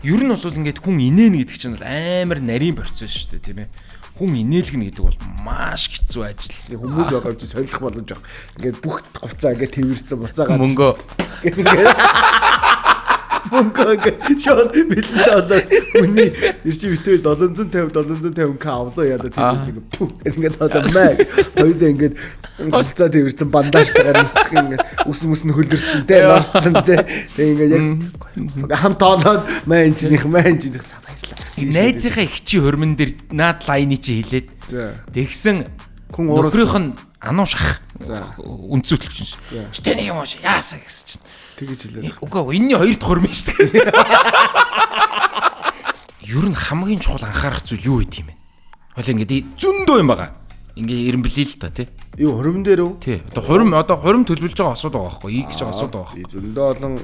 Ер нь бол ингээд хүн инээнэ гэдэг чинь бол амар нарийн процесс шүү дээ, тийм ээ. Хүн инээлгэнэ гэдэг бол маш хэцүү ажил. Хүмүүс байгаа ч солих боломж байгаа. Ингээд бүх говцаа ингээд тэрвэрсэн буцаагаад мөнгөө шууд бэлэнтэй болоод үний тэр чи битээ 750 авлаа яа тийм ингээд одоо мэг хоёулаа ингээд говцаа тэрвэрсэн бандажтайгаар нүцгэн ингээд ус нь хөлөрсөн те норцсон те ингээд яг хамт тоолоод мэн чинийх цаа баярлаа. Найзынхаа ихчийн хөрмөн дээр наад лайны чи хэлээд тэгсэн хүн өөрийнх нь ануушах үнцүүлэгч чинь. Тэний юм уу яасаа гэсэн чинь. Тэгэж хэлээ. Үгүй энэний хоёр дахь хөрмөн шүү дээ. Ер нь хамгийн чухал анхаарах зүйл юу гэдэг юм бэ? Хойлоо ингээд зөндөө юм байгаа. Ингээ ирэмблээ л та тий. Юу хөрмөн дээр үү? Тий. Одоо хурим төлөвлөж байгаа асуудал байгаа байхгүй. Ийгж байгаа асуудал байгаа. Зөндөө олон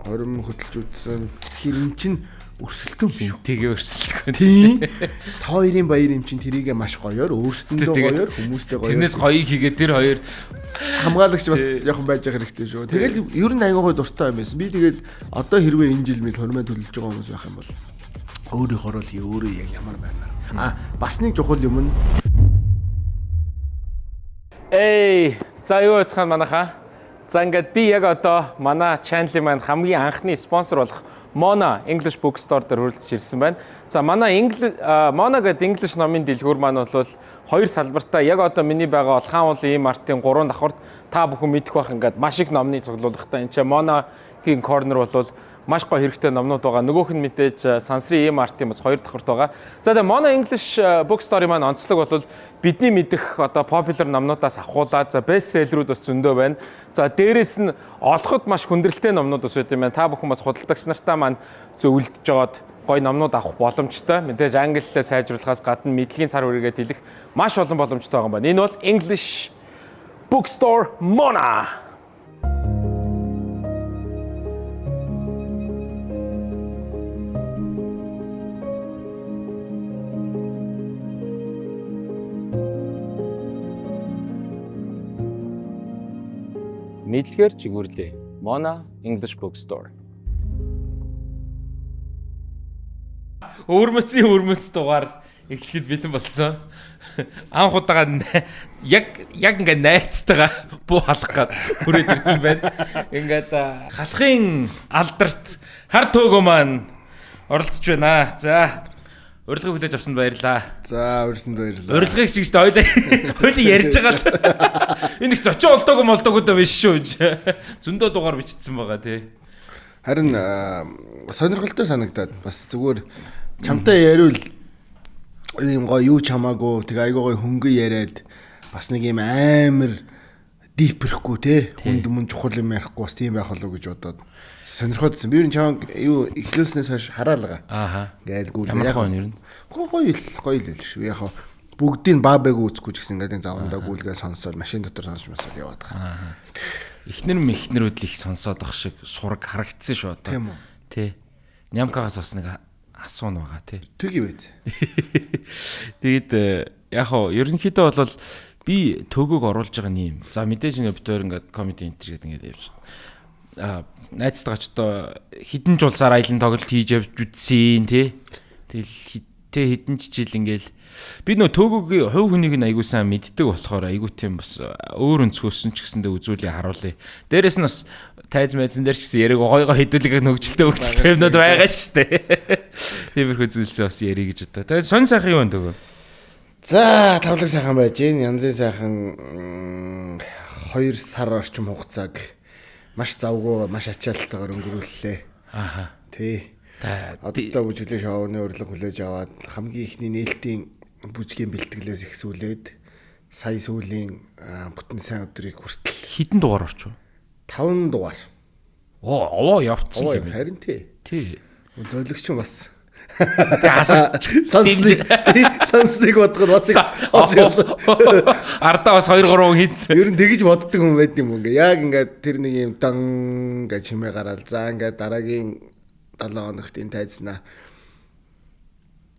хөрмөн хөдөлж үзсэн. Хэрэн чин өрсөлдөн шүү. Тэгээ өрсөлдөө. Тийм. Та хоёрын баяр юм чин тэрийгээ маш гоёор өөрсдөндөө гоёор хүмүүстэй гоёор. Тэрнээс гоёыг хийгээд тэр хоёр хамгаалагч бас яхан байж байгаа хэрэгтэй шүү. Тэгэл ер нь аягүй дуртай юм байсан. Би тэгээд одоо хэрвээ энэ жил мэл хормын төлөж байгаа хүмүүс байх юм бол өөрийнхөө л өөрөө яг ямар байна. Бас нэг чухал юм нь за юу яцхан манайха. За ингээд би яг одоо манай channel-ийн маань хамгийн анхны спонсор болох Mona English Bookstore дээр хүрэлцэж ирсэн байна. За манай Mona гэдэг English номын дэлгүүр маань бол хоёр салбартай. Яг одоо миний байгаа бол хаан уулын E-Mart-ийн 3 давхарт та бүхэн мэдэх бах ингээд маш их номны цуглуулгатай. Энд чинь Mona-гийн corner бол маш гоё хэрэгтэй номнууд байгаа. Нөгөөх нь мэдээж сансрын E-Mart-ийн бас 2 давхарт байгаа. За тэгээ Mona English Bookstore-ийн маань онцлог бол бидний мэдэх одоо popular номнуудаас ахуулаад за бестселлерүүд бас зөндөө байна. За дээрэс нь олоход маш хүндрэлтэй номнууд бас байт юм байна. Та бүхэн бас худалдагч нартаа маань зөвлөдөж жоод гоё номнууд авах боломжтой. Мэдээж англи хэлээ сайжруулахаас гадна мэдлэгийн цар хүрээгээ тэлэх маш олон боломжтой байгаа юм байна. Энэ бол English Bookstore Mona. Мэдлэгээр жигүүрлээ. Mona English Bookstore. Өрмөц дугаар эхлэхэд бэлэн болсон. Анх удаага яг ингээд найцтайгаа буу халах гээд хүрээд ирсэн байна. Ингээд халахын алдарт хар төөгөө маань оролцож байна. За урилгыг хүлээж авсанд баярлаа. За урьсанд баярлаа. Урилгыг чиг шүү дээ. Хоёлаа ярьж байгаа л. Энэ их зочин олдоогүй доо биш шүү. Зөндөө дугаар бичсэн байгаа тий. Харин сонирхолтой санагдаад бас зүгээр чамтай яриул ийм гоё юу чамаагүй тэг айгүй гоё хөнгө яриад бас нэг ийм амар дипрэхгүй тий. Хүнд мөн чухал юм ярихгүй бас тийм байх болов уу гэж бодоод сонирхолтой. Би юу чам юу эхлүүлснээс хойш хараалгаа. Гэлгүй яг гоё нэр нь. Гоё л шүү. Яг бүгдийг баабайг үүсэхгүй ч гэсэн ингээд завандаа гүйлгээ сонсоод машин дотор сонсч масаад яваад байгаа. Эхнэрүүд л их сонсоод ах шиг сураг харагдсан шүү одоо. Тийм үү? Тий. Нямкагаас бас нэг асуун байгаа тий. Тэг юу вэ? Тэгээд яг хоо ерөнхийдөө бол би төгөөг оруулж байгаа юм. За мэдээж ингээд битээр ингээд комеди энтер гэдэг ингээд явж байгаа. Найзтайгаа ч одоо хідэн жуулсаар аялын тоглолт хийж явж үтсэн тий. Тэгэл хідэн жижил ингээл би нөө төгөөгийн хувь хүнийг нь айгуу сайн мэддэг болохоор айгуу тийм бас өөр өнцгөөсөн ч гэсэндээ үзүүлээ харуулъя. Дээрээс нь бас тайз майзан дээр ч гэсэн яриг гой хэдүүлэг хөгжилтэй юмнууд байгаа шүү дээ. Тиймэрхүү зүйлсээ бас ярих гэж одоо. Тэгээд сонь сайхан юу вэ төгөө? За тавлаг сайхан байж гин янзын сайхан 2 сар орчим хугацааг маш завгүй маш ачаалтайгаар өнгөрүүллээ. Тий. Одоо бүжиглээ шоуны урилга хүлээж аваад хамгийн ихний нээлтийн бүжгийн бэлтгэлээс ихсүүлээд сая сүүлийн бүтэн сайн өдрийг хүртэл хідэн дугаар орч уу? 5 дугаар. Овоо явцсан юм. Харин тий. Зөөлөгч юм бас. Сонсныг бодоход бас ардаа бас 2 3 хийцэн. Ер нь тэгж боддог хүн байд юм ингээ. Яг ингээд тэр нэг юм дан гэж хэмээ гараал. За ингээд дараагийн 7 хоногт энэ тайзнаа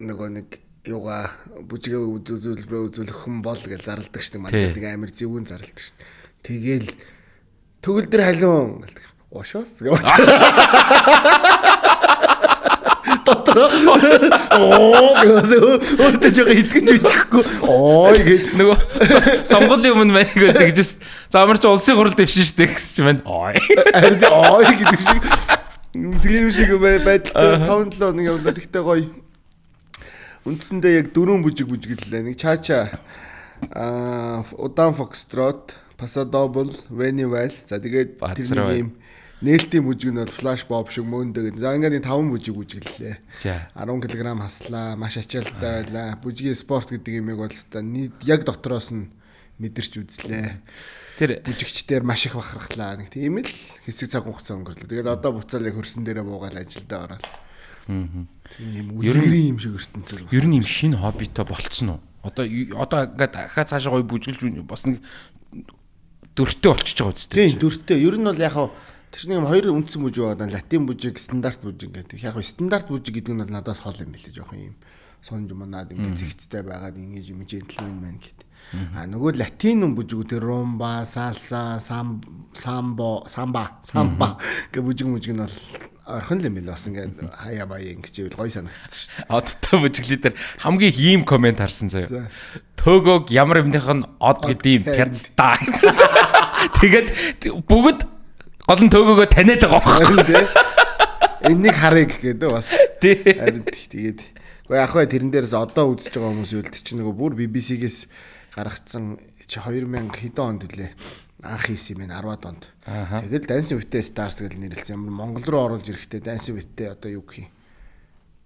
нөгөө нэг юугаа бүжгээ үзүүлэх хүн бол гэж зарладаг шүү дээ. Манай нэг амир зөвүүн зарладаг шүү дээ. Тэгээл төгөл дээр халуун ушаас гэж 7 Гэвээс өөртөө жоо итгэж мэдэхгүй. Гэж нөгөө сонгуулийн өмнө мань тэгжээс за ямар ч улсын хурал дэвшин штэ гэсэн чинь байна. харин гэдэг шиг тэр шиг байдалтай 5-7 хоног явлаа. Тэгтээ гоё. Үндсэндээ яг 4 бүжиг бүжиглээ. Нэг чача удаан фокстрот, пасадобл, вени вальс. За тэгээд тэрний юм нээлтийн бүжиг нь бол флаш боб шиг мөндөө гэдэг. За ингээд 5 бүжиг бүжиглээ. За 10 кг хаслаа, маш ачаалтай байлаа. Бүжгийн спорт гэдэг юмыг бол яг дотроос нь мэдэрч үзлээ. Тэр бүжигчдээр маш их бахархлаа. Нэг тийм л хэсэг цаг хугацаа өнгөрлөө. Тэгээд одоо буцаал яг хөрсөн дээрээ буугаад ажилдаа ороод. Тийм үерийн юм шиг ертөнцөл. Ер нь юм шинэ хоббитой болцсон уу? Одоо ингээд дахиад цаашаа гоё бүжиглж бас нэг дөртөө болчихж байгаа үстэй. Тийм дөртөө. Ер нь бол яг тэр нэг хоёр үндсэн бүжиг байгаа. Латин бүжиг, стандарт бүжиг гэдэг. Яг стандарт бүжиг гэдэг нь бол надаас хол юм билээ. Жохон юм сонж манаад ингээд зэгцтэй байгаад ингэж юм джентльмен маань гэдэг. Нөгөө латин бүжгүүд rumba, salsa, sambo гэх бүжиг нь бол орхон л юм билээ. Бас ингээд хаяа баяа ингэж ивэл гоё санагдсан шүү дээ. Одтой бүжиглээ дээр хамгийн ийм комент харсан заяа. Төөгөөг ямар юмных нь од гэдэм пярцтаа гэсэн. Тэгээд бүгд гол нь төөгөөгөө таниад байгаа байхгүй. Энийг харъя гэдэг бас. Харин тэгээд гэхдээ яг хөө тэрэн дээрээс одоо үзэж байгаа хүмүүс үлдчих чинь нөгөө бүр BBC-гээс гаргацсан 2000 хэдэн онд үлээ. Анх хийсэн юм 10-ад онд. Тэгэл Dancing with the Stars гэж нэрлэлсэн. Ямар Монгол руу оруулж ирэхдээ Dancing with the одоо юу гэх юм.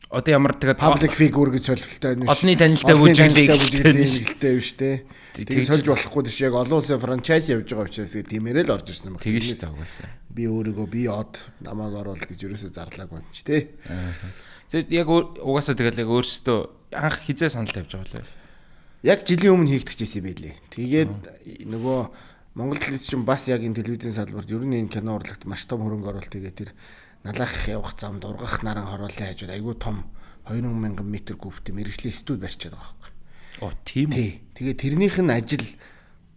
Одоо ямар тэгээд public figure гэж солилттой байна. Одны танилтай бүжиглээ биш те. Тэгээ сольж болохгүй тийш яг олон улсын франчайз явж байгаа учраас тиймэрээ л орж ирсэн баг. Тэгэж шүү угаасаа. Би өөрийгөө би од намайг оруул гэж ерөөсөө зарлаагүй юм чи те. Тэгээд яг угаасаа тэгэл яг өөрсдөө анх хизээ санал тавьж байгаа лээ. Яг жилийн өмнө хийгдчихсэн юм байлээ. Тэгээд нөгөө Монгол телевиз чинь бас яг энэ телевизийн салбарт ер нь энэ кино урлагт маш том хөрөнгө оруулалт хийгээд тэр налах явах замд ургах наран хороолын хажууд айгүй том 2000 м кубтэй мэрэгжлийн студ барьчаад байгаа байхгүй. Оо тийм үү. Тэгээ тэрнийх нь ажил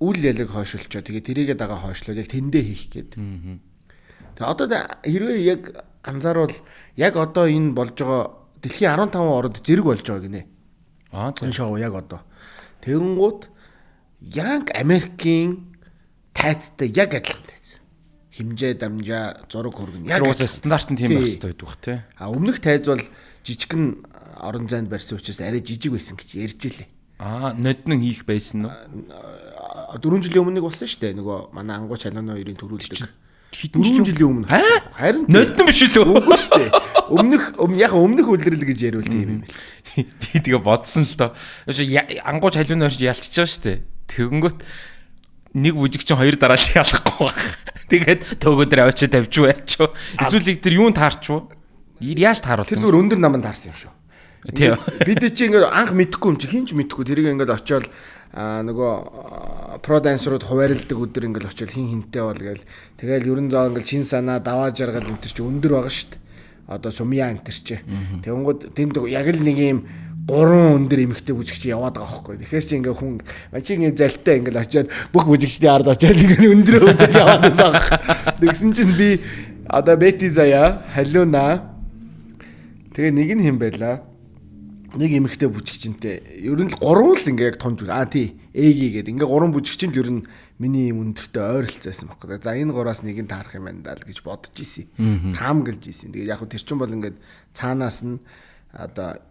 үл ялэг хойшилчоо. Тэгээ тэрийгээ дагаа хойшлоод яг тэндээ хийх гээд. Тэгээ одоо хэрвээ яг анзаарвал яг одоо энэ болж байгаа дэлхийн 15 орнд зэрэг болж байгаа гинэ. Энэ шоу яг одоо. Тэгэнгუთ яг Америкийн тайцтай яг адилхан тайц. Химжээ дамжаа зураг хөргөн яг стандарт нь тийм байх хэрэгтэй байдаг бах тий. Өмнөх тайз бол жижигхэн орон зайд барьсан учраас арай жижиг байсан гэж ярьж илээ. Ноднон хийх байсан нь 4 жилийн өмнө болсон шүү дээ. Нөгөө манай ангууч халууны хоёрын төрүүлдэг. 4 жилийн өмнө. Харин ноднон биш үү? Үгүй шүү дээ. Өмнөх үлрэл гэж яриул тийм юм. Би тэгээ бодсон л доо. Ангууч халууны хоёрч ялчиж байгаа шүү дээ. Тэгэнгүүт нэг бүжиг чинь хоёр дараа л ялахгүй баг. Тэгээд төөгөдөр авчиж тавьчих байчаа. Эсвэл их тэр юунд таарчих вэ? Яаж тааруул? Тэр зүгээр өндөр наманд таарсан юм шүү. Тийм. Бид чи ингээд анх мэдэхгүй юм чи хинч мэдэхгүй тэрийг ингээд очиод нөгөө про дансерууд хуваарлдаг өдөр ингээд очиод хинтэй бол гээл тэгэл ерөн зоо ингээд чин санаа даваа жаргал энэ чи өндөр байгаа шүү дээ. Одоо сумья энэ чи. Тэгэнгүүт тэнд яг л нэг юм 3 өндөр эмхтэй бүжигч яваад байгаа байхгүй. Тэгэхээр чи ингээ хүн чи ингээ залтай ингээ очиод бүх бүжигчдийн ард очиод ингээ өндрөө үзэл яваад байсан. Тэгсэн чинь би одоо Бети заяа, халууна. Тэгээ нэг нь хэм байлаа. Нэг эмхтэй бүжигчнтэй. Ер нь л 3 л ингээ яг томж. Тий. Эги гэдэг. Ингээ 3 бүжигчин л ер нь миний юм өндөртөө ойролцоойсэн байхгүй. За энэ 3-аас нэг нь таарах юм байна даа л гэж бодож исэн. Таамаглаж исэн. Тэгээ яг тэр чинь бол ингээ цаанаас нь одоо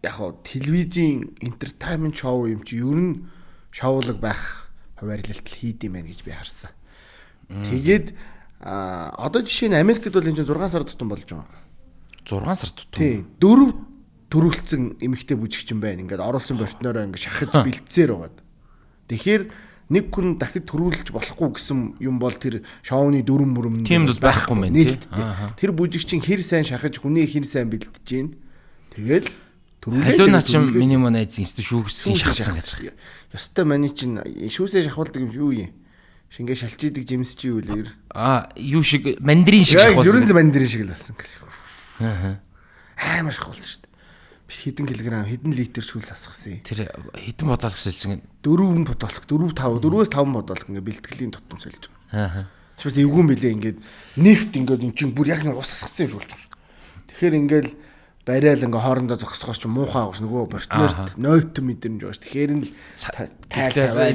яг телевизийн entertainment show юм чи ер нь шоулог байх хуваарлалт хийдэм байх гэж би харсан. Тэгээд одоо жишээ нь Америкт бол энэ 6 сар тутам болж байгаа. 6 сар тутам. Тий. 4 төрүүлсэн эмэгтэй бүжигчин байна. Ингээд оруулсан бортноороо ингээд шахаж бэлдсээр байгаад. Тэгэхээр нэг хүн дахид төрүүлж болохгүй гэсэн юм бол тэр шоуны дүрм мөрөм тийм бол байхгүй мэн тий. Тэр бүжигчин хэр сайн шахаж хүнийг хэр сайн бэлдэж гин. Тэгэл халууна ч миний мөн айдсан шүүгсгийн шахсан гэж. Ёстой маний чинь шүүсээ шахуулдаг юм юу юм? Шингээ шалчидаг жимс чи юу лээ? Юу шиг мандрин шиг шахуулсан. Ерөн л мандрин шиг л болсон гэж. Амар шахуулсан шүү дээ. Биш хэдэн килограмм, хэдэн литр шүүл сасгасан. Тэр хэдэн бодолх сэлсэн. 4 бодолх, 4-5, 4-5 бодолх ингээ бэлтгэлийн тутам сольж байгаа. Чипс эвгүн билээ ингээд нефт ингээд эн чинь бүр яг нэг ус сасгсан юм шүүлж байгаа. Тэгэхээр ингээл барайл ингээ хоорондоо зогсохоос ч муухай агаш нөгөө партнерт нойтон мэдрэмж байгаа ш. Тэгэхээр нь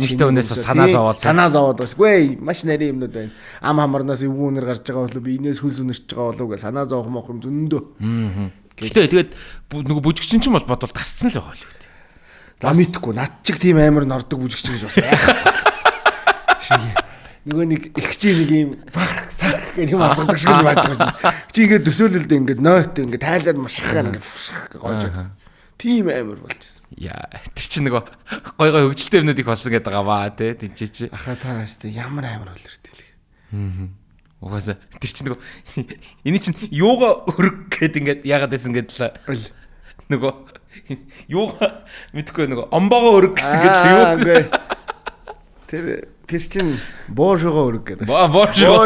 нэгтэй хүнээс санаа зовоод байгаа ш. Гүй маш нарийн юмнууд байна. Ам хамарнаас эвгүүнээр гарч байгаа болов би инээс хөлс үнэрч байгаа болов гэж санаа зовох мох юм зөндөө. Гэхдээ тэгээд нөгөө бүжигчин ч юм бол бодвол тасцсан л байгаа л үү. За мэдхгүй над чиг тийм амар нордог бүжигчин гэж бас байх. Нөгөө нэг их чи нэг юм сар гэх юм асгадаг шиг л байж байгаа. Чи ингээд төсөөлөлд ингээд ноот ингээд тайлаад мушхаар ингээд гоож байгаа. Тийм амар болж байсан. Яа, тэр чинь нөгөө гой хөгжилтэй юмнууд их болсон гэдэг байгаа ба тий тэнчээч. Аха та хэвчээ ямар амар бол иртэл. Угаасаа тэр чинь нөгөө энэ чинь юуга өрг гэд ингээд яагаад байсан гэдэл нөгөө юуга мэдгүй нөгөө омбогоо өрг гэсэн гэдэг юу. Тэр чинь боошгоо өрг гэдэг. Боошгоо.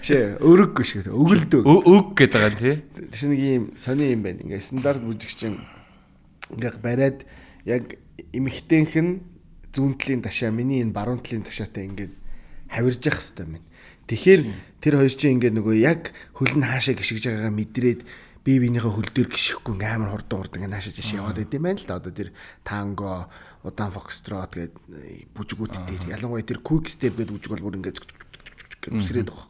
Шээ өрг гэж гэдэг. Өгөлдөө. Өг гэдэг байгаа тий. Тэр чинь нэг юм сони юм байна. Ингээ стандарт бүжигчин ингээ бариад яг эмхтэнх нь зүүнтлийн ташаа миний энэ баруун талын ташаатай ингээ хавирж явах хэрэгтэй юм. Тэгэхээр тэр хоёр чинь ингээ нөгөө яг хөл нь хаашаа гიშгэж байгаагаа мэдрээд бие биенийхээ хөл дээр гიშгэхгүй ингээ амар хурдан ингээ наашаа жишээ яваад идэм байна л да. Одоо тэр танго удаан фокстрот гэдэг бүжгүүд дээр ялангуяа тэр quick step гэдэг бүжиг бол бүр ингээд үсрээд байгаа.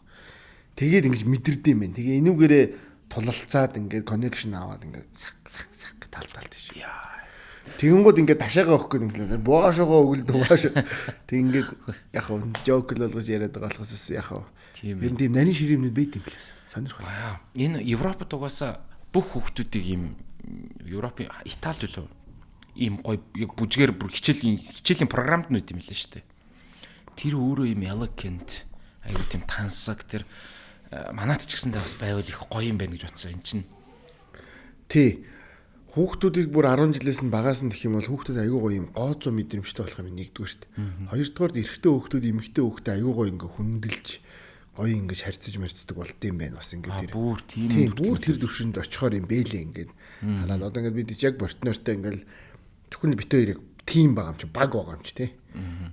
Тэгээд ингэж мэдэрдэм байх. Тэгээ энүүгээрээ тулалцаад ингээд connection аваад ингээд сак талт тийш. Тэгэнгүүт ингээд ташаага өгөх гэдэг ингээд боошогоо өгөл дугааш. Тэг ингээд яг хөө joke л болгож яриад байгаа болохоос яг хөө. Тийм нарийн ширэмнүүд байд юм билээс. Сонирхол. Энэ Европод угаасаа бүх хүүхдүүдийг ийм Европын Италид үлээ ийм гоё яг бүжгээр бүр хичээлийн програмд нь үүд юм лээ шүү дээ. Тэр өөрөө ийм elegant аюу тийм тансаг тэр манайд ч гэсэндээ бас байвал их гоё юм байна гэж бодсон энэ чинь. Тий. Хүүхдүүдийг бүр 10 жилээс нь багаас нь гэх юм бол хүүхдүүд аюу гоё юм гооцоо мэдрэмжтэй болох юм нэгдүгээрт. Хоёрдугаарт эрэгтэй хүүхдүүд эмэгтэй хүүхдээ аюу гоё ингээ хүндэлж гоё ингэж харьцаж марцдаг болд юм байна бас ингээ тэр. Бүр тийм бүр тэр төвшөнд очихоор юм бэлээ ингээд. Хараад одоо ингээд бид яг партнертай ингээл түхний бит хоёрыг тим байгаа юм чи баг байгаа юм чи тий.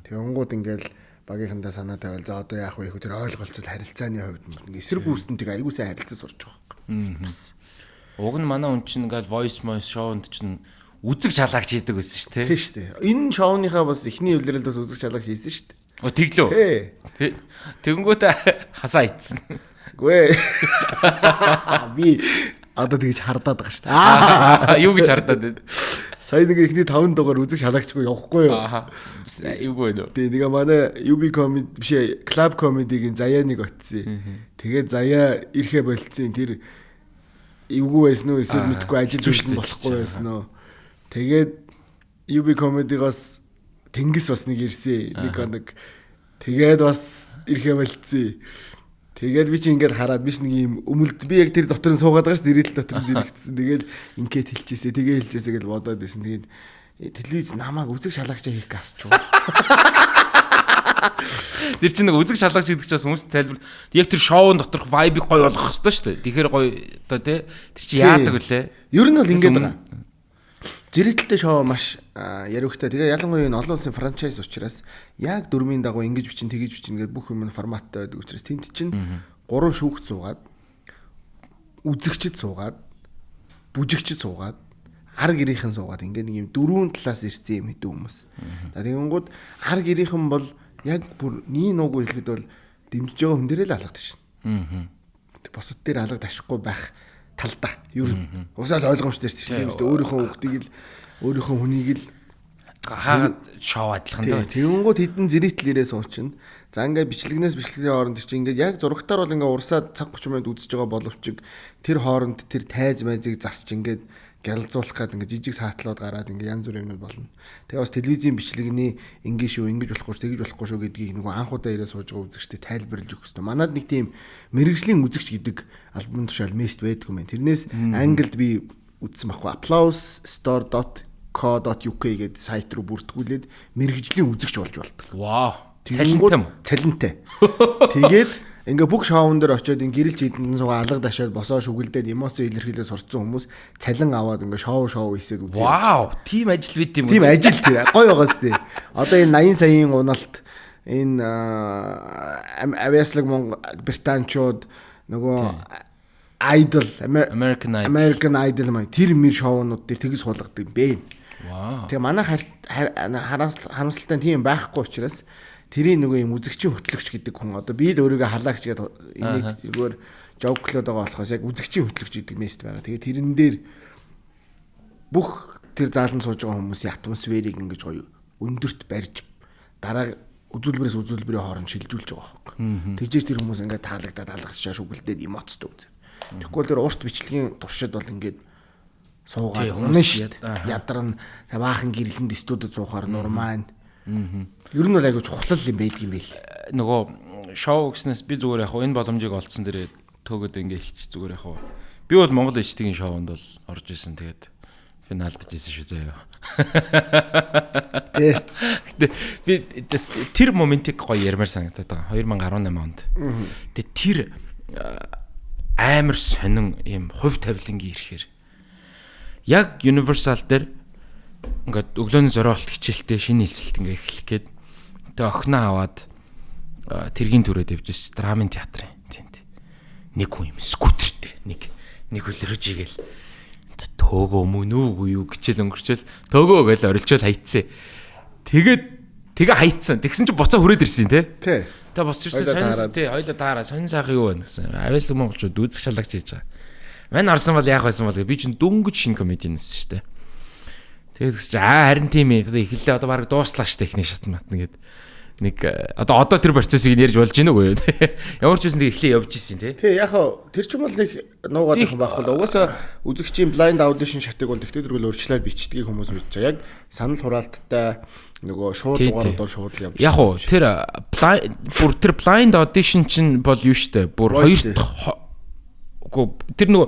Тэгээ онгууд ингээл багийнхандаа санаа тавиал за одоо яах вэ хөө тэр ойлголцол харилцааны хувьд эсрэг гүйцэнтэйг аягүй сайн харилцаж сурч байгаа. Бас уг нь манай хүн чинь ингээл voice шоунд чинь үзэг шалаагч хийдэг байсан шүү дээ. Тий шүү дээ. Энэ шоуныхаа бас эхний үлрэлд бас үзэг шалаагч хийсэн шүү дээ. Тэглөө. Тий. Тэгэнгүүт хасаа ицсэн. Гүй. Би одоо тэгж хардаад байгаа шүү дээ. Юу гэж хардаад байна? Сая нэг ихний 5 дугаар үзэг шалаагчгүй явахгүй юу? Эвгүй нөө. Тий, нэг манай UB comedy биш ээ, club comedy-гийн заяаныг отсон. Тэгээд заяа ирэхэ болцсон. Тэр эвгүй байсан уу эсвэл мэдгүй ажил зүшин болохгүй байсан уу? Тэгээд UB comedy-гоос тэнгис бас нэг ирсэн. Нэг тэгээд бас ирэхэ болцсон. Тэгээд би чи ингээд хараад биш нэг юм өмөлд би яг тэр дотор нь суугаад байгаа ш зэрэгэл дотор нь зэрэгцсэн. Тэгээд ингээд хэлчихээсээ тэгээ хэлчихээсээ гэж бодоод байсан. Тэгээд телевиз намайг үзэг шалгагчаа хийх гасч юу. Тэр чинь нэг үзэг шалгагч гэдэг чинь хүмүүс тайлбар яг тэр шоун доторх vibe-ыг гоё болгох хэрэгтэй шүү дээ. Тэгэхээр гоё оо тий. Тэр чи яадаг вүлээ? Ер нь бол ингээд байгаа. Зэрэгтэлтэй шоу маш яриухтай. Тэгээ ялангуяа энэ олон улсын франчайз учраас яг дөрмийн дагуу ингэж бичин тэгэж бичин гэдэг бүх юм форматтай байдаг учраас тэнд чинь 3 шүүгч суугаад үзэгчд суугаад бүжигчд суугаад ар гэрийнхэн суугаад ингээд нэг юм дөрвөн талаас ирсэн юм хэдэн хүмүүс. За тэгэнгүүт ар гэрийнхэн бол яг бүр нී нуугүй хэлэхэд бол дэмжиж байгаа хүн дээрээ л алгадаг шин. Босод дээр алгад ашихгүй байх талдаа ер нь усаал ойлгомжтой шүү дээ. Тийм үстэй өөрийнхөө хүүхдийг л өөрийнхөө хүнийг л хаагаад шоу адилхан даа. Тэгэнгүүт хэдэн зэрэгтлэрээ суучин. За ингээд бичлэгнээс бичлэгийн хооронд чинь ингээд яг зурагтаар бол ингээд урсаад цаг 30 минут үзэж байгаа боловч тэр хооронд тэр тайз майзыг засч ингээд гялзуулах гэдэг ингээд жижиг саатлууд гараад ингээд янз бүрийн юмнууд болно. Тэгээ бас телевизийн бичлэгний ингээд шүү ингэж болохгүй тэгж болохгүй шүү гэдгийг нөгөө анхудаа ирээ сууж байгаа үзэгчтэй тайлбарлаж өгөх хэрэгтэй. Манайд нэг тийм мэрэгжлийн үзэгч гэдэг альбом тушаал мест байдаг юм байна. Тэрнээс англид би үзсэн байхгүй applause.store.co.uk гэдэг сайт руу бүртгүүлээд мэрэгжлийн үзэгч болж болдог. Вау. Цалинтай. Тэгээд ингээ бүх шоун дээр очиод ин гэрэл жидэнд суугаа алга дашаад босоо шүгэлдээд эмоц илэрхийлээ сурцсан хүмүүс цалин аваад ингээ шоу хийсэд үзээ. Вау, тим ажил бид юм уу? Тим ажил тэр гоё байгаас тий. Одоо энэ 80 саяын уналт энэ авиаслаг Британчууд нөгөө Idol American Idol маань тэр мэр шоунууд дээр тэгс суулгадаг юм бэ. Вау. Тэгээ манай харамсалтай тийм байхгүй учраас тэрийн нөгөө юм үзэгчийн хөтлөгч гэдэг хүн одоо би л өөрийгөө халаагч гэдэг энийг зүгээр жоглоод байгаа болохоос яг үзэгчийн хөтлөгч гэдэг мест байгаа. Тэгээ тэрэн дээр бүх тэр заалан сууж байгаа хүмүүсийн атмосферыг ингэж гоё өндөрт барьж дараа үзүүлбэрээс үзүүлбэрийн хооронд шилжүүлж байгаа байхгүй. Тэгжээж тэр хүмүүс ингээд таалагдаад шүглдээд эмоцтой үзээ. Тэгэхгүй тэр урт бичлэгийн туршид бол ингээд суугаад унаа шүү дээ. Ядарна баахан гэрэлэнд студид суухаар нурмаа. Ер нь бол айгуу чухал юм байдаг юм байл. Нөгөө шоу гэснээс би зүгээр яг энэ боломжийг олцсон дээрээ төөгөөд ингээ хэлчих зүгээр яг. Би бол Монгол ичтгийн шоунд бол орж исэн тэгээд финалдж исэн шүү заяа. Би тэр моментиг гоё ярмаар санагдаад байгаа. 2018 онд. Тэгээд тэр амар сонин юм хувь тавилангийн ирэхээр яг Universal дээр ингээд өглөөний зориулт хичээлтэй шинэ хэлсэлт ингээ эхлэх гээд тэгээ охиноо аваад тэргийн түрээд явжсэн драмын театрын тэнд нэг хүн юм скутертэй нэг хөлрөж игээл төөгөө мөн үгүй юу гिचэл өнгөрчөөл төөгөө гээл орилчөөл хайцсан. Тэгээ хайцсан. Тэгсэн чинь буцаа хүрээд ирсэн тий. Тэгээ босч ирсэн сонирс тий. Хоёлоо таараа сонин сайхан юу байна гэсэн. Авьяас монголчууд үзэх шалагч хийж байгаа. Мань орсон бол яах байсан бол би чинь дөнгөж шинэ комедиан байсан шүү дээ. Тэгээд чи харин тийм ээ. Эхлээ одоо баг дууслаа шүү техник шатн матна гээд нэг одоо тэр процессыг ярьж болж гин үгүй. Ямар ч үсэн тэг эхлээ явж исэн тий. Тий яг тэр ч юм бол нэг нуугаад их байх бол угаасаа үзэгчийн blind audition шатыг бол тэгтээ дөрвөл өөрчлөөд бичдгийг хүмүүс мэдж байгаа. Яг санал хураалттай нөгөө шууд дугаарууд шууд л явж. Яг уу тэр blind audition чинь бол юу штэ бүр хоёр дахь тэр нөгөө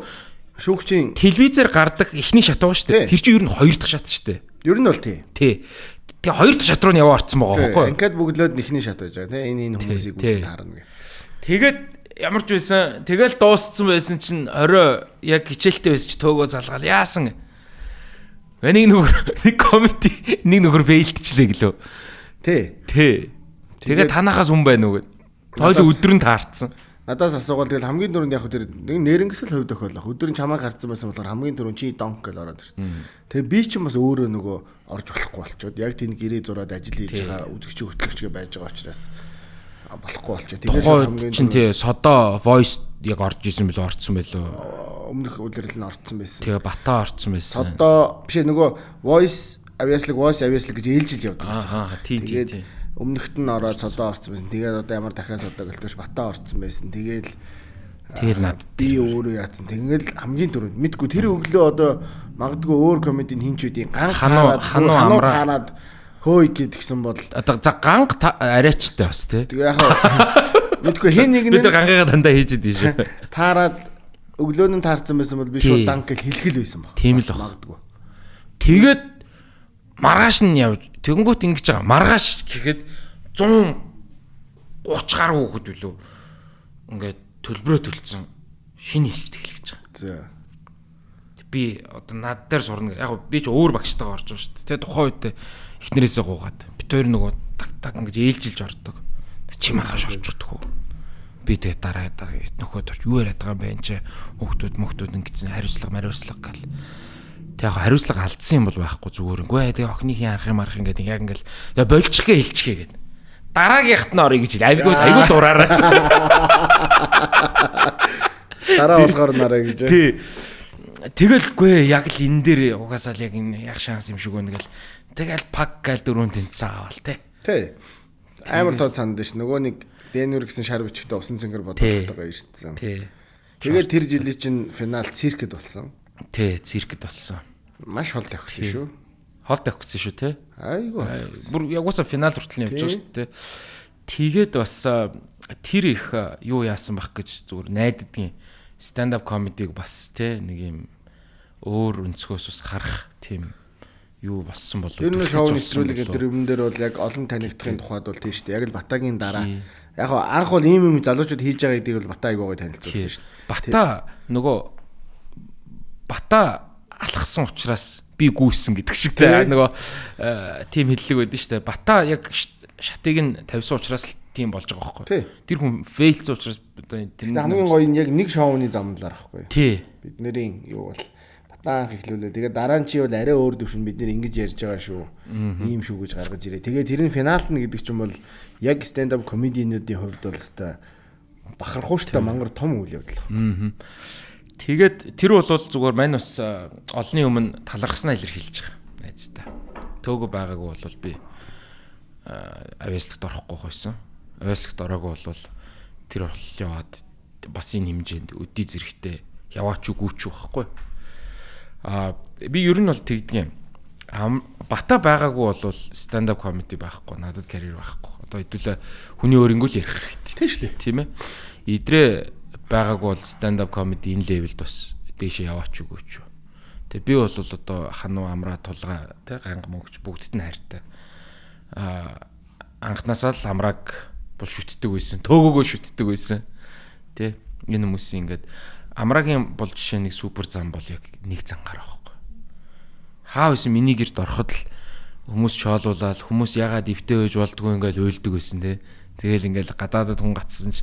шүүгчийн телевизээр гардаг эхний шат байгаа штэ. Тэр чинь ер нь хоёр дахь шат штэ. Ер нь бол тий. Тэгээ хоёр дахь шат руу нь яваа орцсон байгаа байхгүй юу? Ингээд бөглөөд нэхний шат байж байгаа тий. Энэ хүмүүсийг үзэн харна гэх. Тэгээд ямар ч байсан тэгэл дууссан байсан чинь орой яг хичээлтэй байсан чи төөгөө залгаал яасан. Нэг комеди нэг нөхөр фейлдчихлээ гэлөө. Тий. Тэгээд танахаас хүн байна уу гэд. Хоёул өдөр нь таарцсан. Надаас асуугаад тэгэл хамгийн дөрөнд яг тэр нэрнгэс л хувь тохиолох. Өдөр нь чамайг харсан байсан болохоор хамгийн дөрөнд чи донк гэж ороод ирсэн. Тэгээ би ч юм бас өөрөө нөгөө орж болохгүй болчоод яг тийм гэрээ зураад ажил хийж байгаа үзэгчийн хөтлөгчгээ байж байгаа учраас болохгүй болчоо. Тэгээд хамгийн чинь тий содо voice яг орж исэн билүү орцсон байлоо. Өмнөх үлрэл нь орцсон байсан. Тэгээ бата орцсон байсан. Содо биш нөгөө voice авьяаслаг гэж ээлжил явдаг байсан. Тэгээд өмнөхт нь ороод содоо орцсон байсан. Тэгээд одоо ямар дахиад содоо гэлтэж бата орцсон байсан. Тэгэл над би өөрөө яатсан. Тэгэл хамгийн түрүүнд мэдгүй тэр өглөө одоо магадгүй өөр комедийн хинч үдийн хануу таанаад хөөй гэдгсэн бол одоо за ганг арайчтай бас тий. Тэгээ яг мэдгүй хин нэг бид нар гангайгаа дандаа хийж идэв шүү. Таарад өглөө нь таарсан байсан бол би шууд данк гэж хэлхэл байсан баг. Тийм л магадгүй. Тэгээд маргааш нь явж тэгэнгүүт ингэж байгаа. Маргааш гэхэд 130 гаруй хүүхэд билүү. Ингээд төлбөрөө төлцөн шинэ сэтгэл гэж байгаа. За. Би одоо над дээр сурна. Яг би ч өөр багштайгаа орж байгаа шүү дээ. Тэгээ тухайн үед эхнэрээсээ гуугаад бит хоёр нөгөө так ингэж ээлжилж ордог. Чи маргааш орчдоггүй. Би тэгээ дараа нөхөд орч юу яриад байгаа юм бэ энэ хүүхдүүд ингэсэн хариуцлага гал. Тэг яг хариуцлага алдсан юм бол байхгүй зүгээргүй. Тэгээ охиныхын арах юм гэдэг яг ингээл тэгээ болчихгээ хэлчихээ гэдэг. Дараагийнхт нь орё гэж айгуу дураараа. Дараа болохоор нараа гэж. Тий. Тэгэлгүй яг л энэ дээр угаасаа л яг энэ яг шанс юм шиг байна гэл. Тэгэл пак гал дөрөв тэнцсэн авал тий. Тий. Амар тод санд ш. Нөгөө нэг Дэнүр гэсэн шар бичгтээ усан цэнгэр бодлоготойгоо ирсэн. Тий. Тэгэл тэр жилийн чинь финал циркэд болсон. Тий, циркэд болсон. Маш хол авчихсан шүү. Хол тавьчихсан шүү те. Айгуу. Бүр яг уусаа финал хүртэл явж байгаа шүү те. Тэгээд бас тэр их юу яасан байх гэж зүгээр найддгийн stand up comedy-г бас те нэг юм өөр өнцгөөс бас харах тийм юу болсон болов. Тэр нэг шоу нэвтрүүлэг гэдэг юм дээр бол яг олон танигдахын тухайд бол тийм шүү дээ. Яг л Батагийн дараа яг анх бол ийм юм залуучууд хийж байгаа гэдгийг бол Бата айгуугаа танилцуулсан шүү дээ. Бата нөгөө Бата алхсан учраас би гүйсэн гэдэг шиг те нөгөө тийм хэллэг байдэн шүү дээ. Бата яг шатыг нь тавьсан учраас тийм болж байгаа Тий. байхгүй. Тэр хүн фейлсэн учраас одоо тэр хамгийн гоё нь яг нэг шоуны замналаар байхгүй. Тий. Бидний юу бол батаан ихлүүлээ. Тэгээд дараа нь чи бол арай өөр төвшин бид нэр ингэж ярьж байгаа шүү. Ийм шүү гэж гаргаж ирээ. Тэгээд тэр нь финалт нь гэдэг чинь бол яг stand up comedy-нуудын хувьд бол өстой бахархуу штэ мангар том үйл явдал байна. Тэгээд тэр бол зүгээр мань бас олонний өмнө талархснаа илэрхийлж байгаа. Найзтай. Төөгөө байгаагүй бол би авьяаслагт орохгүй хойсон. Авьяаслагт ороогүй бол тэр бол яваад бас энэ хэмжээнд өдий зэрэгтэй яваач үгүйч байхгүй. Би ер нь бол тэгдэг юм. Бата байгаагүй бол stand up comedy байхгүй, надад карьер байхгүй. Одоо хэдүүлээ хүний өөрөнгөө л ярих хэрэгтэй. Тийм шүү дээ. Тийм ээ. Идрээ байгаагүй бол stand up comedy энэ левелд бас дээшээ яваач үгүйч. Тэгээ би бол одоо хануу амраа тулгаа тий ганга мөгч бүгдд нь хайртай. Анхнаасаа л амрааг бол шүтдэг байсан. Төөгөөгөө шүтдэг байсан. Тий энэ хүмүүсийн ингээд амраагийн бол жишээ нэг супер зам бол яг нэг зангаар байхгүй. Хаа байсан миний гэрд ороход л хүмүүс чоолуулаад хүмүүс ягаад ивтэй байж болдгоо ингээд уйлдаг байсан тий. Тэгэл ингээл гадаадад хүн гацсан ч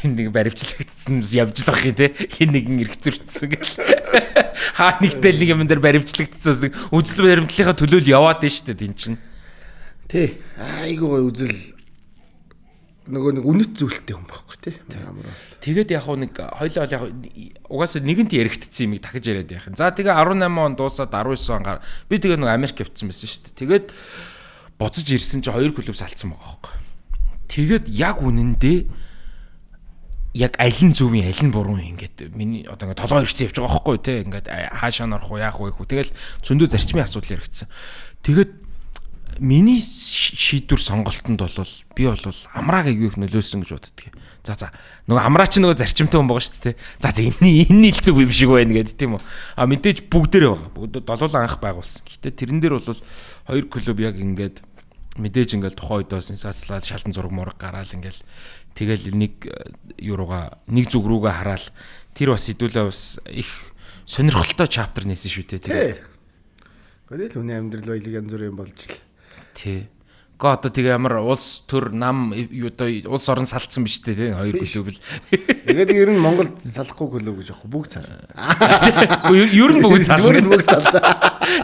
хин нэг баримтлагдсан явж л ах юм те хин нэгэн ирэх зөрчсөн гэл хаа нэгтэл нэг юм дээр баримтлагдсан үзэл баримтлалынхаа төлөө л яваад байна шүү дээ тийм чинь тий айгуу гой үзэл нөгөө нэг үнэт зүйлтэй хүн байхгүй тий амар бол тэгээд яг нэг хоёлоо яг угаасаа нэгэнт яригдсан юмыг дахиж яриад яах юм за тэгээ 18 он дуусаад 19 онгаар би тэгээ нөгөө Америк явцсан байсан шүү дээ тэгээд буцаж ирсэн чи 2 клуб салцсан байгаа байхгүй. Тэгээд яг үнэндээ яг аль нь зөв юм аль нь буруу юм ингээд миний одоо ингээд толгой хэрэгцээ явж байгаа байхгүй тий ингээд хаашаа норох уу яах вэ хүү тэгэл зөндөө зарчмын асуудал яригдсан. Тэгээд миний шийдвэр сонголтонд бол би бол амрааг аягүй их нөлөөсөн гэж боддөг. За нөгөө амраа чи нөгөө зарчимтай хүн байгаа шүү дээ. За энэ ил зүг юм шиг байна гэдэг тийм үү. Мэдээж бүгдээрээ байгаа. Бүгд долоолан анх байгуулсан. Гэтэ тэрэн дээр бол 2 клуб яг ингээд мэдээж ингээл тухайн үед бас инсааслаад шалтан зураг мураг гараал ингээл тэгэл нэг юурууга нэг зүг рүүгээ хараал тэр бас хэдүүлээ бас их сонирхолтой чаптер нээсэн шүү дээ тэгээд. Гэхдээ л хүний амьдрал баялаг янз бүрийн болж л. Тий. Га одоо тэгээ ямар улс төр нам одоо улс орон салцсан биз дээ тий 2 клуб л. Тэгээд ер нь Монголд салахгүй клуб гэж аахгүй бүгд сал. Ер нь бүгд сал. Бүгд сал.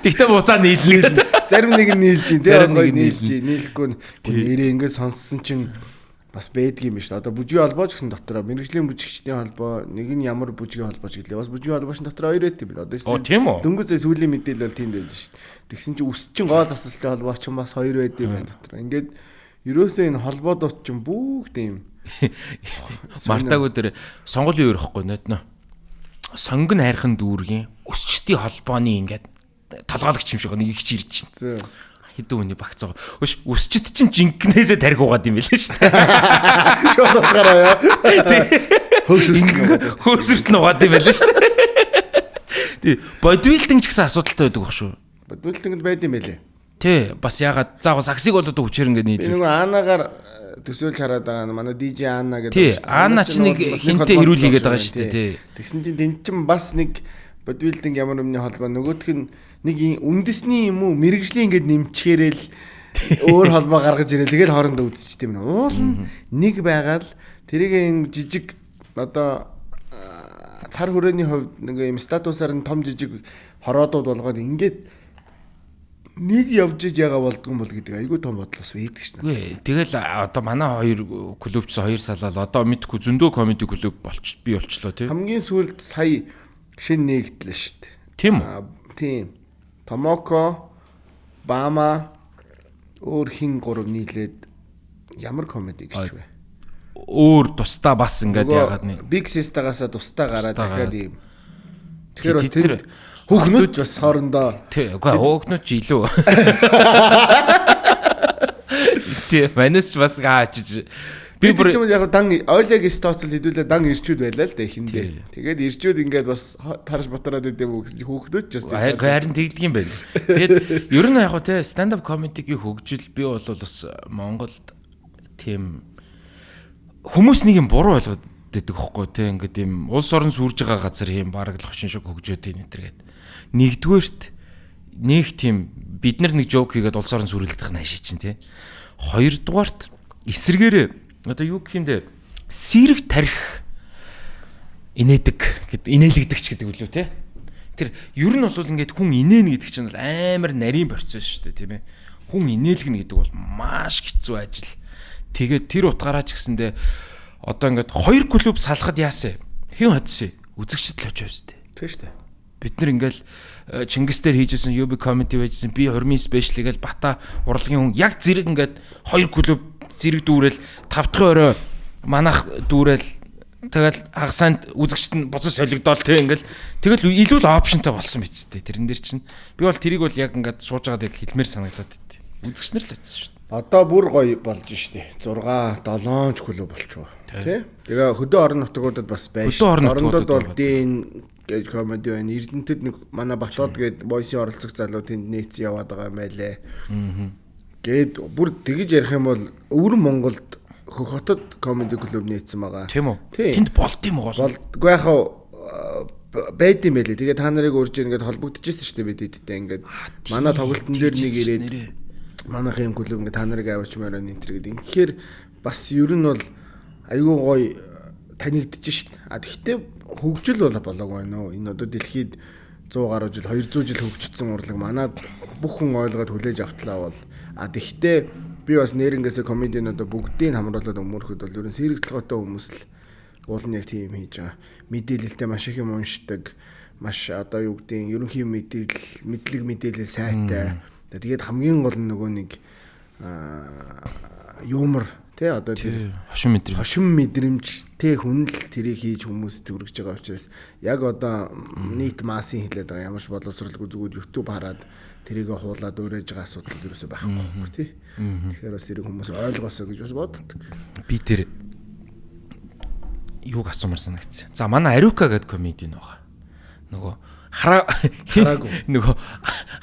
Тэгтээ буцаа нийлнэ. Зарим нэг нь нийлж гин тий бас гоё нийлж нийлэхгүй нэрээ ингээд сонссон чинь бас байдгийм биш. Одоо бүжгийн холбоо ч гэсэн дотроо мэрэгжлийн бүжигчдийн холбоо нэг нь ямар бүжгийн холбоо ч гэлээ. Бас бүжгийн холбооч дотроо 2 байт юм байна. Одоо дөнгөж сүүлийн мэдээлэл бол тийм байж шít. Тэгсэн чинь өс чин гол тасалтай холбооч нь бас 2 байт юм байна дотроо. Ингээд ерөөсөө энэ холбоодууд чинь бүгд юм. Мартаагүй дээр сонголын өрөхгүй нөтнө. Сонгон хайрхан дүүргийн өсчтийн холбооны ингээд толгойлогч юм шиг нэг ихч ирж чинь. Хэдэн үний багц байгаа. Өсчт чинь жинкнээсээ тарих угаад юм билээ шүү дээ. Шууд утгаараа яа. Хөөсөрт нь угаад юм байлаа шүү дээ. Тий, бодибилдинг ч гэсэн асуудалтай байдаг баг шүү. Бодибилдингд байд юм байлээ. Тий, бас ягаад заа саксыг бол одоо хүчээр ингээд нийлээ. Би нөгөө Анагаар төсөөлж хараад байгаа манай DJ Анна гэдэг. Тий, Анна ч нэг хинтээ ирүүлээгээд байгаа шүү дээ. Тий. Тэгсэн чинь тэн чин бас нэг бодибилдинг ямар юмны холбоо нөгөөх нь нэг үндэсний юм уу мэрэгжлийн ингээд нэмчихээрэл өөр холбоо гаргаж ирээ тэгэл хоорондоо үзчихтэй юм. Уул нэг байгаад тэрийг юм жижиг одоо цар хүрээний хувьд нэг юм статусаар нь том жижиг хороодууд болгоод ингээд нэг явж иж яга болдгон бол гэдэг айгүй том бодлоос байдаг шнэ. Үгүй тэгэл одоо манай 2 клубч 2 салаад одоо мэдхгүй зөндөө комеди клуб би болчлоо тий. Хамгийн сүүлд сая шин нэгдлээ шүү дээ. Тийм үү? Тийм. Томоко, Бама өөр хин 3 нийлээд ямар комеди гэж вэ? Өөр тусдаа бас ингээд яагаад нэг Big Sister-гаасаа тусдаа гараад дахиад ийм. Тэгэхээр бас тэр хүүхнүүд бас хоорондоо тий, үгүй хүүхнүүд ч илүү. Тий, манайс бас гаачиж би бүр яг дан ойлог стоцол хэдүүлээ дан ирчүүд байлаа л да ихэндээ. Тэгээд ирчүүд ингээд бас тарж батараад идэв үү гэсэн хүүхдүүд ч бас харин тэгдэг юм байна. Тэгээд ер нь яг те stand up comedy-гийн хөгжил би бол бас Монголд тийм хүмүүс нэг юм буруу ойлгоод байдаг хөхгүй те ингээд юм улс орон сүрж байгаа газар юм бараг л хошин шиг хөгжөөд ийн гэтэргээд. Нэгдүгээрт нэг тийм бид нар нэг жок хийгээд улс орон сүрэлдэх нь ашиг чинь те. Хоёрдугаарт эсрэгээр одоо юу гэх юм бэ? Сэрэг тарих инээдэг гэдэг инээлэгдэгч гэдэг үлээ те. Тэр ер нь бол ингээд хүн инээнэ гэдэг чинь бол амар нарийн процесс шүү дээ тийм ээ. Хүн инээлгэнэ гэдэг бол маш хэцүү ажил. Тэгээд тэр утгаараа ч гэсэндээ одоо ингээд 2 клуб салахад яасан? Хэн хоцсон? Үзэгчд л очив үстэй. Тийм шүү дээ. Бид нар ингээл Чингис дээр хийжсэн UB comedy байжсэн би хормын спешиал гээл бата урлагийн хүн яг зэрэг ингээд 2 клуб зэрэг дүүрэл 5 дахь өрөө манах дүүрэл тэгэл хагасанд үзэгчд нь буцаж солигдоол те ингээл тэгэл илүү л опшнтай болсон биз дээ тэрэн дээр чинь би бол тэрийг бол яг ингээд сууж байгаад яг хэлмээр санагдаад байт. Үзэгч нар л очсон шүү дээ. Одоо бүр гоё болж штэ. 6 7 клуб болчихоо. Тий? Тэгээ хөдөө орон нутгуудад бас байж. Орондод бол дийн гэж комеди байна. Эрдэнэтэд нэг манай Батбод гээд Voice-ийн оролцох залуу тэнд нээц яваад байгаа юм байлээ. Гээд бүр тэгж ярих юм бол өвөр Монголд Хөх хотод комеди клуб нээсэн байгаа. Тийм үү? Тэнд болд юм уу гол? Болдгүй яхаа байд юм байлээ. Тэгээ та нарыг урьж ингээд холбогдчихсэн шүү дээ бид эдтэй ингээд манай тоглолтын дээр нэг ирээд манайх юм клуб ингээд та нарыг аваачмаар байна энэ төр гэдэг. Тэгэхээр бас ер нь бол айгүй гоё танигдчих шүү дээ. А тэгтээ хөгжил бол болоогүй байна уу? Энэ одоо дэлхийд 100 гаруй жил 200 жил хөгжсөн урлаг манад бүх хүн ойлгоод хүлээж автлаа бол а тэгтээ би бас нэрнгээсээ комедиануудаа бүгдийг хамруулад өмөрөхөд бол ерөн сэрэг толгойтой хүмүүс л уулын яг тийм хийж байгаа. Мэдээлэлтэй маш их юм уншдаг. Маш одоо юу гэдэг ерөнхий мэдээлэл сайтай. Тэгээд хамгийн гол нь нөгөө нэг юмор тий одоо тэр хошин мэдрэмжтэй хүн л тэрийг хийж хүмүүс төвөргөж байгаа учраас яг одоо нийт массын хэлээд байгаа ямар ч боловсралгүй зүгээр YouTube хараад тэрийг хуулаад өөрөөж байгаа асуудал ерөөсөй байхгүй тий. Тэгэхээр бас тэрийг хүмүүс ойлгосоо гэж бас боддог. Би тэр юуг асуумар санагдсан. За манай Ариука гэдэг комедиан байгаа. Нөгөө нөгөө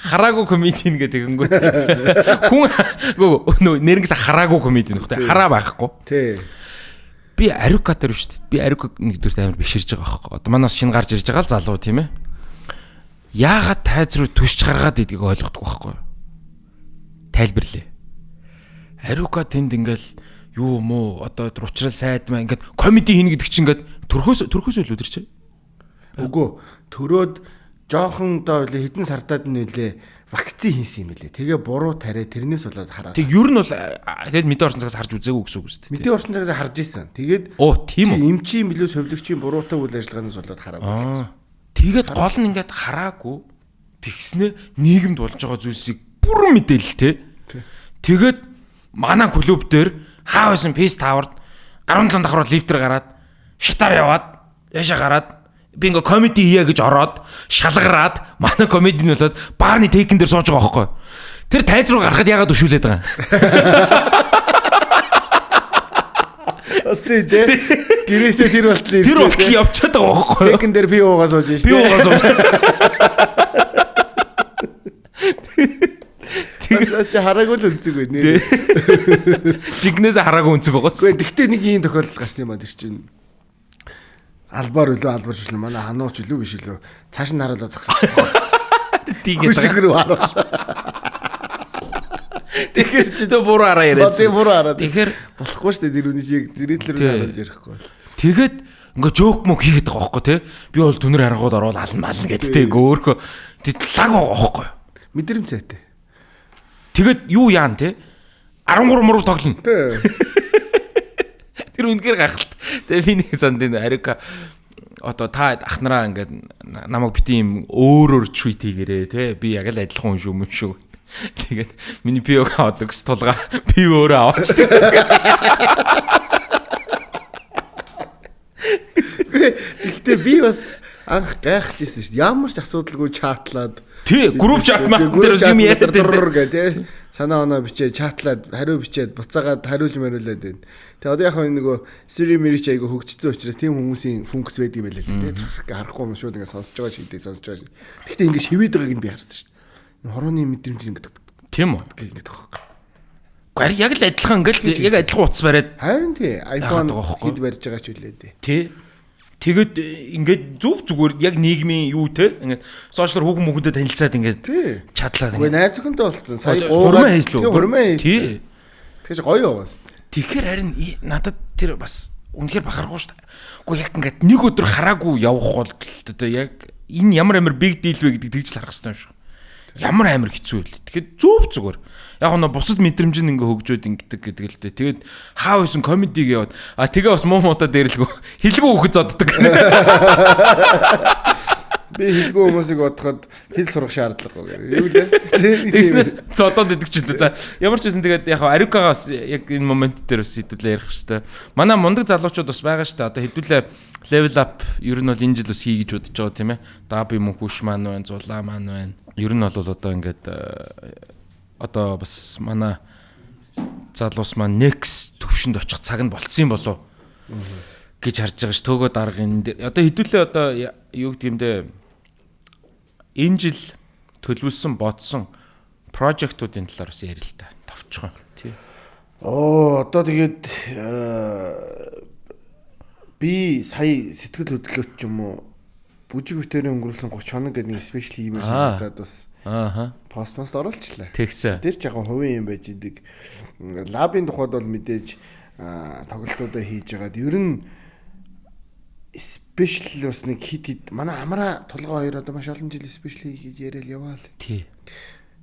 хараагүй комедиан гэдэг юм гоо. Хүн нөгөө нэрнгэс хараагүй комедиан нөхтэй хараа байхгүй. Тий. Би Ариука дээр шүү дээ. Би Ариука нэг дүрт амар биширж байгаа байхгүй. Одоо манаас шинэ гарч ирж байгаа л залуу тийм ээ. Яагаад тайз руу түшч гаргаад идгийг ойлгохгүй байхгүй. Тайлбарлая. Ариука тэнд ингээл юу мó одоо уучрал сайд маа ингээд комеди хийнэ гэдэг чинь ингээд төрхөөс л өдөрч. Үгүй төрөөд жоохон доо хэдэн сартаад нэлээ вакцин хийсэн юм лээ. Тэгээ буруу тариа тэрнээс болоод хараад. Тэг ер нь бол тэгээд мэдээ орсон цагаас харж үзээгүй гэсэн үг үстэй. Мэдээ орсон цагаас харж исэн. Тэгээд тийм үү. Эмчийн билүү совлогчийн буруутай үйл ажиллагаанаас болоод хараагүй. Тэгээд гол нь ингээд хараагүй тэгснэ нийгэмд болж байгаа зүйлсийг бүрэн мэдээлэлтэй. Тэгээд манай клуб дээр хаа байсан Peace Tower-д 17 давхруу лифтээр гараад шатаар яваад яшаа гараад би ингээ комеди хийя гэж ороод шалгараад манай комедийн болоод баарны тейкэн дээр сууж байгаа байхгүй. Тэр тайз руу гарахад яагаад өшүүлээд байгаа юм? Асти дээ. Гэрээсээ тэр болтол тэр болтол явчихад байгаа байхгүй. Тейкэн дээр би уугаа сууж шээ. Би уугаа сууж. Тэгээс чи хараагүй л өнцөг байна нэ. Жигнээс хараагүй өнцөг байгаа. Гэхдээ тэгтээ нэг ийм тохиолдол гарсан юм а тэр чинь. Албаар албаарч л манай ханууч илүү биш илүү цааш нь харуулаад зогссон. Тэгээд шигрүү харуулаа. Тэгэхээр чи дөө буруу араа яриад. Тэгэхээр болохгүй шүү дээ тэр үний шиг зэрэглэр харуулж ярихгүй. Тэгэхэд ингээ жоок мөг хийгээд байгаа байхгүй тий. Би бол түнэр аргууд ороод ална гэдтэй өөрөө тэтлаг байгаа байхгүй. Мэдрэмж сайтай. Тэгэд юу яан те 13 мөрөв тоглоно. Тэр үнээр гахалт. Тэгээ би нэг санд энэ Ариука одоо та ахнараа ингээд намайг бити юм өөр tweet хийгээрээ те би яг л адилхан хүн шүү мөн шүү. Тэгээд миний пиог аваад гэс тулгаа би өөрөө аваач. Гэхдээ би бас анх гайхажсэн шүү дээ. Ямар ч асуудалгүй чатлаад тий групп чат маань дээр юм яриад байгаа тий санаа оноо бичээ чатлаад хариу бичээд буцаагаад хариулж мариулаад байна. Тэгээ одоо яг нөгөө Siri Mirich айгу хөгжсөн учраас тийм хүмүүсийн функц байдаг юм байлаа л тий харахгүй юм шууд ингэ сонсож байгаа шийдээ сонсож байгаа. Гэхдээ ингэ шивээд байгааг нь би харсан шүү дээ. Хорооны мэдрэмж ингэ тийм үү ингэ тоххой. Гэр яг л адилхан ингээл яг адилхан утас бариад харин тий iPhone хэд барьж байгаа ч үлээ дээ. Тий тэгэд ингээд зүгээр яг нийгмийн юу те ингээд сошиал хүүхэн мөхөндөө танилцаад ингээд чадлаад ингээд найз өхөнтэй болцсон сая хурмаа хийлээ хурмаа тий тэгэж гоё яваас Тэгэхээр харин надад тэр бас үнэхээр бахархуу шүү дээ. Гэхдээ яг ингээд нэг өдөр хараагүй явах бол одоо яг энэ ямар big deal вэ гэдэг тэгж л харах хэрэгтэй юм шүү. Ямар амар хэцүү вэ. Тэгэхээр зүгээр. Яг нь бусад мэдрэмж нь ингээ хөгжөөд ингэдэг гэдэг л дээ. Тэгээд хаа байсан комедиг яваад тэгээ бас муумуудаа дээрлгүй хэлгүй өгөх зоддог. Би хэлгүй хүмүүсийг бодоход хэл сурах шаардлагагүй. Юу лээ? Тэгснэ зодоод идэг ч лээ. За ямар ч байсан тэгээд яг Арикагаас яг энэ момент дээр бас хэдүүлээ ярих хэрэгтэй. Манай мундаг залуучууд бас байгаа шүү дээ. Одоо хэдүүлээ level up ер нь бол энэ жил бас хий гэж бодож байгаа тийм ээ. Даби мөнхүш маань байна, зулаа маань байна. Ер нь бол одоо ингээд одоо бас манай залуус маань next төвшөнд очих цаг нь болцсон юм болов гэж харж байгаа ш. Төөгөө дарга энэ дээр одоо хэдүүлээ одоо юу гэдэг юм бэ? Энэ жил төлөвлөсөн бодсон прожектуудын талаар бас ярил л та. Товчхон тий. Одоо тэгээд би сая сэтгэл хөдлөлт юм уу бүжиг битэрийн өнгөрүүлсэн 30 хоног гэдэг нэг спешиал имэйл санагдаад бас постмост оруулчлаа. Тэгсэ. Тэр жоохон хувийн юм байж идэг. Лабын тухайд бол мэдээж тоглолтуудаа хийж байгаад ер нь спешиал бас нэг хит манай амраа тулгаа хоёр одоо маш олон жил спешиал хийж яриад яваал. Тий.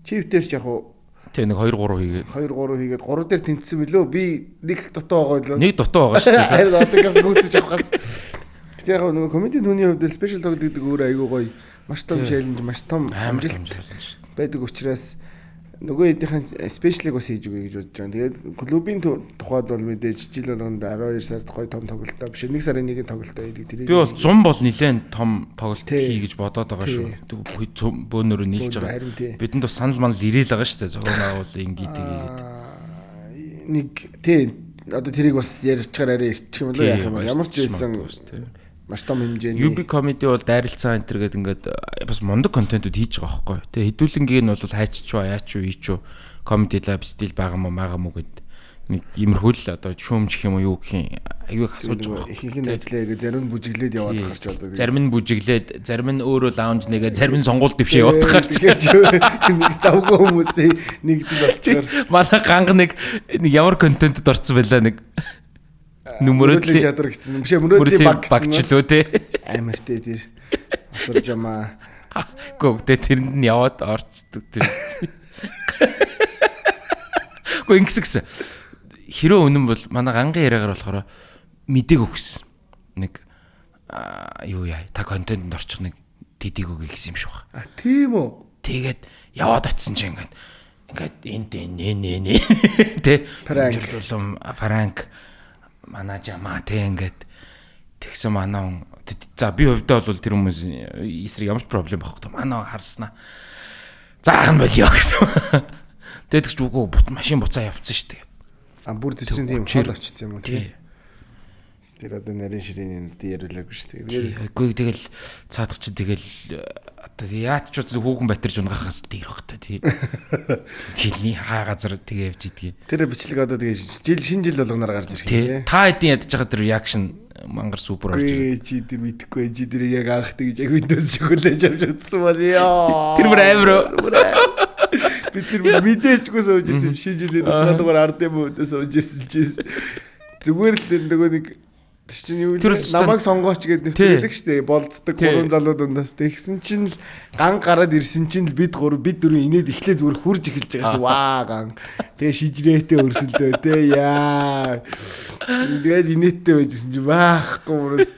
Чивтэр ч яг уу тий нэг 2 3 хийгээд 2 3 хийгээд 3 дээр тэнцсэн мөлөө би нэг дутуу байгаа лөө. Нэг дутуу байгаа шүү дээ. Харин одоогоос гүйцэж авахаас. Тэгтээ яг нөгөө комеди түүний хувьд спешиал тоглолт гэдэг өөр айгүй гоё. Маш том челленж, маш том амжилт байдаг учраас нөгөө эдийнхэн спешиалыг бас хийж өгье гэж бодож байгаа. Тэгээд клубын тухайд бол мэдээж жил болгонд 12 сард гоё том тоглолтоо биш 1 сарын 1-ний тоглолтоо хийдэг. Би бол 100 бол нэлээд том тоглолт хий гэж бодоод байгаа шүү. Бөөнөрөө нийлж байгаа. Бидэнд бас санал манал ирээл байгаа шүү дээ. Зохион байгуулалтын ингэдэг. Нэг тий одоо тэрийг бас ярьчихаар арай ирчих юм болоо яах юм. Ямар ч байсан маш том хэмжээний UB comedy бол дайралцаа энэ төр гэдэг ингээд бас мундаг контентууд хийж байгаа байхгүй. Тэгээ хэдүүлэнгийн нь бол хайччваа яач юу ийч юу comedy lab стил байгаа маа гэд нэг иймэрхүү л одоо шүүмжих юм уу юу гэх юм аюуг асууж байгаа. Их их ажиллаа гэж зарим нь бүжиглээд яваад гарч одоо. Зарим нь бүжиглээд, зарим нь өөрөө лаунж нэгээ, зарим нь сонгуул дэвшээ яваад гарч. Нэг завгүй хүмүүсийн нэгдэл болчихоор. Манай ганг нэг ямар контентэд орсон байлаа нэг нүмөрөдлийн чадвар гэсэн. Бишээ мөрөөдлийн багчлөө те. Амартэй тэр. Осорж ямаа. Гоо тэ тэрэнд нь яваад орчдөг тэр. Гоо ингэсэн. Хэрөө үнэн бол манай гангийн яриагаар болохоор мэдээг өгсөн. Нэг юу яа та контентэнд орчих нэг тэдийг өгье гэсэн юм шиг байна. Тийм үү. Тэгээд яваад очисон чинь ингээд энд нэ тэ пранк манай жамаа тэ ингээд тэгсэн манай хүн за би хувьдаа бол тэр хүмүүс эсрэг ямар ч проблем байхгүй. Манай харснаа заахан болио гэсэн. Тэгээд ч үгүй машин буцаа явцсан шүү дээ. Бүр тийм хол очсон юм уу тий. Тэр одоо нарийн ширийн яриулаагүй шүү дээ. Үгүй тэгэл цаадах чи тэгэл одоо яач ч хүүхэн батарж унгахаас дээр бах та тий. Хэлний хаа газар тэгээ явж идгийг. Тэр бичлэг одоо тэгээ шинэ жил болгоноор гарч ирэх юм тий. Та хэдийн ядж байгаа тэр реакшн мангар супер орж ирээ. Чи тэр мэдхгүй чи тэр яг анх тэгж яг Windows шоколад авч утсан бол яа. Тэр бүр амар. Би тэр мэдээчгүй сууж исэн шинэ жилийн тусгаагаар ард юм уу сууж исэн чи зүгээр л тэр нөгөө нэг чинь юу намайг сонгооч гэдэг нэвтрүүлэг штэ болцдог гурван залуу дундаас тэгсэн чинь л ган гараад ирсэн чинь л бид дөрөв инээд эхлээ зүгээр хурж эхэлж байгаа шүү ваа ган тэгээ шижрээтэй өрсөлдөө те яа тэгээд инээдтэй байжсэн чи баахгүй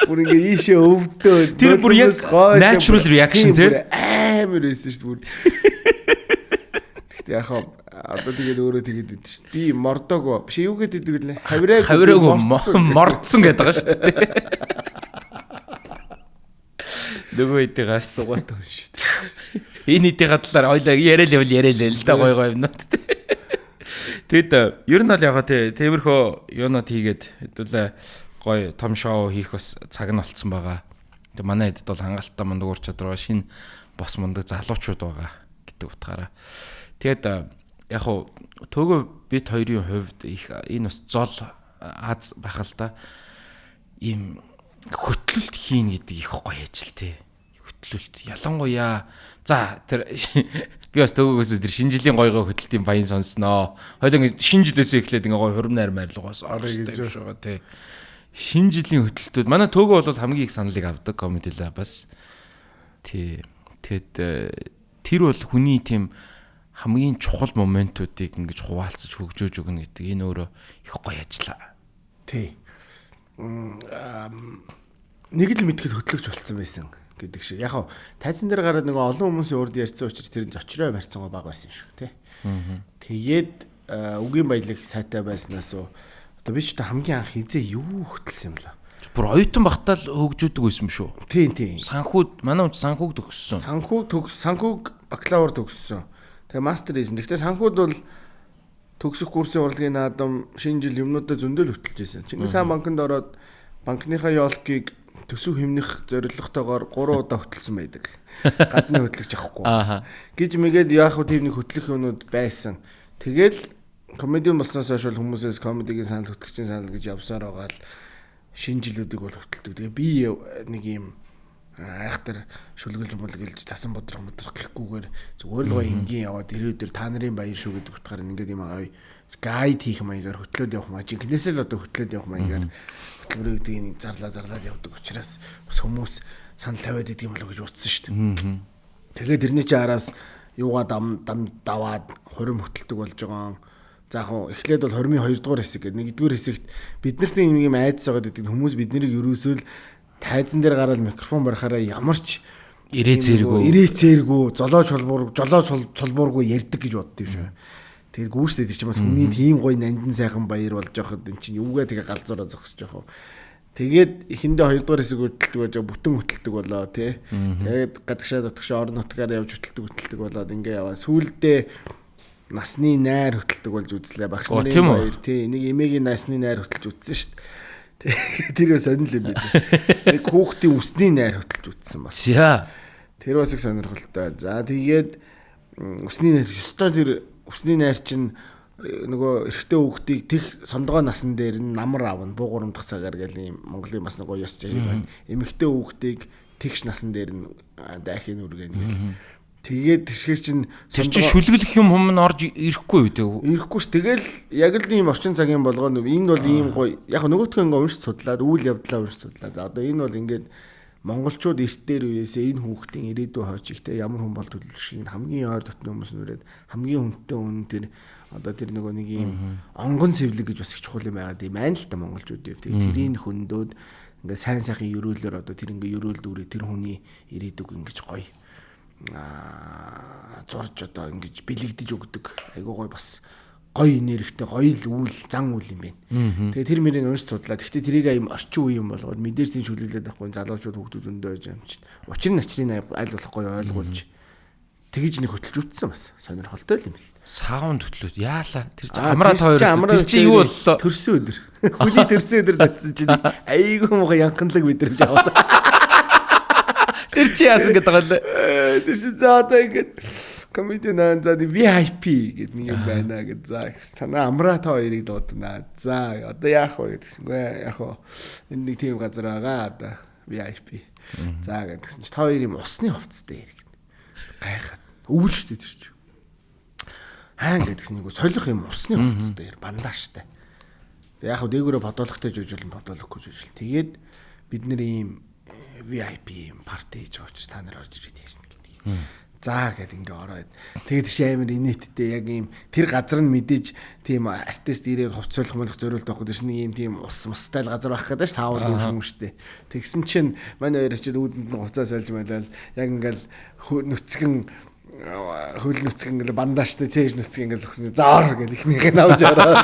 бүр ингээ ийшээ өвдөө тэр бүр яг natural reaction те амар байсан шүү бүр яг одоо тэгээд өөрөө тэгээд идэв шүү. Би мордоог биш юу гэдэг лээ. Хавираагүй мордсон гэдэг байгаа шүү дээ. Нөгөө идэгээс сугаатай хүн шүү. Энэ идэх талаар ойлоо яриа л да гой юм нот. Тэгэд ер нь бол ягаа тиймэрхүү юунод хийгээд хэдүүлээ гой том шоу хийх бас цаг нь болцсон байгаа. Тэг манай эдэд бол хангалттай мундаг ур чадвар шинэ бос мундаг залуучууд байгаа гэдэг утгаараа. Тэгээд яг хуу төөгөө бид хоёрын хувьд их энэ бас зол аз байх л да. Ийм хөтлөлт хийн гэдэг их гоё ажил те. Хөтлөлт ялангуяа за тэр Би бас төгөөс тэр шинэ жилийн гой хөдөлтийн баян сонсноо. Хоёул ингэ шинэ жилээсээ эхлээд ингэ гой хурмнаар майрлуугаас орж байгаа тий. Шинэ жилийн хөдөлтүүд манай төгөө бол хамгийн их саналыг авдаг Comedy Lab-аас. Тий. Тэгэд тэр бол хүний тийм хамгийн чухал моментуудыг ингэж хуваалцаж хөгжөөж өгнө гэдэг энэ өөрөө их гоё ажиллаа. Тий. Нэг л мэдхэд хөтлөгч болсон байсан гэдэг шиг. Яг нь тайзан дээр гараад нэг олон хүмүүсийн урд ярьсан учраас тэр зочроо марцсан баг байсан шүү, тий. Тэгээд үгийн баялаг сайтай байснаас одоо би ч хамгийн анх хизээ юу хөтлсөн юм лээ. Бүр оюутан багтаал хөгжөөдөг байсан юм шүү. Тийм. Санхүүд манай хүн санхүүг төгссөн. Санхүүг бакалавр төгссөн. Тэгээ мастер хийсэн. Гэхдээ санхүүд бол төгсөх курсын урлагийн наадам шинэ жил юмнуудаа зөндөл хөтлөж байсан. Чингис хаан банкнд ороод банкныхаа ёолкийг төсөв хэмнэх зорилготойгоор 3 удаа хөтлсөн байдаг. Гадны хөтлөгч авахгүй. Гэж мэгээд яах вэ тийм нэг хөтлөх юмнууд байсан. Тэгэл комедиан болсноос хойш хүмүүсээс комедигийн санал хөтлөгчийн санал гэж явсаар байгаа л шинэ жилүүдийг бол хөтэлдэг. Тэгээ би нэг юм айхтар шүлгэлж мөлгөлж цасан бодрох гэхгүйгээр зүгээр л гоё энгийн яваад ирээдүйр та нарын баяр шүү гэдэг утгаар ингээд юм аа гайд хийх маягаар хөтлөөд явах маяг. Жинхнээсээ л одоо хөтлөөд явах маягаар хөтөлбөрийг тийм зарлаад явдаг учраас бас хүмүүс санал тавиад идэг юм болоо гэж утсан шүү дээ. Тэгээд тэрний чи араас юугаа дам даваад хурим хөтэлдэг болж байгаа. За яг эхлээд бол 22 дугаар хэсэг гэдэг. 1-р хэсэгт биднэрт юм айдас байгаа гэдэг хүмүүс биднийг ерөөсөө тайзан дээр гараад микрофон барихаараа ямар ч ирээцээргүй жолоо чолбуургүй ярьдаг гэж бодд юм шиг. Тэгээд гүүштэй тийч бас хүний тийм гоё нандин сайхан баяр болж байхад эн чинь юугаа тэгээ галзуураа зогсож яах вэ. Тэгээд эхэндээ 2 дугаар хэсэг хөтэлдэг байж бүтэн хөтэлдэг болоо тий. Тэгээд гадагшаа дотгошоо орон нутгаар явж хөтэлдэг болоод ингээ яваа. Сүүлдээ насны найр хөтэлдэг болж үзлээ. Багш нарын баяр тий. Нэг эмээгийн насны найр хөтэлж үзсэн шүү дээ. Тэр сонирхол юм байна. Нэг хүүхдийн үсний найр хөтэлж үзсэн бас. Тэр бас их сонирхолтой. За тэгээд үсний найр өстой тэр үсний найр чинь нөгөө эрэгтэй хүүхдийг тех сондгоо насан дээр нь намар аавна буу 3 дахь цагаар гэл юм Монголын бас нөгөө ёс жишээ байна. Эмэгтэй хүүхдийг тэгш насан дээр нь дайхын үргэн гэл. Тэгээд тэшгэр чинь шүлгэлэх юм хум нь орж ирэхгүй үү? Ирэхгүй ш. Тэгэл яг л ийм орчин цагийн болгоно. Энэ бол ийм гоё. Яг нөгөөтгөө ингээ уншиж судлаад үйл явдлаа уншиж судлаад. За одоо энэ бол ингээд монголчууд эрт дээр үеэсээ энэ хүүхдийн ирээдүй хойч ихтэй ямар хүн бол төлөвлөшгийг хамгийн ойр дотны хүмүүс нүрээд хамгийн хүнтэй хүн тэр одоо тэр нөгөө нэг ийм онгон сэвлэг гэж бас их чухал юм байгаад ийм байна л та монголчуудын. Тэгээд тэрийг хөндөөд ингээ сайн сайхан өрөөлөөр одоо тэр ингээ өрөөл дүүрээ тэр хүний ирээдүйг ингэж гоё зурж одоо ингэж бэлэгдэж өгдөг. Айгуу гоё бас гоё нэрхтэй гоё л үйл зан үйл юм байна. Тэгээ тэр мөрийг уншиж судлаа. Гэхдээ тэрийг аим орчин үе юм болгоод мэдээж тийм шүлгэлээд байхгүй залуучууд хүүхдүүд зөндөө байж юм чинь. Учир нь начрын аль болох гоё ойлгуулж тэгэж нэг хөтөлж үтсэн бас сонирхолтой л юм л. Саунд хөтлөд яалаа. Тэр чинь амраад хоёр. Тэр чинь юу боллоо? Төрсөн өдөр. Хүний төрсөн өдөр татсан чинь айгуу муухай янханлаг мэдрэмж аваад. Тэр чи яасан гэдэг байгаа лээ. Тэр чи за одоо ингээд комедиан за VIP гэдэг нэг юм байна гэж за санаа амраа та хоёрыг дуудана. За одоо яах вэ гэдгсэнгүй яах вэ. Энэ нэг тийм газар байгаа одоо VIP. За гэдгсэн чи та хоёр юм усны хувцастай хэрэг. Гайхаад өвөлжтэй тэр чи. Хаан гэдгсэн нэг солих юм усны хувцастай бандажтай. Яг хөө дээгүүрээ бодоолохтой жижигэн бодоолохгүй жижигэн. Тэгээд бид нэр ийм VIP юм парти хийж байгаа ч та нар орж ирээд яашна гэдэг. За гэд ингээ ороод тэгээд тийш амар инээдтэй яг ийм тэр газар нь мэдээж тийм артист ирээд хувцсуулах мөлөх зориулт авах гэж нэг ийм тийм ус мустай л газар байх гэдэг ш таавар дүүшмүн штэ. Тэгсэн чинь манай хоёр очиод үүдэнд нь хувцас сольж байлаа яг ингээл нүцгэн хөл нүцгэн ингээл бандажтай цээж нүцгэн ингээл зогсон заар гэл ихнийх нь авч ороод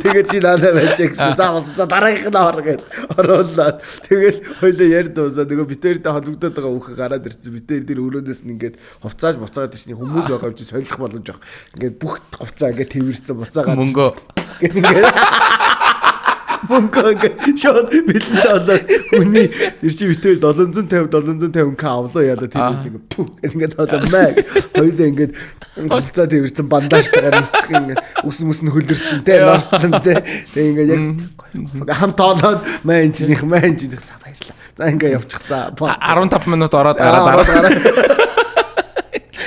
тэгээд чи наалаа байж гэсэн за бас дараагийнх нь ор гэл оруулаад тэгэл хоёлоо ярь дуусаа нөгөө битээртэй холбогдоод байгаа хүүхэн гараад ирсэн битээр тэр өрөөдөөс нь ингээд хувцааж буцаад тийш хүмүүс байгаа юм чи солих боломж авах ингээд бүх хувцаа ингээд тэрвэрсэн буцаагаад мөнгөө ингээд мөнгө шууд бэлэнтэй болоод хүний тэр чи битээр 750 к авлаа яла тэр ингээд одоо маа хоёлаа ингээд хувцаа тэрвэрсэн бандажтайгаар нүцгэн ингээд ус нь хөлөрцөн те норцсон те тэг ингээд яг хамт тоолоод маа инжинийх за баярлаа за ингээд явчих за 15 минут ороод гараад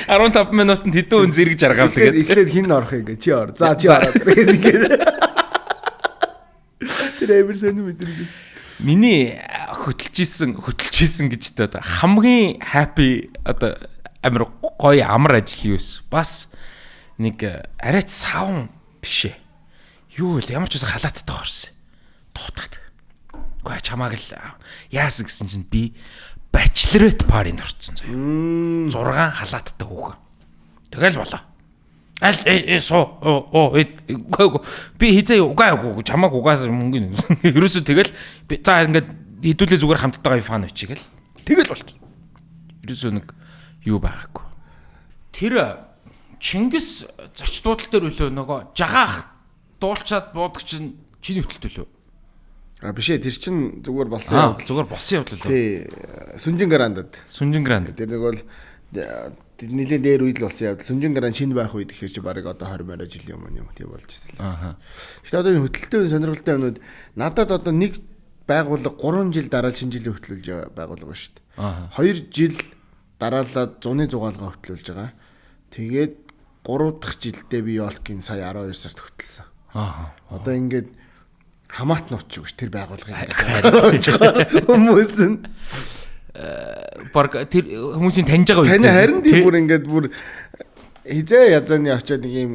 15 минутанд хэдэн хүн зэрэг жаргав тэгээд. Эхлээд хин орох юм гээ. Чи ор. За чи ороод. Тэгээд. Тэр амир сони мэдрэгээс. Миний хөтөлжсэн гэж дээ хамгийн happy одоо амир гоё амар ажил юус. Бас нэг арайч савн бишээ. Юу вэ? Ямар ч үсэн халааттай орсон. Дуутаад. Гэхдээ чамааг л яасан гэсэн чинь би bachelorette party-нд орсон заяа. 6 халааттай хүүхэн. Тэгэл болоо. Аль би хизээ угаагүй чамааг угаас мөнгө ерөөсөө тэгэл за ингээд хідүүлээ зүгээр хамттайгаа фан өчигэл тэгэл болчих. Ерөөсөө нэг юу байгаагүй. Тэр Чингис зоч дуудлал дээр үлээ нөгөө жагаах дуулчаад буудаг чинь чиний хөтөлтөө лөө. Биш ээ тэр чин зүгээр болсон явдал. Зүгээр болсон явдал лөө. Тий. Сүнжин грандад. Тэр нэг бол нилийн дээр үед л болсон явдал. Сүнжин гранд шинэ байх үед гэхээр чи барыг одоо 20 жилийн өмнө юм тийм болж ирсэн л. Гэхдээ одоо энэ хөтөлтөө сонирхолтой юмнууд надад одоо нэг байгууллага 3 жил дараа шинэ жилийн хөтлүүлж байгууллага ба шүү дээ. 2 жил дараалаад зуны зугаалгаа хөтлүүлж байгаа. Тэгээд 3 дахь жилдээ би Йолкийн сая 12 сард хөтлсөн. Одоо ингээд хамаат нууч шүү тэр байгууллагын хүмүүс нь баг тэр хүмүүсийн таньж байгаа үстэй. Харин тийм бүр ингээд бүр хизээ язааны очиод нэг юм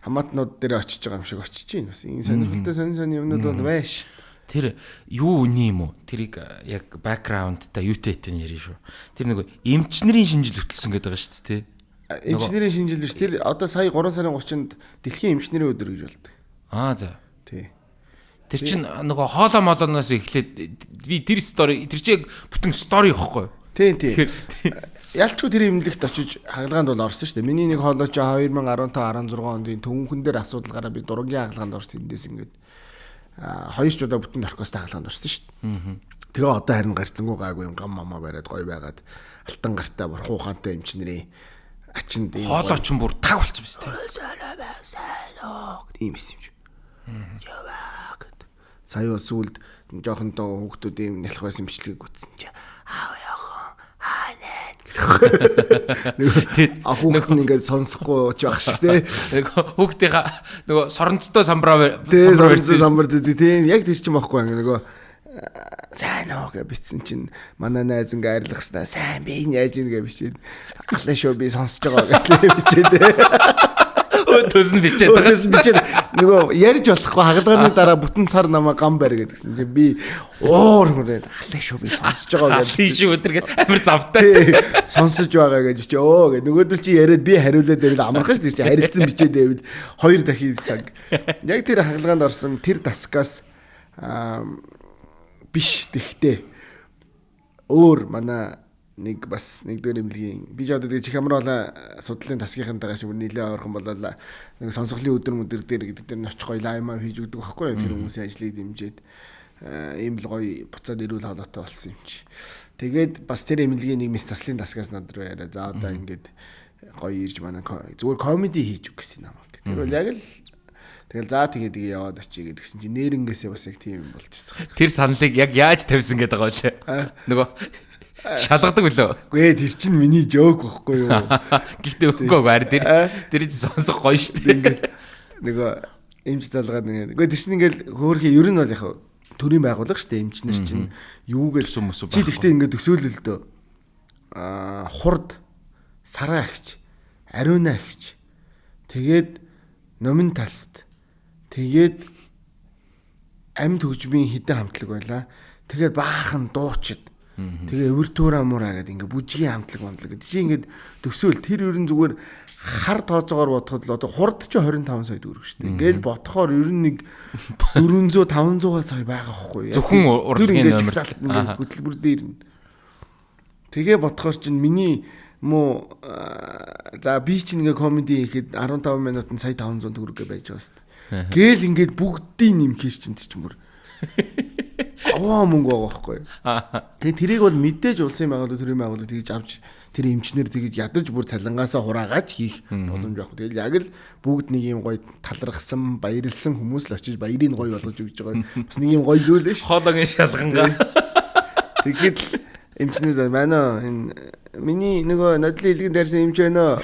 хамаатнууд дээр очиж байгаа юм шиг очиж байна. Бас энэ сонирхолтой сонь юмнууд бол байш. Тэр юу үний юм уу? Тэрийг яг бэкграундтай юутэйтэй ярина шүү. Тэр нэг эмчнэрийн шинжил хөтлсөн гэдэг байгаа шүү дээ. Эмчнэрийн шинжил биш. Тэр одоо сая 3 сарын 30-нд дэлхийн эмчнэрийн өдөр гэж болдог. За. Тий. Тэр чинь нөгөө хоолоо молоноос эхлээд би тэр стори тэр чинь бүтэн стори واخхой. Тийм. Ялчгүй тэр имлэгт очиж хагалгаанд бол орсон шүү дээ. Миний нэг хоолой чи 2015 16 онд төвөнхөн дээр асуудал гараад би дургийн хагалгаанд орсон тэндээс ингээд 2 ч удаа бүтэн оркестрт хагалгаанд орсон шүү дээ. Тэгээ одоо харин гарцсангүй гайгүй юм гам мамаа бариад гоё байгаад алтан гартай бурхан ухаантай эмчнэрийн ачинд хоолой ч бүр таг болцсон биз дээ. Ийм юм чи. Яваа. Сая сүлд жоохон тоо хүүхдүүд ийм нялх байсан бичлэгийг үтсэн чи аав яахан хүүхд нь ингээд сонсохгүй ч байх шиг те. Нөгөө хүүхдийнхаа нөгөө соронцтой самбар тийм яг тэр чинь байхгүй нөгөө сайн оо гэж битсэн чинь манай найз ингээ арилгах хэвээр сайн би яаж ийн гэж бичээд алан шүү би сонсож байгаа гэж бичээд төс нь бичээд байгаа шүү дээ. Нөгөө ярьж болохгүй хагалгааны дараа бүтэн цар намаа гам барь гэдгсэн чинь би уур хүрээд алан шүү би сонсож байгаа гэж тийш өдөр гээд амир завтай сонсож байгаа гэж чи өө гэдэг нөгөөдөл чи яриад би хариулаад байвал амархан шүү дээ чи харилцсан бичээд байвал 2 дахин цаг яг тэр хагалгаанд орсон тэр дасгаас биш тэгтээ өөр манай нэг бас нэг дөр имлгийн би ч одоо тэг чих амруулаа судлалын тасгийнхантайгаа шиг нийлээ ойрхон болоо нэг сонсголын өдөр дээр гэдэг дээр нь очих гоё лаймаа хийж өгдөг байхгүй юу тэр хүмүүсийн ажлыг дэмжиж ийм л гоё буцаад ирүүл хаалгатай болсон юм чи. Тэгээд бас тэр имлгийн нэг мэс заслын тасгаас над руу яриа за одоо ингээд гоё ирж манай зүгээр комеди хийж өг гэсэн юм аа. Тэр бол яг л тэгэл за тэгээд яваад очие гэдгсэн чинь нэрнгээсээ бас яг тийм юм болчихсон. Тэр саналыг яг яаж тавьсан гэдэг байгаа лээ. Нөгөө шалгадаг үлээ. Үгүй ээ тэр чинь миний жоок байхгүй юу. Гэхдээ үгүй баар тэр чинь сонсох гоё шүү дээ. Ингээд нөгөө эмч залгаад нэг. Үгүй тэр чинь ингээд хөөрхий ер нь бол яг төрийн байгууллага шүү дээ. Эмчнэр чинь юугээл чи тэгтээ ингээд төсөөлөл дөө. Хурд, сараа агч, ариуна агч. Тэгээд номин талст. Тэгээд амьд хөгжмийн хідэн хамтлаг байлаа. Тэгээд баахан дуучид. Тэгээ өвөртөөр амуураа гэдэг ингээ бүжгийн хамтлаг гэдэг. Чи ингээд төсөөл тэр ер нь зүгээр хар тооцоогоор бодоход л одоо хурд ч 25 сая төгрөг шүү дээ. Ингээл бодохоор ер нь нэг 400 500 сая байгаа байхгүй. Зөвхөн урлагийн номер хөтөлбөр дээр нь. Тэгээ бодохоор чинь миний муу за би ч ингээ комеди хийхэд 15 минутанд сая 500 төгрөг байж байгаа шүү дээ. Гээл ингээд бүгдийг нэмхээр чинь ч юм уу аваа мөнгө байгаа байхгүй. Тэгээ тэрийг бол мэдээж улсын байгууллага төрийн байгууллага тэгж авч тэр эмчнэр тэгж ядаж бүр цалингаасаа хураагач хийх боломж байхгүй. Тэгэл яг л бүгд нэг юм гоё талархсан, баярлсан хүмүүс л очиж баярыг гоё болгож өгч байгаа. Бас нэг юм гоё зүйл ээ ш. Хоолойн шалгангаа. Тэгэхэд Эмчнээс манай энэ миний нөгөө нодлын илгэн дээрсэн эмч байна.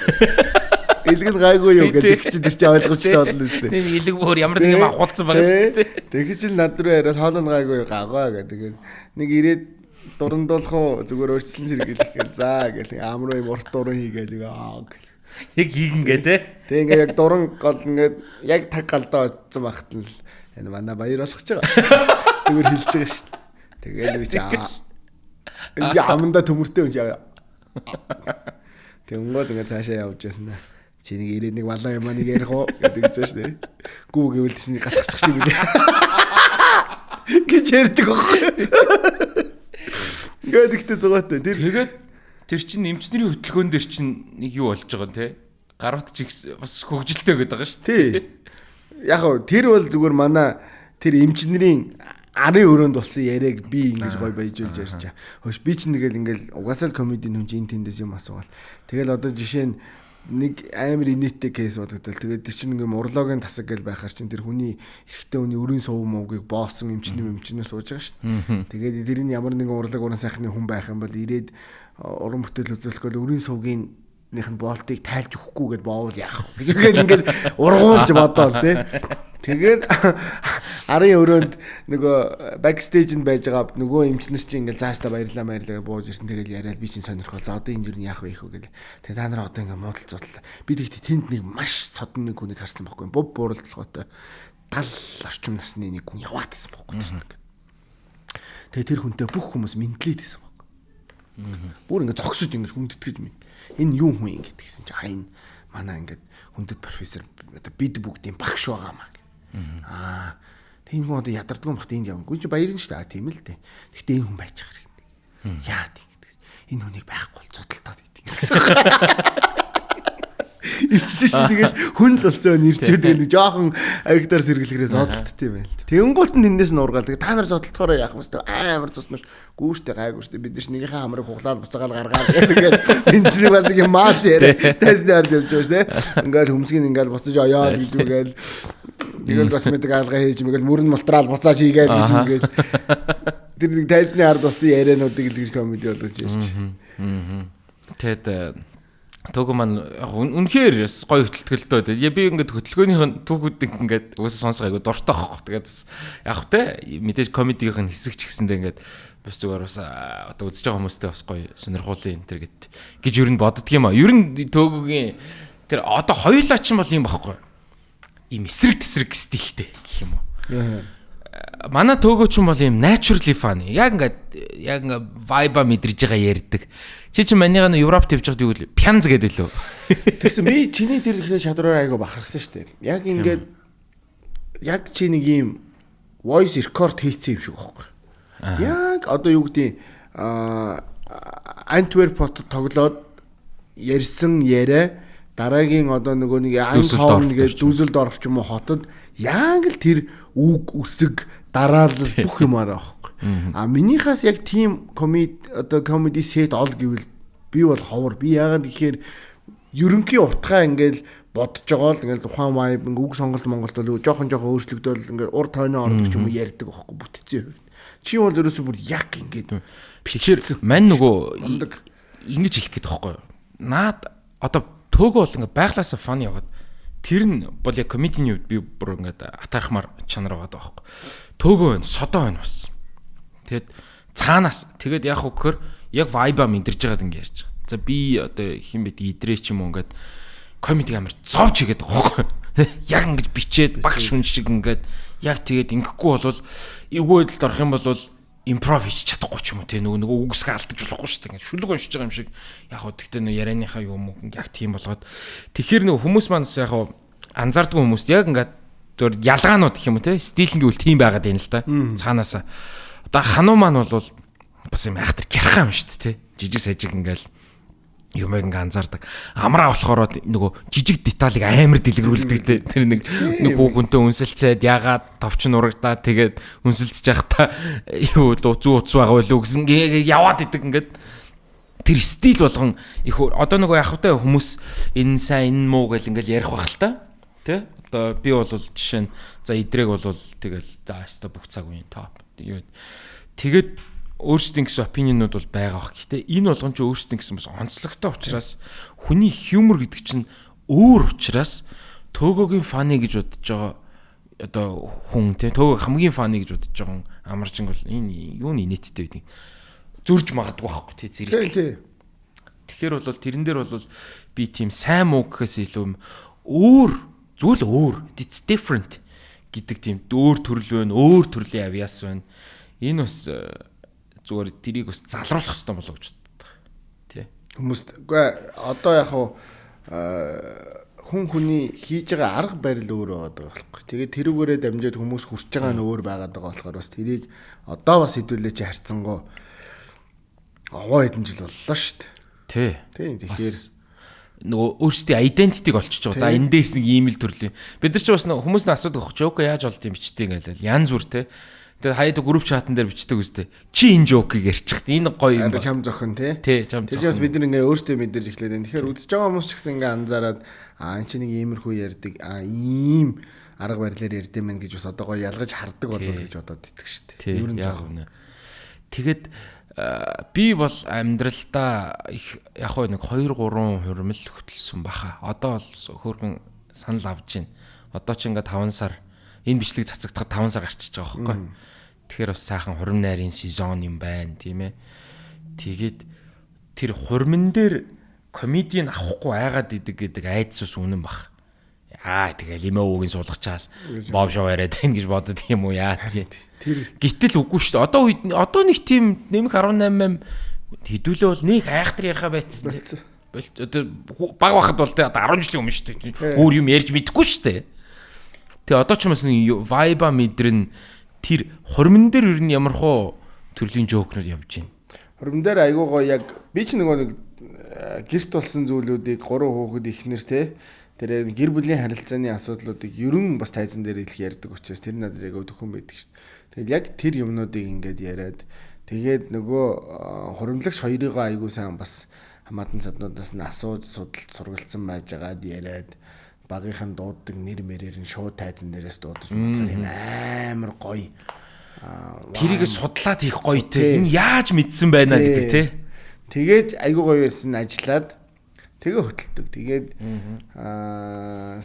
Илгэн гайгүй юу гэдэг чи тэр чи ойлгомжтой болно үстэй. Тэр илэг бүр ямар нэг юм ахуулсан байгаа шүү дээ. Тэгэж л над руу яриад хоолнд гайгүй гагаа гэдэг. Нэг ирээд дурандуулах уу зүгээр өөрчлөн сэргийлэх гээл за гэл амруу юм урт дуран хийгээл яг хийгэн гэ тэ. Тэг ингээ яг дуран гол ингээ яг таг галдаа очсон багт л энэ манай баяр болгож байгаа. Зүгээр хэлж байгаа шүү. Тэгэл би аманда төмөртэй үгүй. Тэг өнгөд ингээ цаашаа явж ясна. Чи нэг ирээд нэг балан юм нэг ярих уу гэдэг ч шүү дээ. Гүү гэвэл чи гатгачих шиг үү. Гэж ярьдаг байхгүй. Ингээд ихтэй зугаатай. Тэгээд тэр чин эмчнэрийн хөтөлбөрөн дээр чин нэг юу болж байгаа те. Гарууд ч бас хөгжилтэй гэдэг байгаа шүү. Тий. Яг хөө тэр бол зүгээр манай тэр эмчнэрийн арын өрөөнд болсон яриаг би ингэж гой баяжуулж ярьж байгаа. Хөөш би ч ингээл угаасаа комеди нүмж эн тэндээс юм асуувал. Тэгэл одоо жишээ нь нэг амар инээдтэй кейс бодогдол. Тэгээд тэр чинь ингээм урологийн тасаг гэл байхаар чинь тэр хүний эрэгтэй хүний өрийн сувг муугийг боосон эмчнээс сууж байгаа шүү. Тэгээд тэрний ямар нэгэн урлаг уран сайхны хүн байх юм бол ирээд уран бүтээл үзүүлэхгүй өрийн сувгийн нэх нь болтыг тайлж өгөхгүй гэд боовол яах вэ гэж ингээд ургуулж бодоол тий. Тэгээд арын өрөөнд нөгөө бэкстейжэнд байж байгаа нөгөө эмчнээс чинь ингээд заастаа баярлаа бууж ирсэн. Тэгээд яриад би чинь сонирхол за одоо энэ юу яах вэ хөө гэл. Тэгээд та нараа одоо ингээд муудал зодлоо. Би тэгт тэнд нэг маш цодон нэг хүнийг харсан байхгүй. Бов бууралдлоготой 70 орчим насны нэг хүн яваад байсан байхгүй. Тэгээд тэр хүнтэй бүх хүмүүс мэдлээд байсан байхгүй. Бүр ингээд зогсож ингээд хүндэтгэж мэд. Энэ юу хүн ингэж гэсэн чи хайн манай ингээд хүндэт профессор одоо бид бүгдийн багш байгаа маа. Тийм хүн одоо ядардгүй юм бахт энд явна. Гүн чи баярын шүү дээ. Тийм л дээ. Гэхдээ энэ хүн байж байгаа хэрэгтэй. Яа тийм гэдэг. Энэ хүнийг байхгүй бол зодтолтоод гэдэг гэсэн. Ивчсэн шиг тэгэл хүн л болсон нэрчүүд нэг жоохон авигдаар сэргэлгэрээ зодтолт юм байл. Тэнгуут нь тэндээс нь ургаал. Тэгээ та нар зодтолтохоор яах вэ? Амар цусмаш гүүштэй гайгүй шүү дээ. Бид нар нэгийнхээ хамрыг хуглаад буцаагаал гаргаад гэдэг. Энэ чинь бас нэг маац яриа. Тэсний ард явж байгаа шүү дээ. Ингээл хөмсгийг ингээл буцаж оёо гэж үгээл. Тэгэл косметик алгаа хийж мэгэл мөрөн мултраал буцааж хийгээл гэж үгээл. Тэр нэг тайзны ард болсон яриануудыг л гэж комеди болгож ярьж. Тэгэд Төг маань үнэхээр гоё хөтөлбөртэй. Би ингээд хөтөлбөрийн түүхүүдийг ингээд өөөсөө сонсох айгу дуртай байхгүй. Тэгээд бас яг тэ мэдээж комедигийн хэсэг ч гэсэндээ ингээд бас зүгээр бас одоо үзэж байгаа хүмүүстэй бас гоё сонирхуулын энэ төр гэж юу н боддөг юм аа. Ер нь Төгөгийн тэр одоо хоёулаа ч юм бол юм байхгүй. Ийм эсрэг тесрэг стилтэй гэх юм уу. Манай Төгөө ч юм бол ийм naturally funny. Яг ингээд vibe мэдэрж байгаа ярьдаг. Чи чинь манийгаа Европт явж байгаад юу вэ? Пянз гэдэг лөө. Тэгсэн би чиний тэр ихний чадвараар айгу бахархсан шүү дээ. Яг ингээд яг чи нэг ийм voice record хийцэн юм шиг байхгүй. Яг одоо юу гэдэг Antwerp-от тоглоод ярьсан яриа дараагийн одоо нөгөө нэг Ангхорн гэж Дүсэлдорф ч юм уу хотод яг л тэр үг үсэг дараалал бүх юмараа байхгүй. Минийхаас яг тийм комеди сет ол гэвэл би бол ховор. Би яагаад гэхээр ерөнхий утгаа ингээл бодож байгаа л ингээл ухаан vibe үг сонголт Монголд бол жоохон өөрчлөгдөөл ингээл ур тойноо ордог ч юм уу ярьдаг байхгүй бүтцийн хувьд. Чи бол ерөөсөө бүр яг ингээд бичээр мань нөгөө ингэж хэлэх гээд байхгүй юу? Наад одоо Төгөө бол ингээд байглаасаа фан яваад тэр нь бол яг комединий хувьд би бүр ингээд атаархмаар чанар байгаа байхгүй. Төгөө байна, содоо байна бас. Тэгэд цаанаас тэгэд яг өгөхөр яг vibe-а мэдэрж байгаад ингэ ярьж байгаа. За би одоо хин бэ идрээ ч юм уу ингээд комеди амар зовж игээд байгаа байхгүй. Яг ингэж бичээд баг шүн шиг ингээд яг тэгээд ингэхгүй болвол эвгөөдөлд орох юм бол импров хийж чадахгүй ч юм уу те нөгөө үгсгээ алдаж болохгүй шүү дээ. Ингээд шүлэг уншиж байгаа юм шиг яг хөө тэгтээ нөгөө ярианыхаа юм яг тийм болгоод тэгэхээр нөгөө хүмүүс маань яг хөө анзаардгүй хүмүүс яг ингээд зөв ялгаанууд гэх юм уу те стил гэвэл тийм байгаад байна л да. Цаанаасаа одоо хануу маань бол бас юм айхтар гярхаа юм шүү дээ те жижиг сажиг ингээл юмэг ингээ анзаардаг. Амраа болохоор нөгөө жижиг деталыг амар дэлгэрүүлдэг тэр нэг хүүхэнтэй үнсэлцээд ягаад товч нурагдаа тэгээд үнсэлцэж явахдаа юу зүү уц байгаа байлуу гэсэн яваад идэг ингээд тэр стил болгон их одоо нөгөө явахтай хүмүүс энэ сайн энэ муу гэл ингээл ярих байх л та тий одоо би бол жишээ нь за идрэг бол тэгэл за өстө бүх цаг үеийн топ юу тэгээд өөрсдийн гэсэн opinion-ууд бол байгаа бах. Гэхдээ энэ болгон ч өөрсдийн гэсэн бас онцлогтой учраас хүний humor гэдэг чинь өөр учраас Төгөөгийн funny гэж бодож байгаа одоо хүн те Төгөө хамгийн funny гэж бодож байгаа амаржинг бол энэ юуны нийттэй байдаг. Зөрж магадгүй байхгүй те зэрэг. Тэгэхээр бол тэрэн дээр бол би тийм сайн муу гэхээс илүү өөр зүйл өөр it's different гэдэг тийм өөр төрөл байна, өөр төрлийн авьяас байна. Энэ бас зүгээр тэрийг бас залруулах хэрэгтэй болов гэж боддог. Тэ. Хүмүүст үгүй одоо яг хүн хүний хийж байгаа арга барил өөр байгаа байхгүй. Тэгээд тэрүүгээрээ дамжаад хүмүүс хүрч байгаа нь өөр байгаад байгаа болохоор бас тэрийг одоо бас хэдүүлээ чи харьцангуй овоо хэдэн жил боллоо шүү дээ. Тий. Тэгэхээр нөгөө өөрсдийн identity-г олчиж байгаа. За эндээс нэг ийм л төрлийн. Бид нар ч бас хүмүүс нь асуудаг joke яаж болд юм бичдэг ингээл янз бүр те. Тэгээд хаяад групп чатан дээр бичдэг үстэй. Чи энэ joke-ийг ярьчихд. Энэ гоё юм ба. чам зохин тий. Тий, чам зохин. Тэрээс бид нар ингээ өөрсдөө мэдэрч эхлэв. Тэгэхээр үзэж байгаа хүмүүс ч гэсэн ингээ анзаараад энэ чи нэг иймэрхүү ярьдаг. Ийм арга барилаар ярьд юм гэж бас одоо гоё ялгаж хардаг болов гэж бодоод идэх шүү дээ. Ер нь яг үнэ. Тэгэд би бол амьдралдаа их яг нэг 2-3 хурмил хөтлсөн баха. Одоо бол хөөргөн санал авж байна. Одоо ч ингээ 5 сар энэ бичлэг цацагдахад 5 сар гарчиж байгаа байхгүй. Тэгэхээр бас сайхан хурим найрын сезон юм байна, тийм ээ. Тэгээд тэр хурмин дээр комедийн авахгүй айгаад идэг гэдэг айдсус үнэн бах. Тэгэл имээ уугийн суулгачаал боб шоу яриад байна гэж бодод юм уу яа. Тэр гítэл үгүй шүү дээ. Одоо нэг тийм нэмэх 18 хэдүүлээ бол нэг айхтар яриха байцсан. Одоо баг бахад бол тэ 10 жилийн өмнө шүү дээ. Өөр юм ярьж мэдэхгүй шүү дээ. Тэгээ одоо ч юмс vibe мэдрэн тэр хормон дээр ер нь ямархуу төрлийн жоокнууд явж байна. Хормон дээр айгуу гоё яг би ч нөгөө нэг гэрт болсон зүйлүүдийг 3 хүүхэд ихнэр те тэр гэр бүлийн харилцааны асуудлуудыг ерөн бас тайзан дээр их ярьдаг учраас тэр надад яг төхөн байдаг шүү дээ. Тэгэл яг тэр юмнуудыг ингээд яриад тэгээд нөгөө хуримлагч хоёрыгоо айгуу сайн бас хамаатан цаднуудаас нь асууж судалж сургалцсан байж байгаад яриад багийнхан дууддаг нэр мэрээр нь шууд тайзан дээрээс дуудаж бодохоор юм амар гоё. Тэрийг судлаад хийх гоё те. Энэ яаж мэдсэн байна гэдэг те. Тэгээд айгуу гоё байсан ажиллаад тэгээ хөтэлдэг. Тэгээд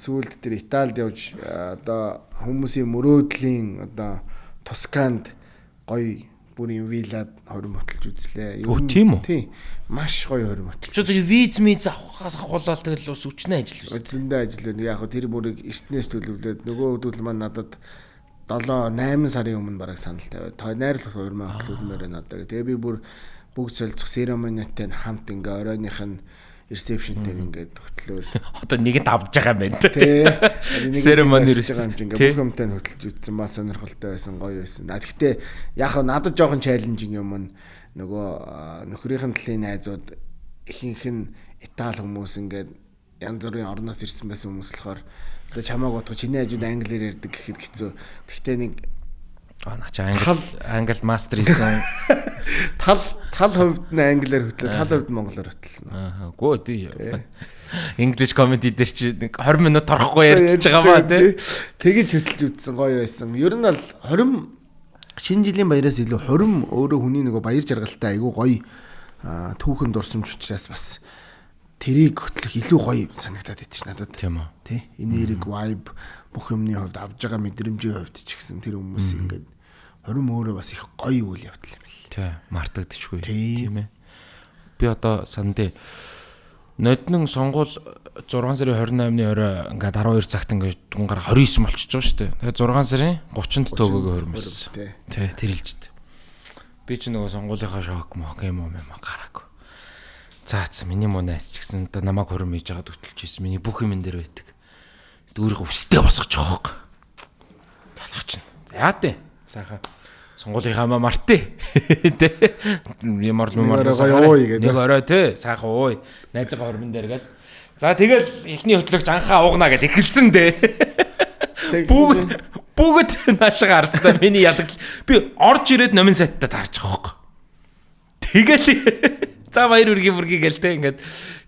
сүүлд тэр Италид явж одоо хүмүүсийн мөрөөдлийн одоо Тусканд гоё бүрийн виллад хорим хөтэлж үзлээ. Тийм үү? Тийм. Маш гоё хорим хөтэлж. Чод виз миз авахаас ахуулаад тэгэл ус өчнөө ажил байсан. Зөндөө ажил байна. Яг тэр бүрийг эртнээс төлөвлөөд нөгөө хөдөл маань надад 7-8 сарын өмнө бараг санал тавиад найрлах хорим хөтөлмөр байна одоо. Тэгээ би бүр бүгд солилцох церемонитой хамт ингээ оройных нь ресепшн дээр ингээд хөтлөөд одоо нэгэнд авж байгаа юм байна тий. Церемони байгаа юм чинь ингээ бүх юмтай хөтлж үзсэн бас сонирхолтой байсан гоё байсан. Гэхдээ яг надад жоохон чаленжинг юм нөгөө нөхрийнхэн талын найзууд ихэнх нь Итали хүмүүс ингээд янз бүрийн орноос ирсэн байсан хүмүүс болохоор одоо чамааг бодох чиний хажууд англиар ярьдаг гэхэд хэцүү. Гэхдээ нэг наач англи мастер хийсэн тал хувьд нь англиар хөтлөө, тал хувьд нь монголоор хөтлсөн. Гоо тий. English comedy дээр чи 20 минут торхгүй ярьж байгаа ба тий. Тэгэж хөтлж үзсэн гоё байсан. Ер нь бол 20 шинэ жилийн баяраас илүү 20 өөрөө хүний нөгөө баяр жаргалтай айгүй гоё түүхэн дурсамж учраас бас тэрийг хөтлөх илүү гоё санагдаад идэв чи надад. Тийм үү. Тий. Энерги vibe бүх юмны хувьд авж байгаа мэдрэмжийн хувьд ч гэсэн тэр хүмүүс ингээд 20 өөрөө бас их гоё үйл явдал юм л. Тий. Мартагдчихгүй. Тийм ээ. Би одоо сандээ ноднон сонгуул 6 сарын 28-ны орой ингээд 12 цагт ингээд дүнгаар 29 болчихж байгаа шүү дээ. Тэгээд 6 сарын 30-нд төөгөө хөрмөс. Тий, тэр хэлжтэй. Би ч нөгөө сонгуулийнхаа шок мок юм гараагүй. За миний мунаас ч гэсэн одоо намайг хөрөм хийж байгаад хөтлж ирсэн. Миний бүх юм энэ дээр байдаг. Өөрийгөө өстэй босгож байгаа хөөг. Талах чинь. Яа дээ. Сайхан сонгуулийнхаа мартээ. Тэ. Ямар нэг орой тэ. Сайхан ууй. Найзгаа хөрмөн дээр гэл. За тэгэл эхний хөтлөгч анхаа уугна гэж эхэлсэн дээ. Бүгд наашаа харстай. Миний ялаг би орж ирээд номин сайттай таарч байгаа хөөг. Тэгэл за баяр үргийн бүргийг гэлтэй ингээд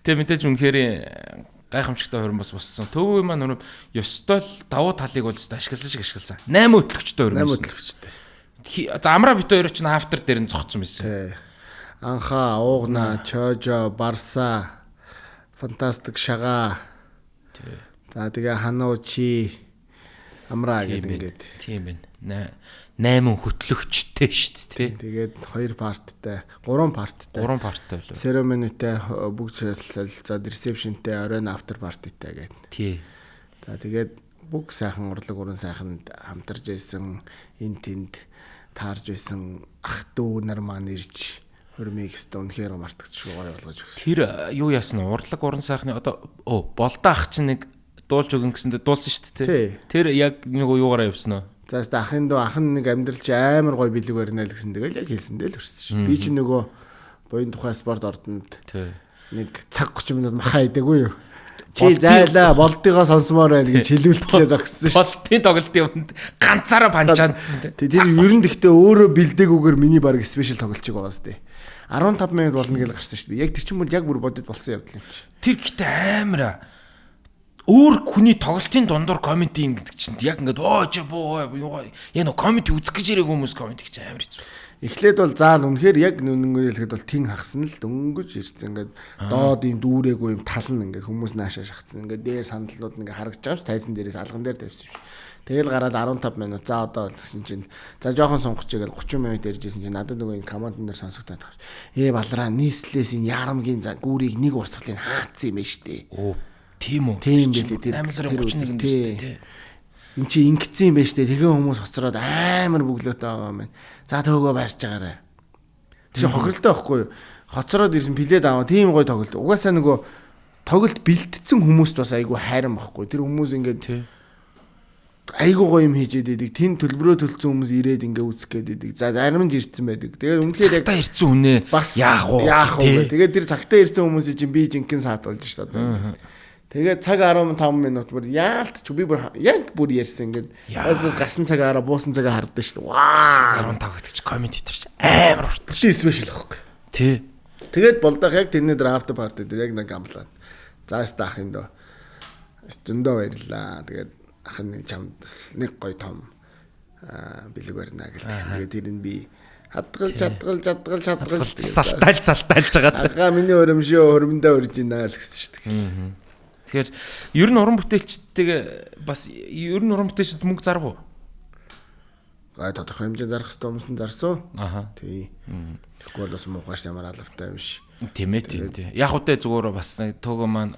тэг мэдээж үнэхээр гайхамшигтай хөрөн бас боссон. Төвөө маань хөрөн ёстой л давуу талыг бол ашигласан шиг ашигласан. 8 хөтлөгчтэй хөрөн. 8 хөтлөгчтэй. За амра бит хоёр ч автер дээр нь зогцсон байсан. Тий. Анха, уугна, чожо, барса, фантастик шага. Тий. За тэгээ хануучи амраа гэдэг ингээд. Тийм байна. 8 хөтлөгчтэй шүү дээ, тий. Тэгээд 2 парттай, 3 парттай. 3 парттай болов. Ceremony-тэй бүгд солилцоод reception-тэй оройн after party-тэй гэдэг. Тий. За тэгээд бүх сайхан урлаг уран сайханд хамтарч байсан, энэ тэнд таарж байсан ах дүү нар маань ирж хөрмийг өстө үнэхээр мартагдчихгүй гоё болгож өгсөн. Тэр юу яасан урлаг уран сайхны одоо болдоо ах чинь нэг дуулж өгөн гэсэндээ дуулсан шүү дээ. Тэр яг нэг юугаараа явсан нь. За өстө ахын дүү ах нь нэг амьдрал чи амар гоё бэлэг барина л гэсэн тэгэл яг хэлсэндээ л өрсөн шүү. Би чи нөгөө буян тухай спорт ордонд нэг цаг 30 минут махаа идэггүй юу? Чи зайлаа болдгоо сонсомоор байна гэж хэлүүлтгээ зогссон шүү. Болтын тоглолтын өмнө ганцаараа панчаандсан те. Тэр ер нь гэхдээ өөрөө бэлдээгүйгээр миний баг спешиал тоглолч байгаа сте. 15 минут болно гэж гарсан шүү. Яг тэр чинь бүр яг бүр бодод болсон явдал юм чи. Тэр гэхдээ амар өөр хүний тоглолтын дундуур комеди гэдэг чинь яг ингээд яа нөө комеди үзэх гэж ирэх хүмүүс комеди гэж амар хэцүү. Эхлээд бол заал үнэхээр яг нүнгээ хэлэхэд бол тэн хагсан л дөнгөж ирсэн ингээд доод юм дүүрээгүй юм тал нь ингээд хүмүүс наашаа шахацсан ингээд дээр сандалнууд ингээд харагдаж байгаа ш тайзан дээрээс алган дээр тавьсан ш. Тэгэл гараад 15 минут за одоо бол гэсэн чинь за жоохон сонгочихъя гэл 30 минут ярьжсэн чинь надад нөгөө энэ команд дээр сонсогдоод байгаа ш. Балараа нийслээс энэ ярамгийн за гүүрийг нэг урсгалыг хаацсан юм байна штэ. Тийм үү. Тийм билээ тэр 8 сарын 31-нд тий. Энд чи ингэцэн юм байна штэ. Тэгээ хүмүүс хоцроод амар бөглөөтэй байгаа юм байна. За төөгөө байрч байгаарэ. Тэр хохирлтой байхгүй юу? Хоцроод ирсэн плед аваа тийм гоё тоглолт. Угаасаа нөгөө тоглолт бэлтцсэн хүмүүст бас айгүй хайран байхгүй. Тэр хүмүүс ингээд айгүй гоё юм хийж идэдэг. Тэн төлбөрөө төлцсөн хүмүүс ирээд ингээ үүсэх гээд идэг. За зарим нь ирсэн байдаг. Тэгээд үнэхээр яг цагтаа ирсэн үнэ яах вэ? Тэгээд тэр цагтаа ирсэн хүмүүсийг чинь би жинхэнэ саатуулж шүү дээ. Тэгээд цаг 15 минут бүр яалт ч би бүр яг бүр ярьсан ингээд бас гарсан цагаараа буусан цагаа хардсан шүү дээ. Ваа 15 гэдэг чи комеди дээр чи амар урт. Чи спешиал байхгүй. Тий. Тэгээд болдох яг тэрний дээр after party дээр яг нэг амлаа. За яста ахын дөө. Зөндөө баярлаа. Тэгээд ахын чамд нэг гоё том бэлэг барина гэлээ. Тэгээд тэр нь би хадгалж салтайлж байгаа. Ага миний өрөмшөө хөрмөндөө урж ийна л гэсэн шүү дээ. Тэгэхээр ер нь уран бүтээлчтэйгээ бас ер нь уран бүтээлчд мөнгө зарв уу? Тодорхой хэмжээнд зарах хэрэгтэй хүмүүс нь зарсан. Тий. Тэгвэл бас муухайш ямар алавтай биш. Тийм ээ. Яг үтэй зүгээр бас төөгөө маань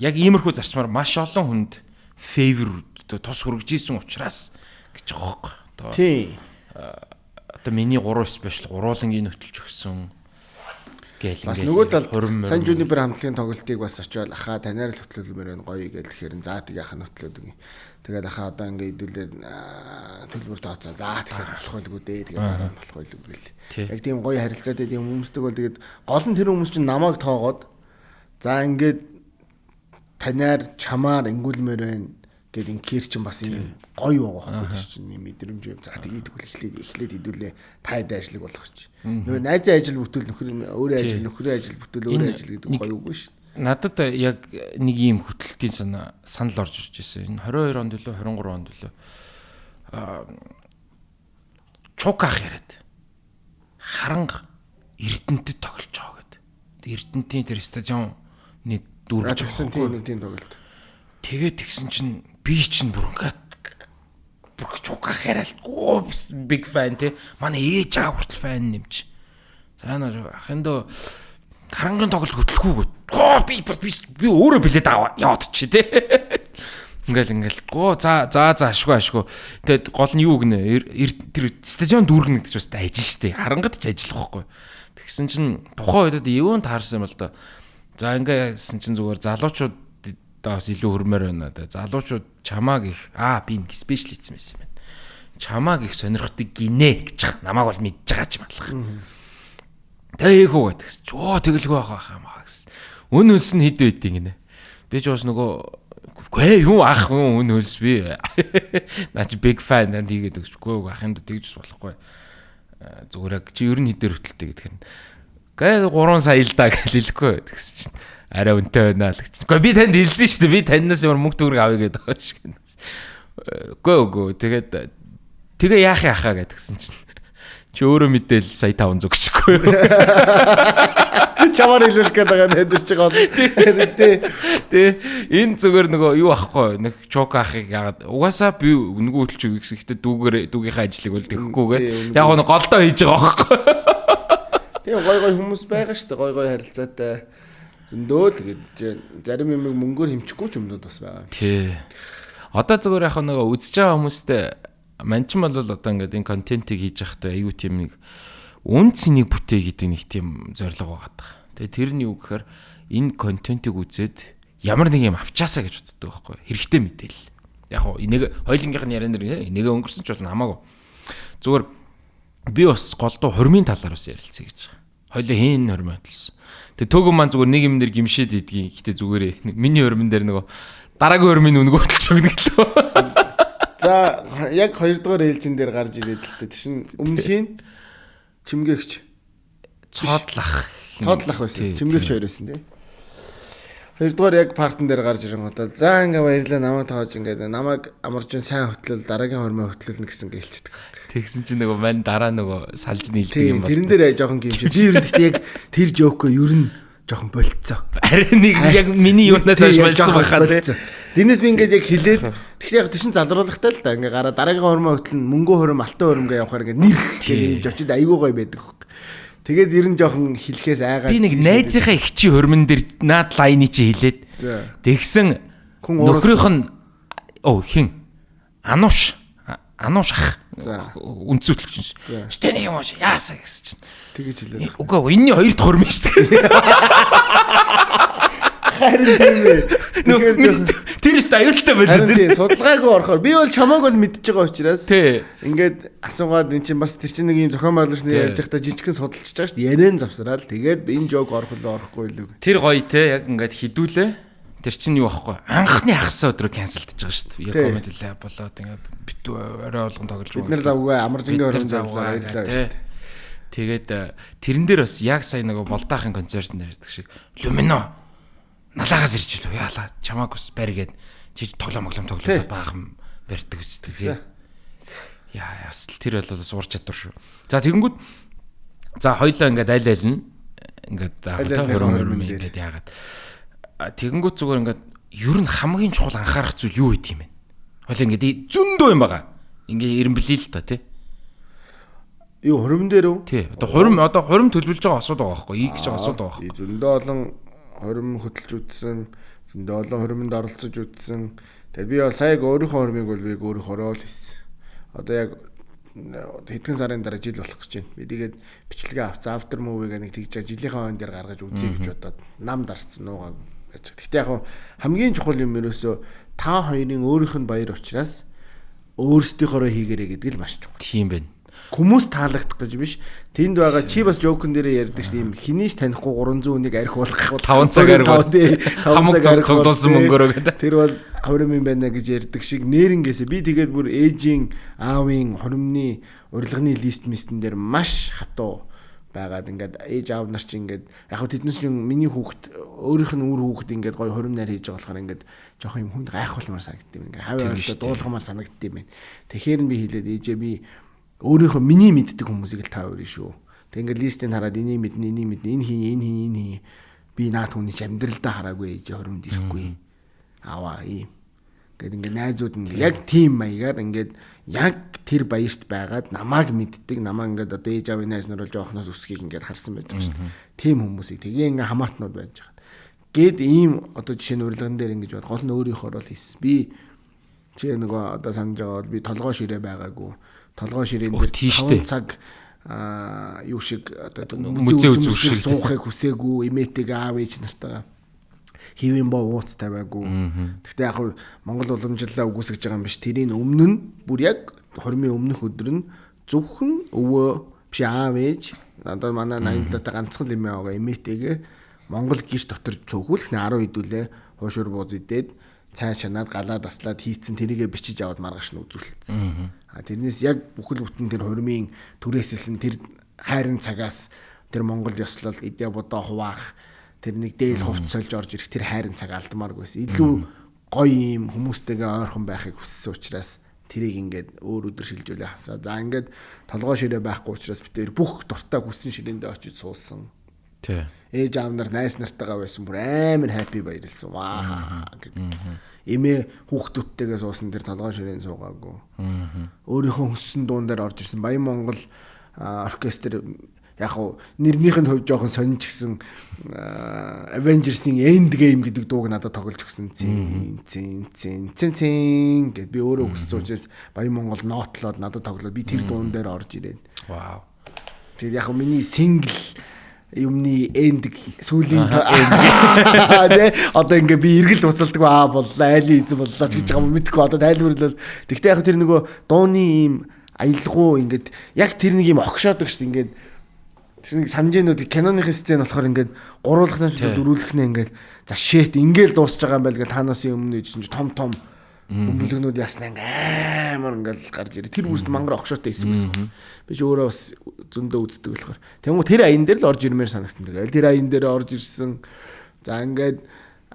яг иймэрхүү зарчмаар маш олон хүнд favor тус хүргэж исэн учраас гэж байгаа байхгүй. Тий. Одоо миний 3 special гуруулангийн нөтөлж өгсөн. Бас нөгөө тал Сан Жунипер хамтлагийн тоглолтыг бас очиод ахаа танаар л хөтлөлмөр байна гоё гэж хэлэхээр за тийг ахаа хөтлөөд үгүй. Тэгээд ахаа одоо ингээ идүүлээд төлбөр тооцоо. За тэгэхээр болох байлгүй дээ. Тэгээд дараа болох байлгүй гэл. Яг тийм гоё харилцаатай тийм хүмүүстэй бол тэгээд гол нь тэр хүмүүс чинь намайг тоогоод за ингээд танаар чамаар ингүүлмээр байна гэд инкер чинь бас юм гоё байгаа байхгүй чинь юм мэдрэмж юм. За тэгээд эхлээд идүүлээ та хэд ажил болох чи. Нөгөө найзын ажил бүтэл өөрөө ажил нөхрийн ажил бүтэл өөрөө ажил гэдэг гоё үгүй шүү. Надад яг нэг ийм хөтөлтийн санал орж ирж байсан. Энэ 22 онд лөө 23 онд лөө чуках яриад харанга Эрдэнэтэд тоглож байгаа гэдэг. Эрдэнэтийн тэр стадионы дүүрж байгаа нэг тийм тоглолт. Тэгээд тэгсэн чинь би чинь бүр ингээд бүр чуках яриад big fan те. Манай ээж аа хүртэл фан нэмж. За ахын дөө харангийн тоглолт хөтлөхүүгөө. Би өөрөө билет аваа яваад чи те. Ингээл за ашгүй. Тэгэд гол нь юу гинэ? Тэр стадион дүүргэнэ гэж бас ажил штэ. Харангад ч ажиллах байхгүй. Тэгсэн чинь тухайн үед евэн таарсан юм л да. За ингээсэн чинь зүгээр залуучууд бас илүү хөрмөр байна да. Залуучууд чамааг их би нэг спешиал хийсэн байсан юм байна. Чамааг их сонирхдаг гинэ гэж намааг бол мэдж байгаа ч юм алах. Тэйхүү гэдэгс. Тэгэлгүй байгаа хаа гэсэн. Өн өлс нь хэд байдیں۔ Гинэ. Би ч бас нөгөө юу ах өн өлс би. Наа чи big fan нанд хийгээд өгчгүй ахын дэ тэгж болохгүй. Зүгээр яг чи ер нь хэдээр хөтөлтэй гэдэг юм. Гээ 3 сая л даа гэж хэлэхгүй гэсэн чинь арай үнэтэй байна л гэж. Гэхдээ би танд хэлсэн шүү дээ. Би таньнаас ямар мөнгө төгрөг авъя гэдэг байгаа шиг. Үгүй. Тэгээд Тэгээ яах яхаа гэдгсэн чинь. Чи өөрөө мэдээл сая 500 гэчихгүй. Чамаар хэлэх гээд байгаа нэдэрч байгаа бол. Тэ энэ зүгээр нөгөө юу ахгүй нэг чок ахыг яагаад угаасаа би үнгүү хөдөлж өгөх гэхдээ дүүгийнхээ ажлыг бол тэххгүйгээд яг нэг голдоо хийж байгаа байхгүй. Тэгээ гой хүмүүс байгаа шүү дээ. Гой харилцаатай зөндөө л гэж зарим юм мөнгөөр хэмчихгүй ч юмнууд бас байгаа. Тий. Одоо зүгээр яг нөгөө үзэж байгаа хүмүүстэй манчин бол одоо ингээд энэ контентыг хийж явахдаа аюу тийм нэг үн цэнийг бүтээ гэдэг нэг тийм зорилго байгаа. Тэгээ тэр нь юу гэхээр энэ контентыг үзээд ямар нэг юм авчаасаа гэж боддог байхгүй хэрэгтэй мэдээлэл. Яг хоо энийг хоёлынгийнх нь яриан дээр энийг өнгөрсөн ч бол хамаагүй. Зүгээр би бас голдуу хормын талаар бас ярилцъя гэж байгаа. Хоёлоо хийн хормын талсан. Тэгээ төөгөн маань зүгээр нэг юм дээр гимшээд идгийг гэхдээ зүгээрээ миний хормын дээр нөгөө дараагийн хормын үнгөө хөдөлж өгнө гэлөө. За яг 2 дугаар ээлжин дээр гарч ирээд л дээ. Тэшин өмнөхийн чимгээгч цоодлах байсан. Чимгээгч хоёр байсан тий. 2 дугаар яг партн дээр гарч ирэн одоо за ингээ баярлаа намайг тоож ингээ намайг амаржин сайн хөтлөл дараагийн хормоо хөтлөлнө гэсэн гэлчдэг. Тэгсэн чинь нөгөө мань дараа нөгөө салж нийлдэг юм бол. Тэрэн дээр жоохон гимшээ. Би ер нь гэхдээ яг тэр жокөө ер нь жоохон болцсон. Харин нэг яг миний юунаас хойш болсон байхаа тий. Дэнэс би ингээд яг хилээд тэгэхээр яг тийш залруулахтай л да ингээ гараа дараагийн хормоо хөтлөн мөнгө хором алтан хормгээ явахаар ингээ нэр гэж очиод айгүй гоё байдаг. Тэгээд ер нь жоохон хэлхээс айгаад би нэг найзынхаа ихчийн хормон дээр наад лайны чи хилээд тэгсэн нөхрийнх нь хин анууш ах үнцүүлэгч чинь нэг юм уу яасаа гэсэн чинь тэгэж хэлээд үгүй энэний хоёр дахь хормон шүү дээ. Харин тийм тэр өст аюултай байлаа тэр судалгаагүй орохоор би бол чамааг бол мэдчихэж байгаа учраас ингээд асуугаад эн чинь бас тэр чинь нэг юм зохион байгуулагч нар ярьж байхдаа жижигхэн судалчихж байгаа шүү дээ. Ярэн завсраад тэгээд энэ жог орох уу орохгүй юу. Тэр гоё те яг ингээд хідүүлээ. Тэр чинь юу аахгүй анхны хагас өдрөө канселдж байгаа шүү дээ. Яг комент лээ болоод ингээд битүү орой болгон тоглож байгаа. Бид нар завгүй амаржингийн орон завлаа ярьлаа шүү дээ. Тэгээд тэрэн дээр бас яг сайн нэг болдаахын концерт нэр ярьдаг шиг Люмино налаагаас ирж илүү яалаа чамааг ус барьгээд чи тоглоом баахан барьдаг үстэй. Яа яс тэр бол бас ур чадвар шүү. За тэгэнгүүт за хоёлаа ингээд айл нь ингээд хөрөм ингээд яагаад тэгэнгүүт зүгээр ингээд ер нь хамгийн чухал анхаарах зүйл юу гэдэг юм бэ? Хоёлаа ингээд зөндөө юм байгаа. Ингээд ирэмблээ л та тий. Юу хөрөм дээр үү? Тий. Одоо хөрөм төлөвлөж байгаа асуудал байгаа байхгүй? Ийгж байгаа асуудал байгаа байхгүй? Зөндөө олон хөрөм хөдөлж үтсэн, зөндөө олон хөрөмөнд оролцож үтсэн. Тэгээд би бол сая өөрийнхөө хөрмийг бол би өөрийнхөө л хийсэн. Одоо яг хэдхэн сарын дараа жил болох гэж байна. Би тэгээд бичлэгээ авцсан after movie-г нэг тэгж жилийнхээ хон дээр гаргаж үзье гэж бодоод нам дарцсан нуугаа гэж. Гэхдээ яг хамгийн чухал юм ерөөсөө та хоёрын өөрийнх нь баяр учраас өөрсдийнхоороо хийгэрэй гэдэг л маш чухал. Тийм байна. Хүмүүс таалагдах гэж биш. Тэнд байгаа чи бас жокн дээр ярьдаг шүү. Ийм хинийш танихгүй 300 хүнийг арх болох 5 цаг арх хамаг цуглуулсан мөнгөөрөө гэдэг. Тэр бол хөрөм юм байна гэж ярьдаг шиг нэрнгээсээ би тэгээд бүр ээжийн аавын хөрөмний урилганы лист мистэн дээр маш хатуу байгаад ингээд ээж аав нар чи ингээд яг тэднээс чинь миний хүүхэд өөрийнх нь үр хүүхэд ингээд гоё хөрөм найр хийж байгаа болохоор ингээд жоох юм хүнд гайхуулмаар санагддээ. Ингээд хавь ойлоо дуулгамаар санагддээ юм байна. Тэгэхээр би хэлээд ээжээ би өөрийнхөө миний мэддэг хүмүүсийг л та өөрөө шүү. Тэг ингээд листийг хараад энийг мэднэ, энэ хий. Би наад хүний амьдралдаа хараагүй ээж хөрөмд ирэхгүй. Аваа ийм. Гэт ингээд найзууд нь яг тийм маягаар ингээд яг тэр баярт байгаад намайг мэддэг, намайг ингээд одоо ээж аавын найз нар бол жоохноос өсгийг ингээд харсан байж байгаа шүү дээ. Тийм хүмүүсийг тэгээ ингээд хамаатнууд байж байгаа. Гэт ийм одоо жишээ нь урилган дээр ингэж бод гол нь өөрийнхөө л хийсэн. Би чи нөгөө одоо санаж байгаа бол би толгой ширээ байгаагүй. Толгой ширээн дээр 5 цаг юу шиг одоо музей үзүүлэх суухыг хүсээгүй, имээтэйг аав ээж нартайгаа хэвэн боо ууц тавиагүй. Гэхдээ яг Монгол уламжлалаа үгүйсгэж байгаа юм биш. Тэрийн өмнө нь бүр яг хормын өмнөх өдөр нь зөвхөн өвөө биш аав ээж одоо манай 87-тай ганцхан л эмээ байгаа имээтэйгээ Монгол гişт дотор цөөхүүлэх 10 хэдүүлээ хуушур бууз идээд цай шанаад галаа таслаад хийцэн тэрийгэ бичиж аваад маргааш нь үзүүлсэн. Тэрнээс яг бүхэл бүтэн тэр хормын түрээсэлэн тэр хайрын цагаас тэр Монгол ёслол эдээ бодоо хуваах тэр нэг дээл хувц сольж орж ирэх тэр хайрын цаг алдмааргүйсэн. Илүү гоё юм хүмүүстэйгээ ойрхон байхыг хүссэн учраас тэрийг ингээд өөр өдөр шилжүүлээ хасаа. За ингээд толгой ширээ байхгүй учраас бид тэр бүх дуртай хүссэн ширээндээ очиж суусан. Тий. Ээж аав нар найз нартайгаа байсан бүр амар happy баярлсан. Ваа гэдэг. Эмээ хүүхдүүдтэйгээ суусан тэр толгой ширээнд суугаагүй. Өөрийнхөө хүссэн дуун дээр орж ирсэн Баян Монгол оркестр яг хуу нэрнийх нь хувь жоохон сонирч гисэн Avengers-ийн End Game гэдэг дууг надад тоглож өгсөн. Цин гэд би өөрөө хүссэн учраас Баян Монгол нотлоод надад тоглоод би тэр дуун дээр орж ирээд. Вау. Тэгээд яг миний single юмны end сүүлийн тэ одоо ингээ би эргэлт буцалдаг боллоо айлын эзэн боллоо ч гэж байгаа юм мэдгүй одоо тайлбарлал. Тэгтээ яг тэр нөгөө дууны ийм аялгуу ингээд яг тэр нэг ийм огшоодог шүү дээ ингээд тэр нэг санжээнүүд киноныхын сцен болохоор ингээд гурвуулахнаас дөрүүлэхнээ ингээд за shit ингээл дуусч байгаа юм байл гэж танаасын өмнө ижсэн чи том бөмбөлгнүүд яснаа ингээ амар ингээл гарч ирээ. Тэр бүрс мангар огшоотой хэсэг байсан. Би ч өөрөө бас зөндөө үздэг болохоор. Тэгмээ тэр аян дээр л орж ирмээр санагдсан. Тэгэл тэр аян дээр орж ирсэн. За ингээд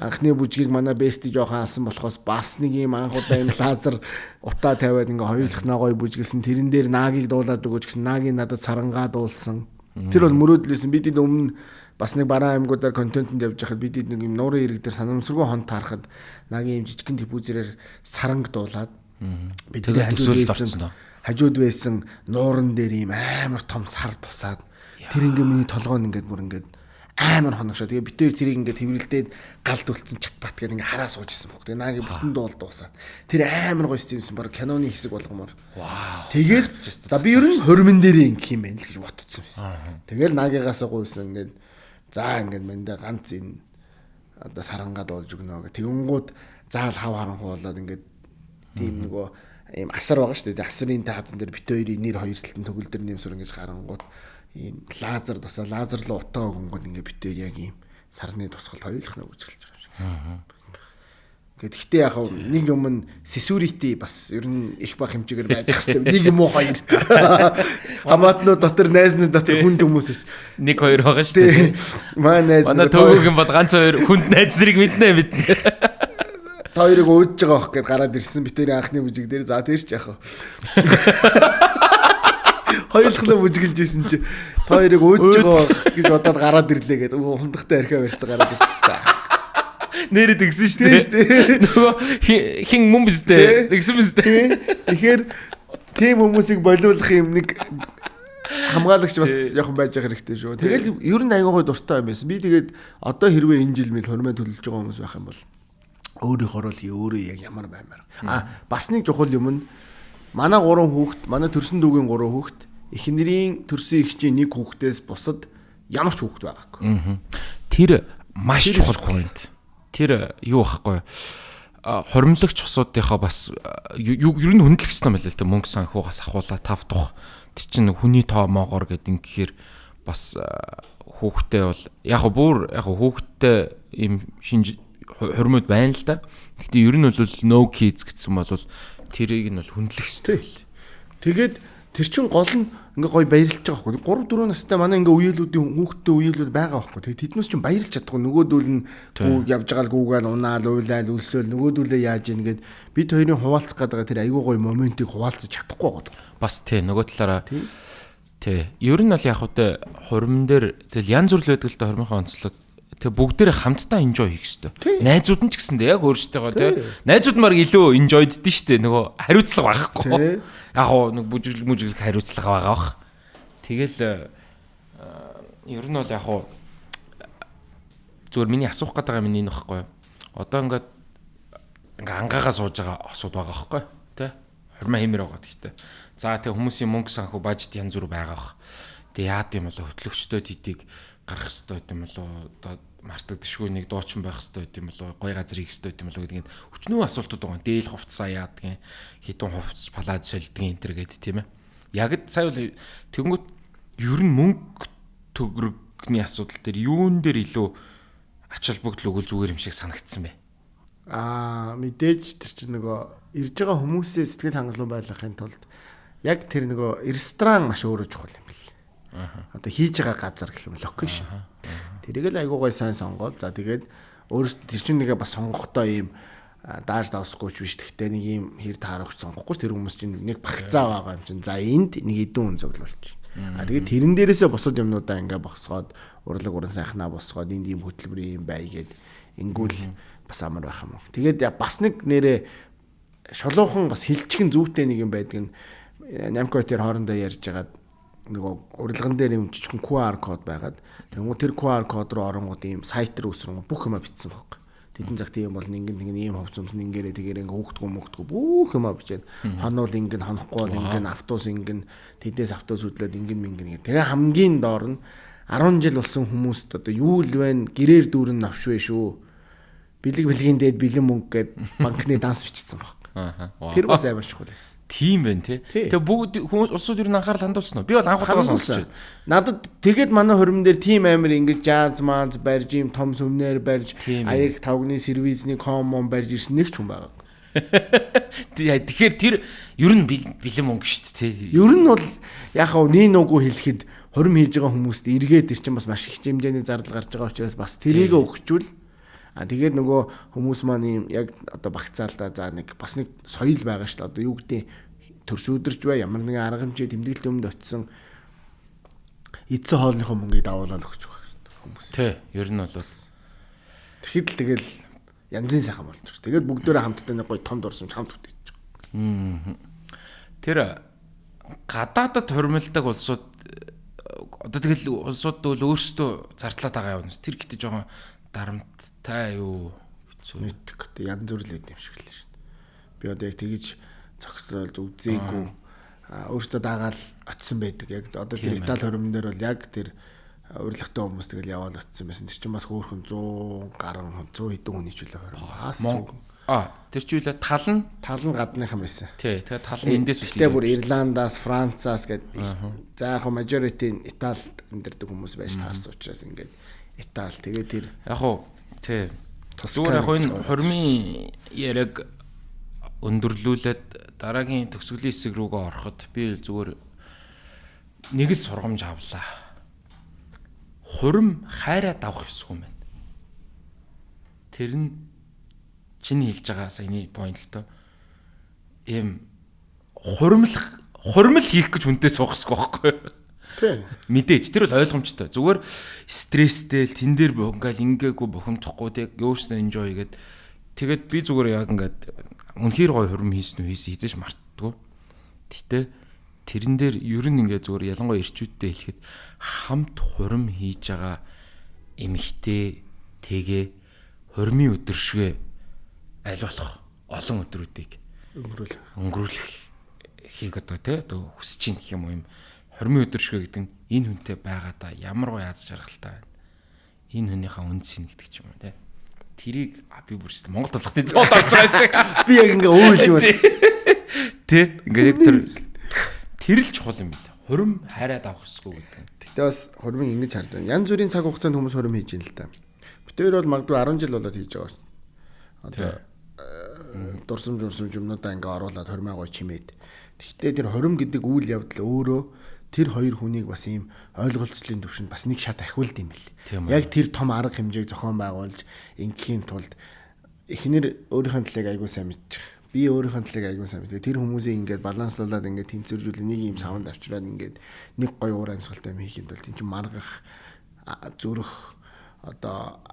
анхны бүжгийг манай бести жоохон алсан болохоос бас нэг юм анхудаа юм лазер утаа тавиад ингээ хоёулахнаа гоё бүжгэлсэн. Тэрэн дээр наагийг дуулаад өгөөч гэсэн наагийг надад сарангаа дуулсан. Тэр бол мөрөөдлөөсөн. Бид өмнө бас нэг бараан аймагуудаар контентэнд явж байхад бид нэг юм нуурын ирэг дээр санамсаргүй хонт харахад нагийн юм жижигхэн типүүзэрээр саранг дуулаад бид хажууд байсан нууран дээр юм амар том сар тусаад тэр ингээ миний толгойн ингээд бүр ингээд амар хоногшоо. Тэгээ битээр тэрийг ингээд хэврэлдээд галд үлдсэн чат бат гэдэг ингээ хараа сууж исэн баг. Тэгээ наагийн бүтэн дуул дуусаад тэр амар гоё стимсэн баг киноны хэсэг болгомоор. Вау. Тэгээд за би ер нь хормон дээр ингэх юм байна л гэж ботцсон байсан. Тэгэл наагигаас гуйсан ингээд за ингээд мэндэ ганц энэ одоо сарангаа дуулж өгнө гэх. Тэгэнгүүт заал хав харанхуу болоод ингээд тийм нөгөө ийм асар байгаа шүү дээ. Асрын таазан дээр бит хоёрын нэр хоёр талд нь төгөл дээр нэмсүр ингэж харангууд ийм лазер тусаа лазерлуу утаа өгөнгөд ингээд бит хоёр яг ийм сарны тусгалд хоёулахнаа бүжгэлж байгаа юм шиг. Гэхдээ яг нэг юм нь security бас ер нь их бах хэмжээгээр байж ах хэвээр нэг юм уу хоёр хамаатнууд дотор найзнууд дотор хүнд хүмүүс ич нэг хоёр байгаа шүү дээ. Манай төвөг юм бол ганц хоёр хүнд найз зэрэг мэднэ. Та хоёрыг өөдөж байгаа бох гэд гараад ирсэн битэрийн анхны бүжиг дээр за тэрч яах вэ? Хоёулахнаа бүжгэлж исэн чи та хоёрыг өөдөж байгаа гэж бодоод гараад ирлээ гэд хундахтай архиа барьцаа гараад ирчихсэн. Нэрээ тэгсэн шүү дээ. Нөгөө хин мөн биз дээ. Тэгсэн биз дээ. Тэгэхээр тийм хүмүүсийг болиулах юм нэг хамгаалагч бас яг байж байгаа хэрэгтэй шүү. Тэгэл ер нь аягүй гой дуртай юм байсан. Би тэгээд одоо хэрвээ энэ жил мэл хормой төлөж байгаа хүмүүс байх юм бол өөрийнхөө рол өөрөө яг ямар баймаар. Бас нэг чухал юм нь манай 3 хүүхэд, манай төрсөн дүүгийн 3 хүүхэд, эхнэрийн төрсөн эгчийн 1 хүүхдээс бусад ямар ч хүүхэд байгаагүй. Тэр маш чухал point. Тэр юу байхгүй хоримлагч усуудынхаа бас ер нь хүндлэгсэн юм байна л да мөнгө санхугаас ахуулаа тав тух тэр чинь хүний тоомоогоор гэдэг ингэхээр бас хүүхдээ бол яг бүр яг хүүхдээ им шинж хормод байна л да. Гэхдээ ер нь бол no kids гэсэн бол тэрийг нь бол хүндлэгстэй. Тэгээд тэр чин гол нь ингээ гоё баярлж байгаа байхгүй. 3 4 настай манай ингээ үеэлүүдийн хүүхдтэй үеэлүүд байгаа байхгүй. Тэгээд тэднээс чинь баярлж чадахгүй. Нөгөөдөл нь явж байгаа л гүүгээл унаал уйлаал үлсөөл нөгөөдөлөө яаж ийн гээд бид хоёрын хуваалцах гэдэг тэр айгүй гоё моментийг хуваалцаж чадахгүй байгаа. Бас тий нөгөө талаараа тий. Ер нь бол яг хөтэ хормон дээр тэгэл янз бүр л байдаг л да хормынхоо онцлог. Тэгээ бүгдээрээ хамтдаа enjoy хийх хэрэгтэй. Найзууд нь ч гэсэндээ яг өөрсдөө тий. Найзууд марг илүү enjoyддээ штэ нөгөө хариуцлага байхгүй. Яг нэг бүжиглэх хариуцлага байгаа бах. Тэгэл ер нь бол яг зүгээр миний асуух гэдэг юм энэ байхгүй. Одоо ингээд ангаагаа сууж байгаа осууд байгаа байхгүй. Тэ? Хормоо хэмээр байгаа гэхдээ. За тэг хүмүүсийн мөнгө санхүү бажет янз бүр байгаа бах. Тэг яад юм болоо хөтлөгчдөө тэдийг гаргах хэрэгтэй юм болоо одоо мартагдшгүй нэг дуучин байх хэрэгтэй юм болоо гой газар хийх хэрэгтэй юм болоо гэдэг нь өчнөө асуултууд байгаа. Дээл хувцсаа яадгийн хитэн хувцс палад солидгийн энэ төр гэдэг тийм ээ. Яг сая бол тэгэнгүүт ер нь мөнгө төгрөгний асуудал дээр юун дээр илүү ач холбогдол өгвөл зүгээр юм шиг санагдсан бэ. Мэдээж тэр чинь нөгөө ирж байгаа хүмүүсээ сэтгэл хангалуун байлгахын тулд яг тэр нөгөө ресторан маш өөрөө чухал юм бэл. Одоо хийж байгаа газар гэх юм локейшн. Тэрийг л айгуу гой сайн сонгоол. За тэгээд өөрөөс тэр чинь нэгэ бас сонгохдоо ийм дааж давсгүй ч биш. Тэгтээ нэг юм хэр таарагч сонгохгүй ч тэр хүмүүс чинь нэг багцаа байгаа юм чинь. За энд нэг хэдэн хүн зөглөлч. Тэгээд тэрэн дээрээсээ бусад юмнуудаа ингээ босгоод урлаг уран сайхнаа босгоод энд ийм хөтөлбөр юм бай гэд ингүүл бас амар байх юм. Тэгээд бас нэг нэрээ шолоохон бас хилчгэн зүйтэй нэг юм байдаг нь Namco тэр хоорондоо ярьж байгаа нөгөө урилган дээр юм жижигхэн QR код байгаад тэгвэл тэр QR код руу оронгууд ийм сайт руу өсрөнгө бүх юма бичсэн байхгүй. Тэдэн цаг тийм бол ингэн ийм ховц өмс ингэрээ тэгэр ингээ хөөхтгөө бүх юма бичээд хонол ингэн хонохгүй бол ингэн автобус ингэн тэдээс автобус хөдлөөд ингэн мингэн гэх. Тэгээ хамгийн доор нь 10 жил болсон хүмүүст одоо юу л вэ гэрээр дүүрэн навш вэ шүү. Бэлгийн дээд бэлэн мөнгө гээд банкны данс бичсэн байхгүй. Тэр бас амар чухал байсан. Тийм байна тий. Тэгээ бүгд хүмүүс улсууд юу н анхаарал хандуулсан уу? Би бол анх удаа сонсч байна. Надад тэгээд манай хөрмөн дээр тим амир ингэж жаз мааз барьж юм том сүмнэр барьж аяг тавгны сервизний коммон барьж ирсэн нэг ч хүн байгаа. Тэгэхээр тэр ер нь бэлэн мөнгө шүү дээ тий. Ер нь бол яг хав нин угу хэлэхэд хөрм хийж байгаа хүмүүст эргээд ир чинь бас маш их хэмжээний зардал гарч байгаа учраас бас тэрийг өгчүүл. Тэгээд нөгөө хүмүүс маань юм яг одоо багцаалтаа за нэг бас нэг соёл байгаа шүү дээ. Одоо юу гэдэг төрс өдөрж бай ямар нэгэн арга хэмжээ тэмдэглэлт өмнөд очисон эдсэн хоолныхоо мөнгийг давуулаад өгч байгаа хүмүүс. Тий, ер нь бол бас тэгэхэд л тэгэл янзын сайхан болж байгаа. Тэгээд бүгдөө хамтдаа нэг гоё том дурсамж хамт үтэж байгаа. Тэр гадаадад хурмилдаг улсууд одоо тэгэл улсууд бол өөрсдөө зардлаад байгаа юм. Тэр гэдэг жоохон дарамттай юу мэддэг. Янз бүр л юм шиг л шүү дээ. Би одоо яг тэгж зогсоолж үзээгүй өөртөө дагаал очисон байдаг. Яг одоо тэр Итали хөрмөн дээр бол яг тэр урилгатай хүмүүс тэгэл яваал очисон байсан. Тэр чинь бас хөөхөн 100 гаруй 100 хэдэн хүний ч үлээ хөрмөн. Тэр чинь үлээ тал нь гадныхан байсан. Тий, тэгээ тал нь эндээс үсэлээ. Тэгээ бүр Ирландаас, Францаас гэдэг. За яг majority Италид амьдардаг хүмүүс байж таарсан учраас ингээд Итали тэгээ тэр яг уу тий зүгээр яг энэ хормын яриг өндөрлүүлээд дараагийн төгсгөлийн хэсэг рүүгээ ороход би зүгээр нэг л сургамж авлаа. Хурим хайраад авах ёсгүй юм байна. Тэр нь чиний хэлж байгаа саяны point л тоо. Ийм хуримл хийх гэж хүнтэй суухсгүй байхгүй юу? Тийм. Мэдээж тэр бол ойлгомжтой. Зүгээр стресстэй тэн дээр ингээл ингээгүй бухимдахгүй тэг өөрснөө enjoy гэд тэгээд би зүгээр яг ингээд үнэхээр гоё хурим хийсэн хийзэж мартдаггүй. Гэтэ тэрэн дээр ер нь ингээд зүгээр ялангуяа ирчүүдтэй хэлэхэд хамт хурим хийж байгаа эмэгтэй тэгээ хурмын өдөршгөө аль болох олон өдрүүдийг өнгөрүүлэх хийг одоо тий одоо хүсэж ийн гэх юм уу юм. Хормын өдөршгөө гэдэг нь энэ хүнтэй байгаадаа ямар гоё аз жаргалтай байна. Энэ хүнийхээ үнс ин гэдэг ч юм уу тий. Тэрийг би бүрчтэй Монгол толгот эзэн болж байгаа шиг. Би яг ингээ өөлж байна. Тий ингээ яг тэр л чухал юм байна. Хурим хайраад авах хэрэггүй гэдэг. Тэгтээ бас хурмын ингэж харж байна. Янз бүрийн цаг хугацаанд хүмүүс хурим хийж ийн л та. Битээр бол магадгүй 10 жил болоод хийж байгаа. Одоо дурсамж юмнуудаа ингээ оруулаад хурмаа гоё чимээд. Тэгтээ тэр хурим гэдэг үйл явдал өөрөө тэр хоёр хүнийг бас ийм ойлголцлын төвшөнд бас нэг шат ахиулд юм бэл. Яг тэр том арга хэмжээг зохион байгуулж ингээхийн тулд эхнэр өөрийнхөө талыг аягүй сайн мэдчих. Би өөрийнхөө талыг аягүй сайн мэдээ. Тэр хүмүүсийг ингээд баланслуулаад ингээд тэнцвэржүүл нэг ийм савнд авчираад ингээд нэг гоё уур амьсгалтай юм хийхэд бол тийм ч маргах зөрөх одоо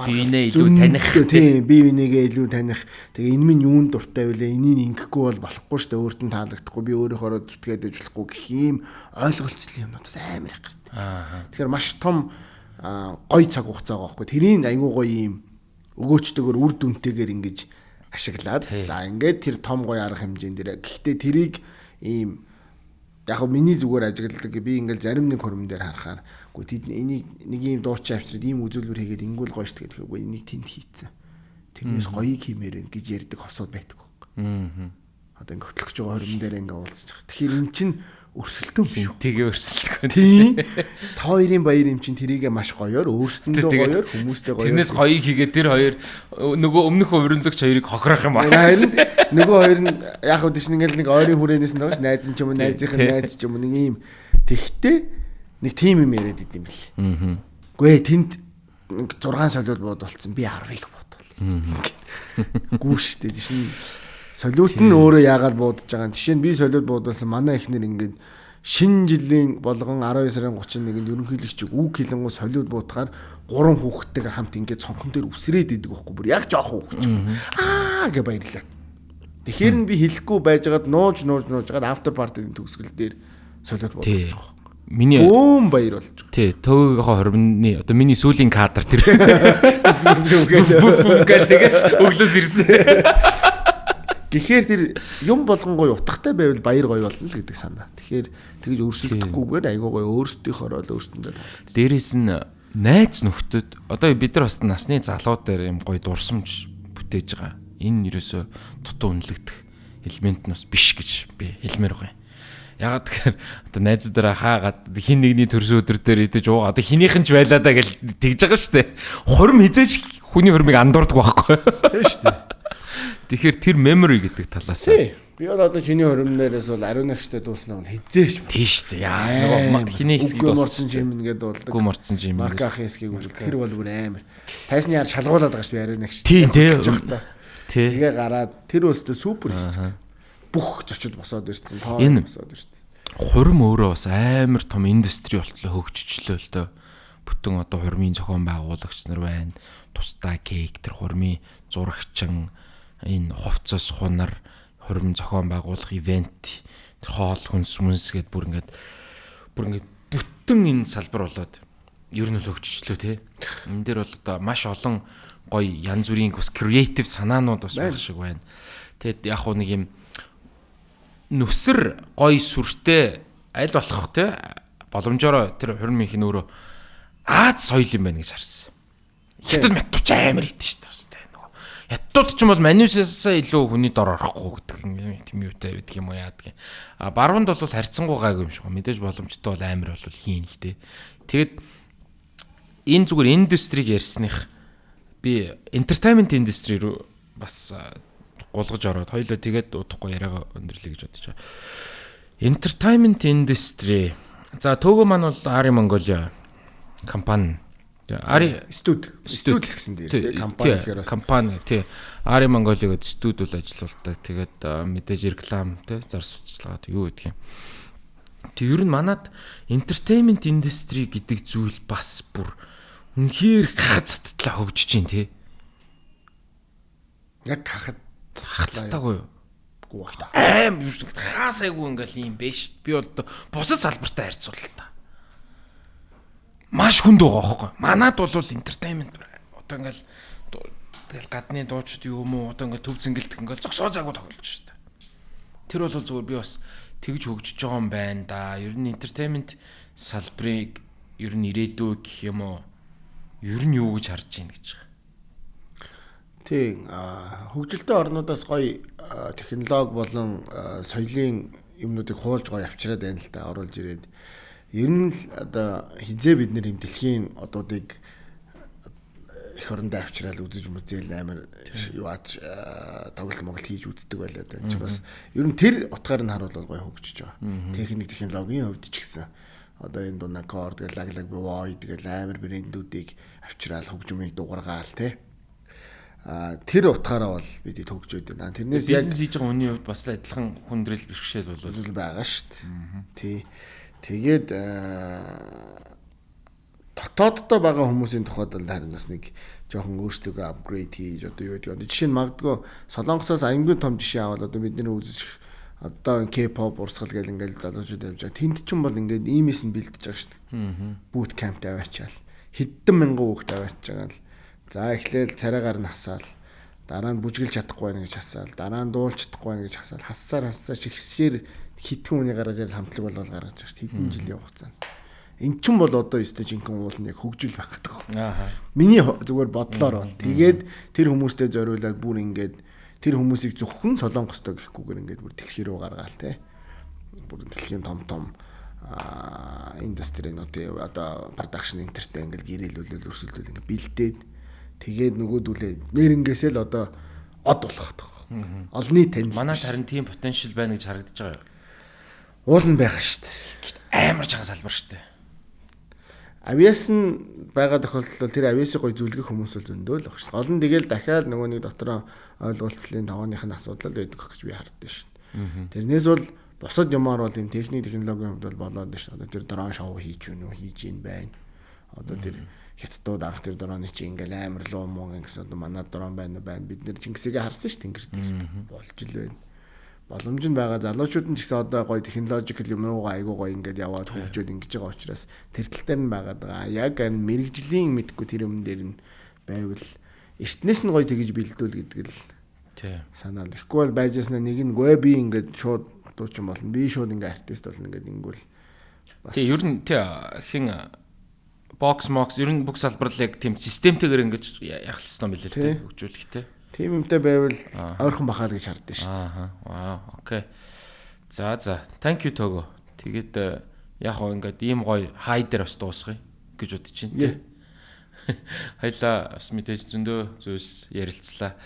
биенээ илүү таних тийм бие бинийгээ илүү таних. Тэгээ энэ минь юунд дуртай вэ? Энийг ингэхгүй бол болохгүй шүү дээ. Өөрт нь таалагдахгүй. Би өөрийнхөө зүтгээд иж болохгүй гэх юм ойлголцлын юмнуудаас амар их гардаг. Тэгэхээр маш том гоё цаг хугацаа байгаа байхгүй. Тэрийг айгүй гоё юм өгөөчтэйгээр үр дүнтэйгээр ингэж ашиглаад за ингээд тэр том гоё арга хэмжээнд дээр. Гэхдээ тэрийг ийм яг хөө миний зүгээр ажигладаг би ингээл зарим нэг хөрмөн дээр харахаар үгүй тэд энийг нэг юм дуучин авчираад ийм үзүүлбэр хийгээд ингүүл гоё штт гэдэг үгүй энийг тэнд хийцэн. Тэрнээс гоёыг хиймээр байна гэж ярьдаг хосууд байдаг байхгүй. Одоо ингээ хөтлөгч байгаа хөрмөн дээр ингээ уулзаж байгаа. Тэгэхээр эн чин өрсөлдөөн биш үү? Тэгээ өрсөлдөг. Тийм. Та хоёрын баяр юм чин тэрийгэ маш гоёор өөрсдөндөө гоёор хүмүүстэй гоёор. Тэрнээс гоёыг хийгээд тэр хоёр нөгөө өмнөх өвөрөндөгч хоёрыг хохирох юм аа. Харин нөгөө хоёр нь яг хөө тийш ингээл нэг ойрын хүрээнээс нь доош найз нь ч юм уу найзынх нь найз ч юм уу нэг юм тэгхтээ нэг тим юм яриад идэм бэл. Үгүй ээ тэнд 6 солиод бод болцсон би 10-ыг бодвол. Гүүштэй тийм солиот нь өөрөө яагаад буудаж байгаа юм. Жишээ нь би солиот буудалсан манай эхнэр ингээд шинэ жилийн болгон 12 сарын 31-нд ерөнхийлөгч үг хэлэнгуй солиод буутахаар 3 хүүхэдтэйгээ хамт ингээд цонхон дээр үсрээд идэг байхгүй бүр яг жоох хүүхч. Гэ баярлаа. Тэгэхээр нь би хэлэхгүй байжгаад нууж жагаад after party-ийн төгсгөл дээр солиод буудаж байгаа. Миний баяр болж байгаа. Тий, төвөөгийнхөө хорвны одоо миний сүүлийн кадр тэр. Тэгээд өглөөс ирсэн. Гэхдээ тэр юм болгон гоё утгатай байвал баяр гоё болно л гэдэг санаа. Тэгэхээр тэгж өрсөлдөхгүйгээр айгуу гоё өөрсдийнхөө л өөрсдөндөө таалагдчих. Дээрээс нь найз нөхдөд одоо бид нар бас насны залууд дээр юм гоё дурсамж бүтээж байгаа. Энэ ерөөсөө дутуу үнэлэгдэх элемент нь бас биш гэж би хэлмээр байгаа юм. Ягаад тэгэхээр одоо найзуудаараа хаагаад хин нэгний төрсөн өдөр дээр идэж уугаа. Одоо хинийхэн ч байлаа да гэж тэгж байгаа шүү дээ. Хорим хизээч хүний хормыг андуурдаг байхгүй. Тийм шүү дээ. Тэгэхээр тэр memory гэдэг талаас. Би бол одоо чиний хоримнээрээс бол ариун агштай дууснаа бол хизээч. Тийм шүү дээ. Яа хиний хэсгийг морцсон жим ингээд дуулдаг. Гү морцсон жим. Марк ахын хэсгийг үзэл тэр бол бүр амар. Тайсны яар шалгуулад байгаа шүү би ариун агш. Тийм тийм. Тэгээ гараад тэр өстө супер хэсэг. Бүх зочид босоод ирсэн. Тоон босоод ирсэн. Хурим өөрөө бас амар том индастри болтлоо хөгжчлөө л дөө. Бүтэн одоо хурмын зохион байгуулагч нар байна. Тусдаа кейк тэр хурмын зурагчин энэ хувцас хунар хурим зохион байгуулах ивент тэр хоол хүнс гэд бүр ингээд бүтэн энэ салбар болоод ер нь л хөгжчлөө те. Энэ дээр бол одоо маш олон гоё янз бүрийн бас креатив санаанууд бас байх шиг байна. Тэгэд яг хуу нэг юм нүсэр гоё сүртэй аль болох те боломжоор тэр хурмынх нь өөрөө Аз соёл юм байна гэж харсан. Хятад мятууч амар хийдэж шүү дээ. Хятадууд ч юм бол манусаасаа илүү хүний дор орохгүй гэдэг тийм юутай байдаг юм уу яадаг. Баруунд бол харьцангуй гайгүй юм шиг. Мэдээж боломжтой бол амар бол хийн л дээ. Тэгэд энэ зүгээр индустриг ярьсных би entertainment industry руу бас гулгаж ороод хоёлоо тэгээд удахгүй яриагаа өндөрлөе гэж бодож байгаа. Entertainment industry. За төөгөө маань бол Ari Mongolia компани. Ari студ гэсэн дээр компани гэхээр компани тий. Ari Mongolia гэдэг студиуд ажиллаулдаг. Тэгээд мэдээж реклам тий зар сурталчилгаа юу гэдэг юм. Тэг ер нь манад entertainment industry гэдэг зүйл бас бүр үнэхээр хацтлаа хөгжиж чинь тий. Яг хацтаагүй юу? Аим юу шиг хаасайгүй ингээл юм бэ шүү. Би бол бусад салбартай харьцуулал та. Маш хүнд байгаа байхгүй. Манад бол entertainment одоо ингээл тэгэл гадны дуучид юу юм уу одоо ингээл төв зингэлдэх ингээл зогсоо заагүй тоглож шүү дээ. Тэр бол зүгээр би бас тэгж хөгжиж байгаа юм байна да. Ер нь entertainment салбарыг ер нь ирээдүй гэх юм уу? Ер нь юу гэж харж байна гэж байгаа. Тийм хөгжилтэй орнуудаас гоё технологи болон соёлын юмнуудыг хуулж гоё авчираад байна л да оруулж ирээд ер нь л одоо хизээ бид нэр юм дэлхийн одуудыг их орондоо авчираад үзэж мүзээл амар юуач тоглолт моголт хийж үздэг байлаа да. Чи бас ер нь тэр утгаар нь харуулбал гоё хөгжиж байгаа. Техник технологийн хувьд ч гэсэн одоо энэ дуна корд гэл лаглаг бой тэгэл амар брэндүүдийг авчираад хөгжмийг дуургаал те. Тэр утгаараа бол бид төгжөөд байна. Тэрнээс яг бизнес хийж байгаа хүний хувьд бас адилхан хүндрэл бэрхшээл бол байгаа шүү дээ. Тий. Тэгээд дотооддоо байгаа хүмүүсийн тухайд л харин бас нэг жоохон өөрсдөө апгрейд хийж одоо юу гэдэг. Жишээ нь магадгүй Солонгосоос аймгийн том жишээ авал одоо бидний үзэж одоо K-pop урсгал гэл ингээл залуучууд явж байгаа. Тэнд ч юм бол ингээд иймээс нь бэлдэж байгаа шүү дээ. Boot camp тавиачаал. Хэдэн мянган хүүхд тавиачж байгаа л. За эхлээл царайгаар нь хасаал. Дараа нь бүжгэлж чадахгүй байх гэж хасаал. Дараа нь дуулж чадахгүй байх гэж хасаал. Хассаар шигсгээр хитгэн үний гараад ирэл хамтлаг болол гаргаж байгаа шүү дээ. Хэдэн жилийн хугацаанд. Эн чинь бол одоо өстө жинхэнэ уул нь яг хөгжил байх гэдэг байна. Миний зүгээр бодлоор бол тэгээд тэр хүмүүстэй зориулаад бүр ингээд тэр хүмүүсийг зөвхөн Солонгостой гэхгүйгээр ингээд бүр дэлхий рүү гаргаал те. Бүр дэлхийн том индустринуудын одоо production entertain ингээд гэрээлүүлэл өрсөлдөл ингээд бэлдээд тэгээд нөгөөдүүлээ нэрнгээсээ л одоо од болох гэдэг. Олны тань. Манайд харин тийм потенциал байна гэж харагдаж байгаа юу? Уул нь байх шүү дээ. Амар чанга салбар шүү дээ. авиас нь байгаа тохиолдолд тэр авиасыг гоё зүлгэх хүмүүс бол зөндөө л баг шүү. Гол нь тэгэл дахиад нөгөө нэг дотроо ойлголцлын тавааных нь асуудал байдаг гэж би хардсан шүү. Тэрнээс бол бусад юмар бол юм техник технологийн хувьд бол болоод шүү. Одоо тэр дрон шоу хийж гэнэ үү хийж ийн байна. Одоо тэр хятадууд анх тэр дроны чи ингээл амар луу муу гэсэн одоо манай дрон байна бид нэр Чингисийг харсан шүү тэнгэр дээр болж л байна. Боломж нь байгаа залуучууд нь ч гэсэн одоо гоё технологикл юм руугаа айгуу гоё ингээд яваад хөгжөөд ингэж байгаа учраас тэр тал дээр нь байгаад байгаа. Яг энэ мэрэгжлийн мэдгүй тэр юм дээр нь байвал эртнээс нь гоё тэгж бэлдүүл гэдэг л санаа л. Ихгүй бол байжсна нэг нь гүй би ингээд шууд дуучин болно. Би шууд ингээд артист болно ингээд ингэвэл бас. Тий ер нь хин бокс ер нь бүх салбарлыг тийм системтэйгээр ингэж яхалсан юм билээ л тий хөгжүүлэх тий. Тийм юмтай байвал ойрхон бахаа л гэж хардсан шүү. Вау, окей. За. Thank you Togo. Тэгээд яг гоо ингээд ийм гоё хай дээр бас дуусгая гэж бодож байна тий. Хоёлаа бас мэдээж зөндөө зүйлс ярилцлаа.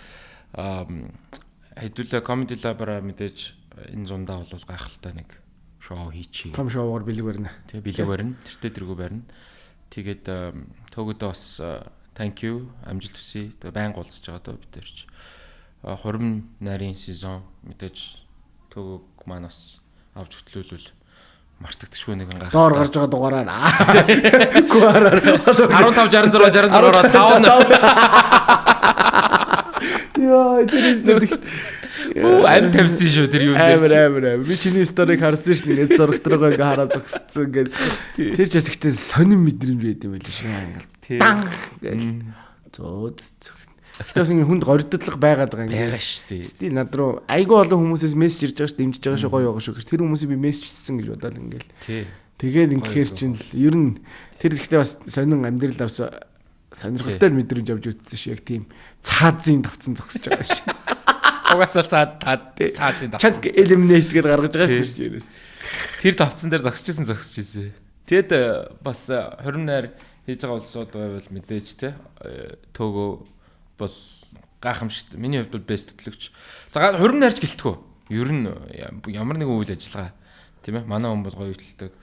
Хэдүүлээ Comedy Lab-аараа мэдээж энэ зундаа бол гайхалтай нэг шоу хийчихье. Том шоугаар бэлэг барина. Тий, бэлэг барина. Тэртээ тэргүй барина. Тэгээд Тогодоо бас thank you. Амжилт хүсье. Байнга уулзж байгаа доо бид тэрч. Хурим нарийн сезон мэдээж Тогог манаас авч хөтлөөлвөл мартагдчихгүй нэг гайхалтай. Доор гарч байгаа дугаараар. Гуараар 15 66 5. Яа, тэрээс нэг ам тавьсан шүү тэр юу дээр. Амар. Би чиний сториг харсан ш нь ингээд зургтрогоо ингээ хараа зогсцсон ингээд. Тэр ч бас ихтэй сонин мэдрэмж байд юм байл шүү ингээл. Дан зөөд зүг. Гэхдээ бас ингэ хүнд горигдлох байгаад байгаа юм. Байгаа шүү дээ. Стил над руу айгүй олон хүмүүсээс мессеж ирж байгаа ш дэмжиж байгаа шүү гоё байгаа шүү. Тэр хүмүүсийг би мессеж хийсэн гэж бодоод ингээл. Тэгээд ингэхээр чинь л ер нь тэр ихтэй бас сонин амьдрал авсан сонирхолтой мэдрэмж авч үзсэн ш яг тийм цаазын давцсан зогсож байгаа ш. Угаасаа цаазын давцсан. Чанк eliminate гэдээ гаргаж байгаа ш тэр чирээс. Тэр давцсан дээр зогсож ирсэн. Тэгэд бас 20 найр хийж байгаа улсууд байвал мэдээж те Togo бол гайхамшигт. Миний хувьд бол best хөтлөгч. За 20 найрч гэлтгүү. Ер нь ямар нэгэн үйл ажиллагаа тийм ээ манай хүн бол гоё хөтэлдэг.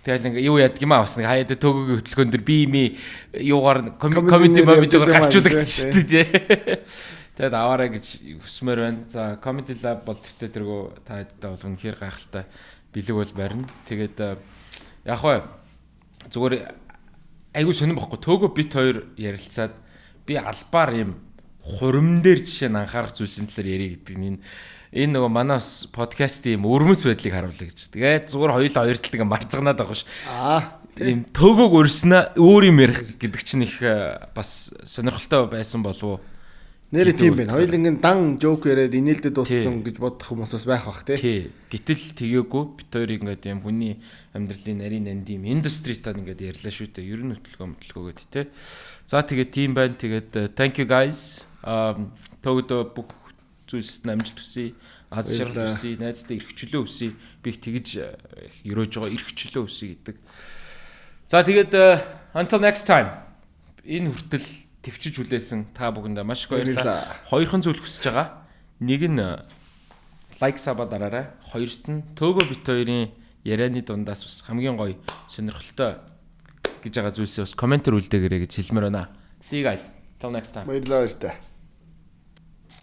Тэгэл ингээ юу яадаг юм аа бас нэг хаяад Togo-гийн хөтөлгөөн дэр би юугаар comedy мобидоор гарчуулагдчих шүү дээ. Тэгэд аваарай гэж хүсмээр байна. За Comedy Lab бол тэртээ тэргөө та хэдтэй бол үнэхээр гайхалтай бэлэг бол барина. Тэгээд яг хөө зүгээр айгүй сонирн бохгүй. Togo бит хоёр ярилцаад би албаар юм хурим дээр жишээ нь анхаарах зүйлсийн талаар ярих гэдэг нь энэ нөгөө манаас подкастын юм өрмөц байдлыг харуулъя гэж. Тэгээд зүгээр хоёулаа хоёр талыг марцганаад байгаа ш. Тийм Togo-г өрснө өөр юм ярих гэдэг чинь их бас сонирхолтой байсан болов уу? Нэр тийм байна. Хоёул ингэ дан жоок яриад инээлдэ дууссан гэж бодох хүмүүс бас байх бах тий. Гэтэл тэгээгүй бит хоёрыг ингээд юм хүний амьдралын нарийн нанд юм индастри тань ингээд ярьлаа шүү дээ. Ер нь хөтөлгөө гэдэг тий. За тэгээд тийм байна. Тэгээд thank you guys. Тогдоо бүх зүйлсэд амжилт хүсье. Аз жаргал хүсье. Найзтай эрхчлөө хүсье. Би их тэгж өрөөж байгаа эрхчлөө хүсье гэдэг. За тэгээд until next time. Энэ хүртэл төвчж хүлээсэн та бүхэндээ маш их баярлалаа. Хоёрхан зүйл хүсэж байгаа. Нэг нь лайк саба дараарай. Хоёрт нь Togo бит хоёрын ярианы дундаас бас хамгийн гоё сонирхолтой гэж байгаа зүйлсээ бас комментээр үлдээгээрэй гэж хэлмээр байна. See you guys. Till next time. Баярлалаа баяртай.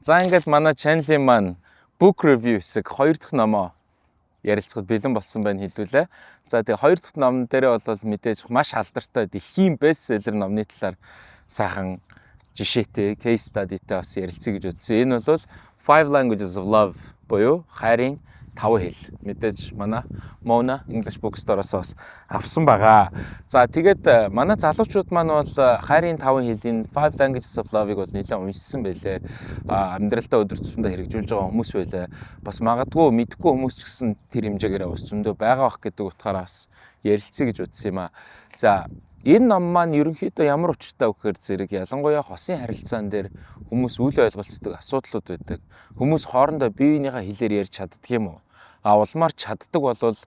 За ингээд манай channel-ийн маань book review хэсэг 2 дахь номоо ярилцахад бэлэн болсон байна хэлүүлээ. За тэгээ 2 дахь ном дээрээ бол мэдээж маш алдартай дэлхийн бестселлер номны талаар сайхан жишээтэй case study-тэй бас ярилцъя гэж үзсэн. Энэ бол 5 Languages of Love буюу хайрын 5 хэл. Мэдээж манай Mona English Bookstore-оос бас авсан байгаа. За тэгээд манай залуучууд маань бол хайрын 5 хэлийн 5 Languages of Love-ыг бол нэлээд уншсан байлээ. Амьдралдаа өдөр тутмдаа хэрэгжүүлж байгаа хүмүүс байлаа. Бас магадгүй мэдгүй хүмүүс ч гэсэн тэр хэмжээгээр бас зөндөө байгаа бах гэдэг утгаараа бас ярилцъя гэж үзсэн юм аа. За энэ ном маань ерөнхийдөө ямар учиртай вэ гэхээр зэрэг ялангуяа хосын харилцаан дээр хүмүүс үл ойлголцдог асуудлууд байдаг. Хүмүүс хоорондоо бие биенийхээ хэлээр ярьж чаддаг юм уу? Улмаар чаддаг болвол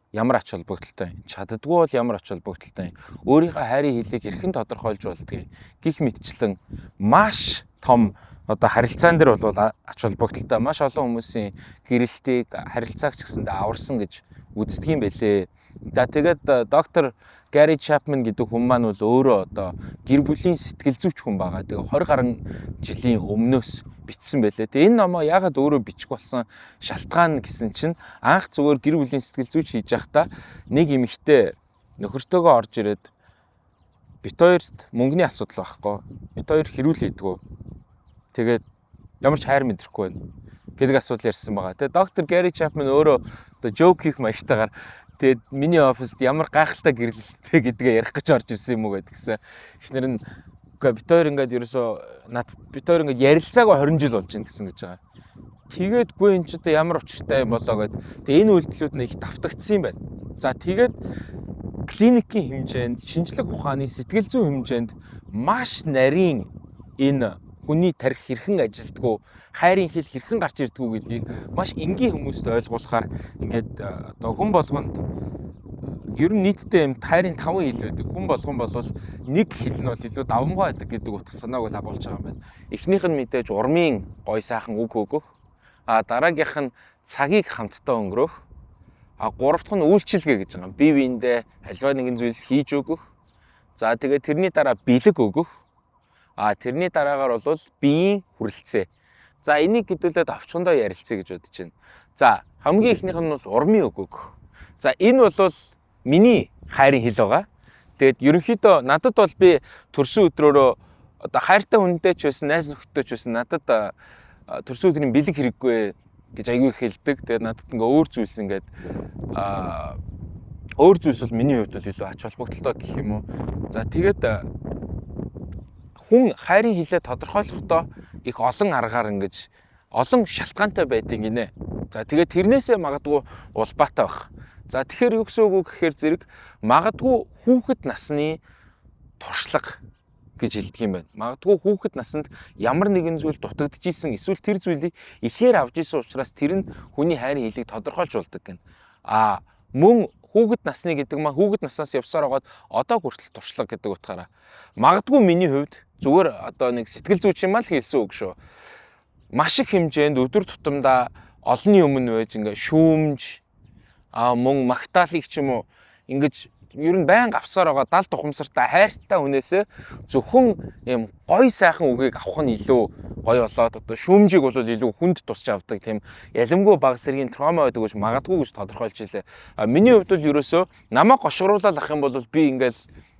ямар ач холбогдолтой юм? Чаддаггүй бол ямар ач холбогдолтой юм? Өөрийнхөө хайрын хэлийг хэрхэн тодорхойлж болдгийг гих мэтчлэн маш том одоо харилцаан дээр бол ач холбогдолтой маш олон хүмүүсийн гэрэлтийг харилцаагч гэсэндээ аварсан гэж үздэг юм бэлээ. За тэгээд доктор Gary Chapman гэдэг хүн маань бол өөрөө одоо гэр бүлийн сэтгэл зүйч хүн байгаа. Тэгээ 20 гаруй жилийн өмнөөс бичсэн байлээ. Тэгээ энэ номоо яагаад өөрөө бичих болсон шалтгаан гэсэн чинь анх зүгээр гэр бүлийн сэтгэл зүйч хийж байхдаа нэг эмэгтэй нөхөртөөгөө орж ирээд бит хоёрт мөнгөний асуудал байхгүй. Бит хоёр хэрүүл хийдгүү. Тэгээд ямар ч хайр мэдрэхгүй байна гэдэг асуудал ярьсан байгаа. Тэгээд доктор Gary Chapman өөрөө одоо joke хийх маягтайгаар тэгээд миний оффист ямар гайхалтай гэрлэлттэй гэдгээ ярих гэж орж ирсэн юм уу гэдгсэн. Эхнэр нь бит хоёр ингээд ерөөсөө бит хоёр ингээд ярилцаагүй 20 жил болж байна гэсэн гэж байгаа. Тэгээд гүй энэ ч одоо ямар учиртай юм болоо гэд. Тэгээд энэ үйлдэлүүд нь их давтагдсан юм байна. За тэгээд клиникийн хэмжээнд, шинжлэх ухааны сэтгэл зүйн хэмжээнд маш нарийн энэ хүний тарих хэрхэн ажилдгүү, хайрын хэл хэрхэн гарч ирдгүү гэдгийг маш энгийн хүмүүст ойлгуулахаар ингээд одоо хүн болгонд ер нь нийтдээ юм хайрын 5 хэл байдаг. Хүн болгон болвол нэг хэл нь бол илүү давмгай байдаг гэдэг утга санааг агуулж байгаа юм байна. Эхнийх нь мэдээж урмын гой сайхан үг өгөх, дараагийнх нь цагийг хамтдаа өнгөрөх, гурав дахь нь үйлчилгээ гэж байгаа юм. Бие биендээ альва нэгэн зүйлс хийж өгөх. За тэгээд тэрний дараа бэлэг өгөх. Тэрний дараагаар бол биеийн хүрэлцээ. За энийг хэдүүлээд авчхандаа ярилцъя гэж бодож байна. За хамгийн ихнийх нь бол урмын үг өгөх. За энэ бол миний хайрын хэл байгаа. Тэгээд ерөнхийдөө надад бол би төрсөн өдрөөрөө одоо хайртай хүнтэй ч байсан, найз нөхдөдтэй ч байсан надад төрсөн өдрийн бэлэг хэрэггүй гэж аягүй хэлдэг. Тэгээд надад ингээ өөр зүйлс ингээд өөр зүйлс бол миний хувьд бол илүү ач холбогдолтой гэх юм уу. За тэгээд хүн хайрын хилээ тодорхойлохдоо их олон аргаар ингэж олон шалтгаантай байдаг гинэ. За тэгээд тэрнээсээ магадгүй улбаатай байх. За тэгэхээр юу гэсэн үг гэхээр зэрэг магадгүй хүүхэд насны туршлага гэж хэлдэг юм байна. Магадгүй хүүхэд насанд ямар нэгэн зүйл дутагдчихсэн эсвэл тэр зүйлийг ихээр авч исэн учраас тэр нь хүний хайрын хилийг тодорхойлж болдог гэнэ. Мөн хүүхэд насны гэдэг маань хүүхэд наснаас явсаар байгаад одоо хүртэл туршлага гэдэг утгаараа магадгүй миний хувьд зүгээр одоо нэг сэтгэл зүйч юм аа л хэлсэн үг шүү. Маш их хэмжээнд өдөр тутамдаа олонний өмнө байж ингээ шүүмж мөн магтаалыг ч юм уу ингэж ер нь байнга авсаар байгаа далд тухамсартай хайртай хүнээсээ зөвхөн юм гой сайхан үгийг авах нь илүү гой болоод одоо шүүмжийг бол илүү хүнд тусч авдаг тийм ялэмгүй баг сэргийн травма байдаг гэж магадгүй гэж тодорхойлж илээ. Миний хувьд бол ерөөсөө намайг гошгоруулаад ах юм бол би ингээл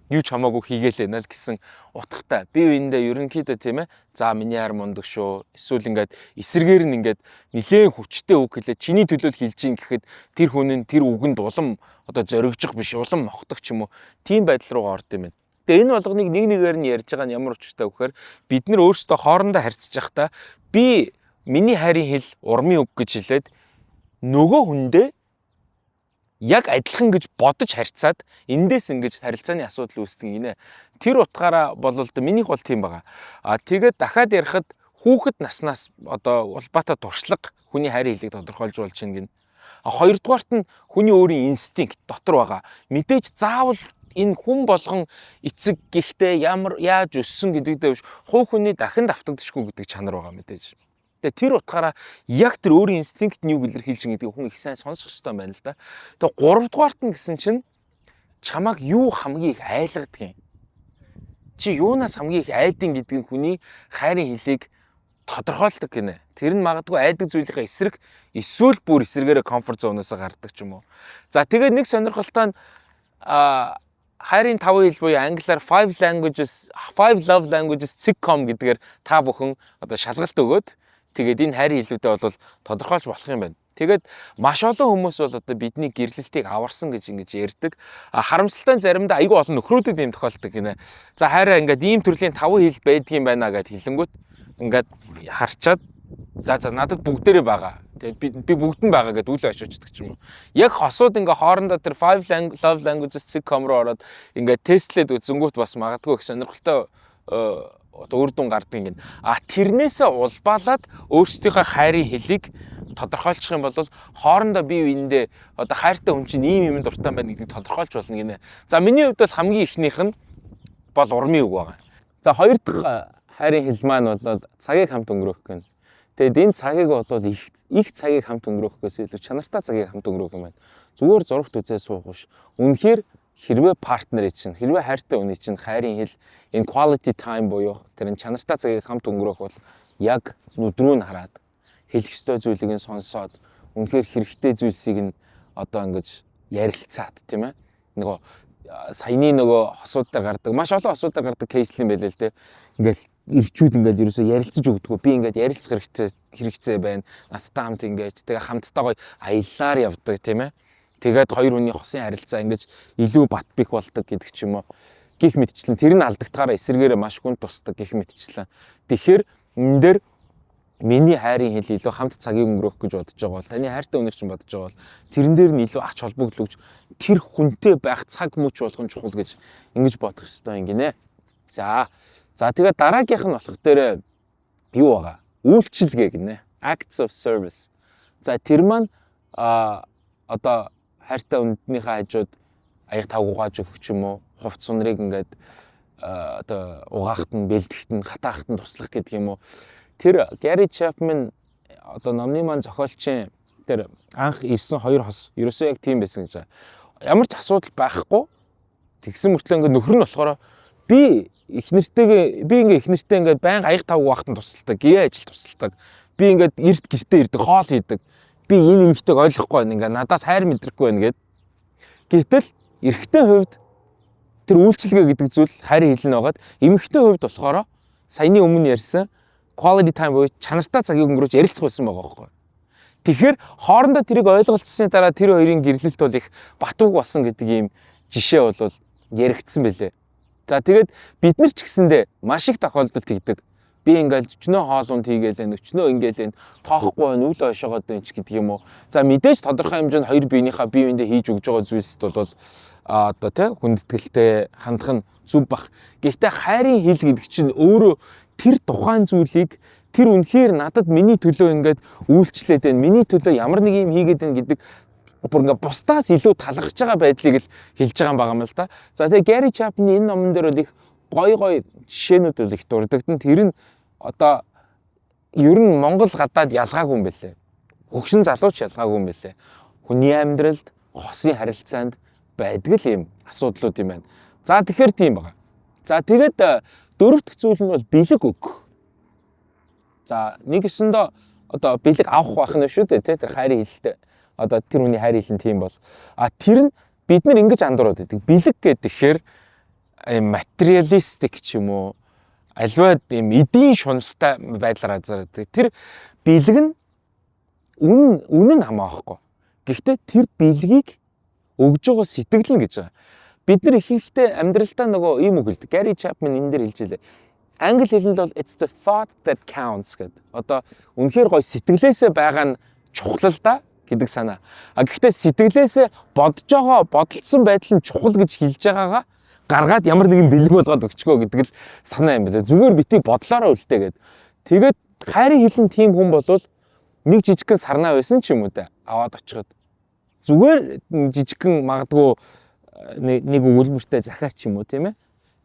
юу ч хамаагүй хийгээлээ л гэсэн утгатай. Би үүндээ ерөнхийдөө тийм ээ. За миний хайр мундаг шүү. Эсвэл ингээд эсэргээр нь ингээд нилээн хүчтэй үг хэлээ. Чиний төлөө хэлж ийн гэхэд тэр хүн нь тэр үгэнд улам одоо зоригжих биш, улам мохдог ч юм уу. Тийм байдал руугаа орд юм байна. Тэгээ энэ болгоныг нэг нэгээр нь ярьж байгаа нь ямар учиртай вэ гэхээр бид нар өөрсдөө хоорондоо харьцаж байхдаа би миний хайрын хэл урмын үг гэж хэлээд нөгөө хүндээ яг адилхан гэж бодож харьцаад эндээс ингэж харилцааны асуудал үүсдэг гинэ. Тэр утгаараа болвол минийх бол тийм байгаа. Тэгээд дахиад ярихад хүүхэд наснаас одоо улбаатай туршлага хүний хайрын хилийг тодорхойлж болж байна гин. Хоёрдугаарт нь хүний өөрийн инстинкт дотор байгаа. Мэдээж заавал энэ хүн болгон эцэг гихтээ яаж өссөн гэдэгдээ биш хувь хүний дахин давтагдчихгүй гэдэг чанар байгаа мэдээж. Тэгээ тэр утгаараа яг тэр өөрийн инстинкт нь юу илэрхийлж байгаа гэдгийг хүн их сайн сонсох хэрэгтэй байна л да. Тэгээ гуравдугаарт нь гэсэн чинь чамайг юу хамгийн их айлгадаг юм. Чи юунаас хамгийн их айдын гэдэг нь хүний хайрын хилийг тодорхойлдог гинэ. Тэр нь магадгүй айдаг зүйлийнхаа эсрэг эсвэл бүр эсрэгээрээ комфорт зоноос гардаг ч юм уу. За тэгээд нэг сонирхолтой нь хайрын 5 хэл буюу англиар 5 love languages sitcom гэдгээр та бүхэн одоо шалгалт өгөөд тэгээд энэ хайрын хэлүүдээ бол тодорхойлж болох юм байна. Тэгээд маш олон хүмүүс бол одоо бидний гэрлэлтийг аварсан гэж ингэж ярьдаг. Харамсалтай заримдаа айгүй олон нөхрүүдэд ийм тохиолддог гинэ. За хайраа ингээд ийм төрлийн 5 хэл байдаг юм байна гэд хэлэнгүүт ингээд харчаад за надад бүгдээрээ байгаа. Тэгээд би бүгд нь байгаа гэд үл ашиучдаг ч юм уу. Яг хосууд ингээ хоорондоо тэр 5 love languages sitcom руу ороод ингээ тестлээд үзэнгүүт бас магадгүй их сонирхолтой одоо үр дүн гардаг юм. Тэрнээсээ улбаалаад өөрсдийнхөө хайрын хэлийг тодорхойлчих юм бол хоорондоо бие биендээ одоо хайртай хүн чинь ийм юм дуртай байна гэдгийг тодорхойлж болно гинэ. За миний хувьд бол хамгийн ихнийх нь бол урмын үг байгаа. За хоёр дахь хайрын хэл маань бол цагийг хамт өнгөрөөх гэнэ. Тэгэд энэ цагийг бол их цагийг хамт өнгөрөөхөөс илүү чанартай цагийг хамт өнгөрөөх юм байна. Зүгээр зурагт үзээ суух биш. Үнэхээр хэрвээ партнерыг чинь, хэрвээ хайртай хүний чинь хайрын хэл энэ quality time буюу тэр энэ чанартай цагийг хамт өнгөрөөх бол яг нүдрүү нь хараад хэлэх ёстой зүйлийг нь сонсоод үнэхээр хэрэгтэй зүйлсийг нь одоо ингэж ярилцаад тийм ээ. Нөгөө саяны нөгөө хосуудаар гардаг, маш олон хосуудаар гардаг кейсл юм байлээ л дээ. Ингээл ирчүүд ингээл ерөөсөө ярилцаж өгдөггүй. Би ингээд ярилцах хэрэгцээ байна. Надтай хамт ингээд тэгээ хамтдаа гоё аяллаар явдаг тийм ээ. Тэгээд хоёр хүний хосын харилцаа ингэж илүү бат бих болдог гэдэг ч юм уу. Гэх мэтчлэн тэр нь алдагдахаараа эсэргээрээ маш хүн тусдаг гэх мэтчлэн. Тэгэхээр энэ дээр миний хайрын хэл илүү хамт цагийг өнгөрөөх гэж бодож байгаа бол таны хайртай өнөр чинь бодож байгаа бол тэрэн дээр нь илүү ач холбогдол өгч тэр хүнтэй байх цаг мөч болгон чухал гэж ингэж бодох ёстой юм гинэ. За тэгээд дараагийнх нь болох дээр юу байгаа? Үйлчилгээ гинэ. Acts of service. За тэр маань одоо хайртай өнднийхээ хажууд аяг тав угааж өгөх ч юм уу, хувц сунрыг ингээд одоо угаахт нь, бэлтгэхт нь, хатаахт нь туслах гэдэг юм уу. Тэр Gary Chapman одоо номны маань зохиолчийн тэр анх ирсэн хоёр хос ерөөсөө яг тийм байсан гэж. Ямар ч асуудал байхгүй. Тэгсэн мөртлөө ингээд нөхөр нь болохоор би их нэртэйгээ ингээд байнга аяг тав угаахт нь тусалдаг, гэрээ ажил тусалдаг. Би ингээд эрт гэртээ ирдэг, хоол хийдэг. Би энэ эмэгтэйг ойлгохгүй байна. Ингээд надаас хайр мэдрэхгүй байна гэд. Гэтэл эрэгтэй хувьд тэр үйлчилгээ гэдэг зүйл хайрын хэл нь байгаад эмэгтэй хувьд болохоор саяны өмнө ярьсан quality time буюу чанартай цагийг өнгөрөөж ярилцах байсан байгаа байхгүй. Тэгэхээр хоорондоо тэрийг ойлголцсны дараа тэр хоёрын гэрлэлт бол их батуг болсон гэдэг ийм жишээ бол яригдсан байлээ. За тэгээд бид нар ч гэсэндээ маш их тохиолдолд тэгдэг. Би ингээл өчнөө хоолунд хийгээл өчнөө ингээл тоохгүй байна үл ойшоогоод байна ч гэдэг юм уу. За мэдээж тодорхой хэмжээнд хоёр биенийхээ бие биендээ хийж өгж байгаа зүйлсд бол одоо тий хүндэтгэлтэй хандах нь зүв бах. Гэхдээ хайрын хэл гэдэг чинь өөрөө тэр тухайн зүйлийг тэр үнэхээр надад миний төлөө ингээд үйлчлээд байна. Миний төлөө ямар нэг юм хийгээд байна гэдэг бүр ингээд бусдаас илүү талархж байгаа байдлыг л хэлж байгаа юм л да. За тэгээ Gary Chapman энэ номон дээр бол их гой жишээнүүд бол их дурддагдан. Тэр нь одоо ер нь Монгол гадаад ялгаагүй юм бэлээ. Хөгшин залууч ялгаагүй юм бэлээ. Хүний амьдралд, хосын харилцаанд байдаг л юм асуудлууд юм байна. За тэгэхээр тийм байна. За тэгээд дөрөв дэх зүйл нь бол бэлэг өгөх. За нэг өсөндөө одоо бэлэг авах байх нь шүү дээ, тэр хайрын хэлтэй. Одоо тэр хүний хайрын хэл нь тийм бол тэр нь бид нар ингэж андуураад байдаг. Бэлэг гэхээр материалистик ч юм уу альва юм эдийн шуналтай байдлаар азардаг. Тэр бэлэг нь үнэн нь хамаахгүй. Гэхдээ тэр бэлгийг өгж байгаа сэтгэл нь гэж байгаа. Бид нар ихэнхдээ амьдралдаа нөгөө ийм үг хэлдэг. Gary Chapman энэ дээр хэлж илээ. Англи хэлэнд бол it's the thought that counts гэдэг. Одоо үнэхээр гоё сэтгэлээсээ байгаа нь чухал л да гэдэг санаа. Гэхдээ сэтгэлээсээ бодож байгаа бодолцсон байдал нь чухал гэж хэлж байгаагаа гаргаад ямар нэгэн бэлэг болгоод өгчгөө гэдэг л санаа юм байна. Зүгээр битгий бодлоороо үлдээгээд. Тэгээд хайрын хэлэн тийм хүн болвол нэг жижигхэн сарнаа байсан ч юм уу да аваад очиход зүгээр жижигхэн магадгүй нэг өгүүлбэртэй захиач юм уу тийм ээ.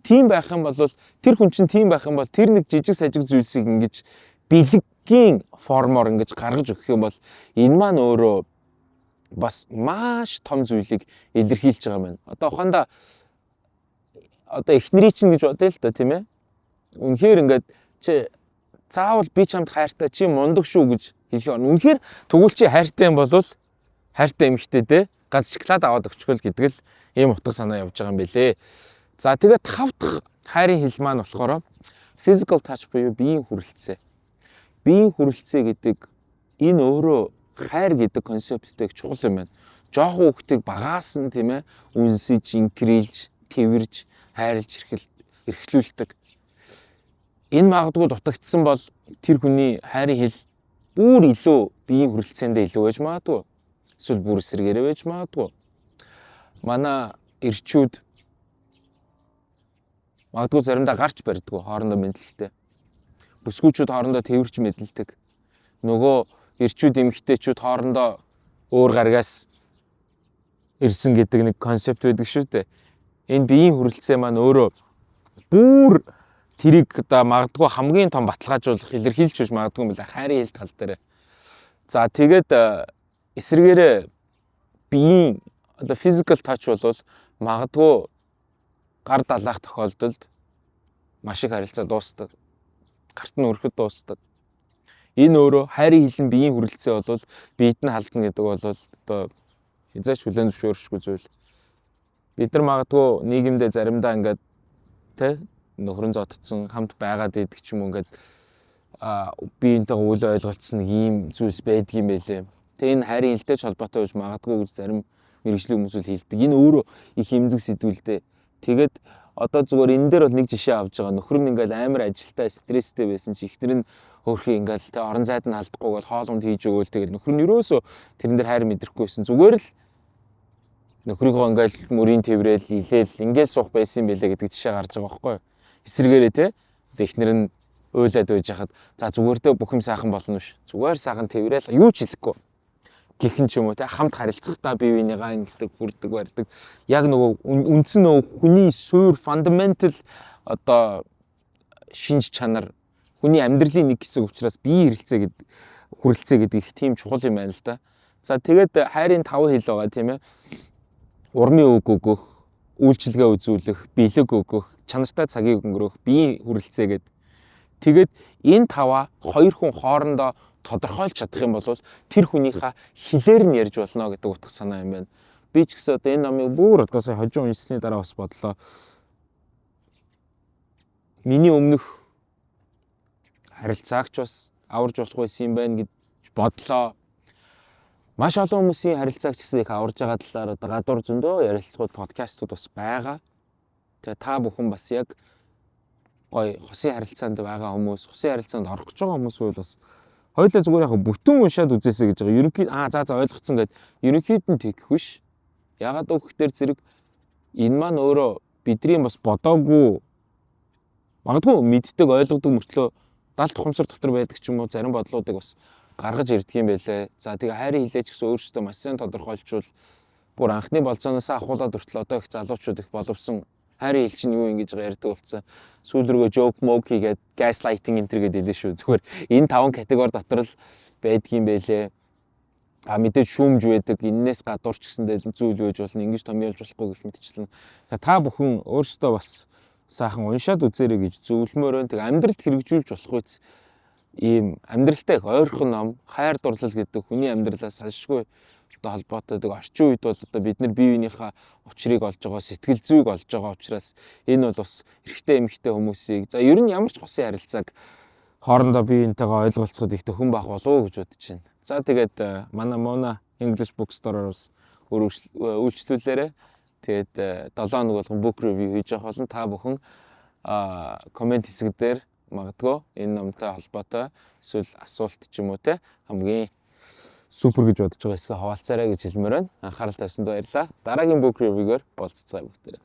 Тийм байх юм бол тэр хүн чинь тийм байх юм бол тэр нэг жижиг сажиг зүйлсийг ингэж бэлгийн формоор ингэж гаргаж өгөх юм бол энэ маань өөрөө бас маш том зүйлийг илэрхийлж байгаа юм байна. Одоо ухаандаа одоо эхнэрий чинь гэж бодъё л да тийм ээ. Үнэхээр ингээд чи заавал би чамд хайртай чи мундаг шүү гэж хэлэх юм. Үнэхээр тэгвэл чи хайртай юм бол хайртай эмэгтэйдээ ганц шоколад аваад өгчихвөл гэдэг л ийм утга санаа явж байгаа юм билэ. За тэгээд 5 дахь хайрын хэл маань болохоор physical touch буюу биеийн хүрэлцээ. Биеийн хүрэлцээ гэдэг энэ өөрөө хайр гэдэг концепттэй чухал юм байна. Жохон хүүхдийг багаас нь тийм ээ үнсэж, инкрилж, тэрвэрж, хайрлж эрхлүүлдэг. Энэ магадгүй дутагдсан бол тэр хүний хайрын хэл бүр илүү биеийн хүрэлцээндээ илүү байж магадгүй. Эсвэл бүр эсрэгээрээ байж магадгүй. Манай ирчүүд магадгүй заримдаа гарч барьдгүй хоорондоо мэдлэгтэй. Бүсгүүчүүд хоорондоо тэрвэрч мэдлдэг. Нөгөө ирчүүд эмэгтэйчүүд хоорондоо өөр гаргаас ирсэн гэдэг нэг концепт байдаг шүү дээ. Энэ биеийн хүрэлцээ маань өөрөө бүр тэрийг одоо магадгүй хамгийн том баталгаажуулах илэрхийлж үж магадгүй юм байна хайрын хил тал дээр. За тэгээд эсвэргээрээ биеийн одоо physical touch бол магадгүй гар далаах тохиолдолд маш их харилцаа дуусдаг. Гарт нь өрхөд дуусдаг. Энэ өөрөө хайрын хилэн биеийн хүрэлцээ бол биед нь халдна гэдэг бол одоо хязгаарч хүлээн зөвшөөрөхгүй зүйл. Бид нар магадгүй нийгэмдээ заримдаа ингээд тэ нөхрөн зодтсон хамт байгаад идэг ч юм уу ингээд биентэйгээ үл ойлголцсон ийм зүйлс байдгийм байлээ. Тэгээ энэ хайрын хилтэй холбоотой гэж магадгүй гэж зарим мэргэжлийн хүмүүс л хэлдэг. Энэ өөрөө их эмзэг сэдвүүлдэ. Тэгээд одоо зүгээр энэ дээр бол нэг жишээ авч байгаа. Нөхөр нь ингээл амар ажилтаа стресстэй байсан чи ихтер нь өөрхий ингээл тэ орон зайд нь алдахгүй бол хоолунд хийж өгөөл тэгэл нөхөр нь ерөөсөө тэрэн дээр хайр мэдрахгүйсэн. Зүгээр л нөхрийгөө ингээл мөрийн тэврээл илээл ингээд суух байсан юм байлээ гэдэг жишээ гарч байгаа байхгүй юу. Эсвэргээрээ тэ ихнэр нь уйлаад байж хахад за зүгээрдээ бүх юм сайхан болно биш. Зүгээр сайхан тэврээл юу ч хэлэхгүй. Гихэн ч юм уу те хамт харилцахдаа бие биенийгаа ингэдэг бүрдэг барьдаг. Яг нөгөө үндсэн нөгөө хүний суурь фундаментал одоо шинж чанар хүний амьдралын нэг хэсэг учраас бие хүрэлцээ гэдэг их тийм чухал юм байна л да. За тэгээд хайрын 5 хил байгаа тийм ээ. Урмын үг өгөх, үйлчилгээ үзүүлэх, бэлэг өгөх, чанартай цагийг өнгөрөөх, биеийн хүрэлцээ гэдэг. Тэгээд энэ 5-аа хоёр хүн хоорондоо тодорхойлж чадах юм бол тэр хүнийхээ хилээр нь ярьж болно гэдэг утга санаа юм байна. Би ч гэсэн одоо энэ номыг бүр одоо сая хожим уншсны дараа бас бодлоо. Миний өмнөх харилцаагч бас аварж болох байсан юм байна гэж бодлоо. Маш олон хүмүүсийн харилцаагч гэсэн их аварж байгаа талаар одоо гадуур зөндөө ярилцлагууд подкастууд бас байгаа. Тэгээ та бүхэн бас яг гой хосын харилцаанд байгаа хүмүүс, хосын харилцаанд орох гэж байгаа хүмүүс бол бас хоёулаа зүгээр яг бүтэн уншаад үзээсэй гэж байгаа. Ерөнхийд за ойлгоцсон гэд ерөнхийд нь тэгэх биш. Ягаад гэвэл зэрэг энэ маань өөрөө бидний бас бодоогүй магадгүй мэддэг ойлгодог мөртлөө далд тухамсар дотор байдаг ч юм уу зарим бодлуудыг бас гаргаж ирдэг юм байлээ. За тэгээ хайрын хилээч гэсэн өөрсдөө маш сайн тодорхойлчвал бүр анхны болцооноос ахуулаад хүртэл одоо их залуучууд их боловсон хайрын хил чинь юу ингэж ярьдаг болсон. Сүүл рүүгээ joke moke хийгээд gaslighting энэ төр гэдэг хэлээ шүү. Зүгээр энэ 5 категори дотор л байдгийм байлээ. Мэдээж шүүмж байдаг. Эннээс гадуур ч гэсэндээ зүйл байж болно. Ингэж томьёолж болохгүй гэх мэтчлэн. Та бүхэн өөрсдөө бас сайхан уншаад үзээрэй гэж зөвлөмөр байна. Тэг амьдралд хэрэгжүүлж болох үс ийм амьдралтай их ойрхон ном, хайр дурлал гэдэг хүний амьдралаас салшгүй одоо холбоотой орчин үед бол одоо бид нар бие биенийхээ учрыг олж байгаа, сэтгэл зүйг олж байгаа учраас энэ бол бас эрэгтэй эмэгтэй хүмүүсийг за ер нь ямар ч хосын харилцааг хоорондоо бие биентэйгээ ойлголцоход их төхөн бах болов уу гэж бодож байна. За тэгээд манай Mona English Bookstore-оос үйлчлүүлээрэ. Тэгээд 7 хоног болгон book review хийж явах болно. Та бүхэн комент хэсэг дээр магадгүй энэ номтой холбоотой эсвэл асуулт ч юм уу те хамгийн супер гэж бодож байгаа хэсгээ хаваалцаарай гэж хэлмээр байна. Анхаарал тавьсанд баярлалаа. Дараагийн book review-гээр уулзцгаая бүгдээрээ.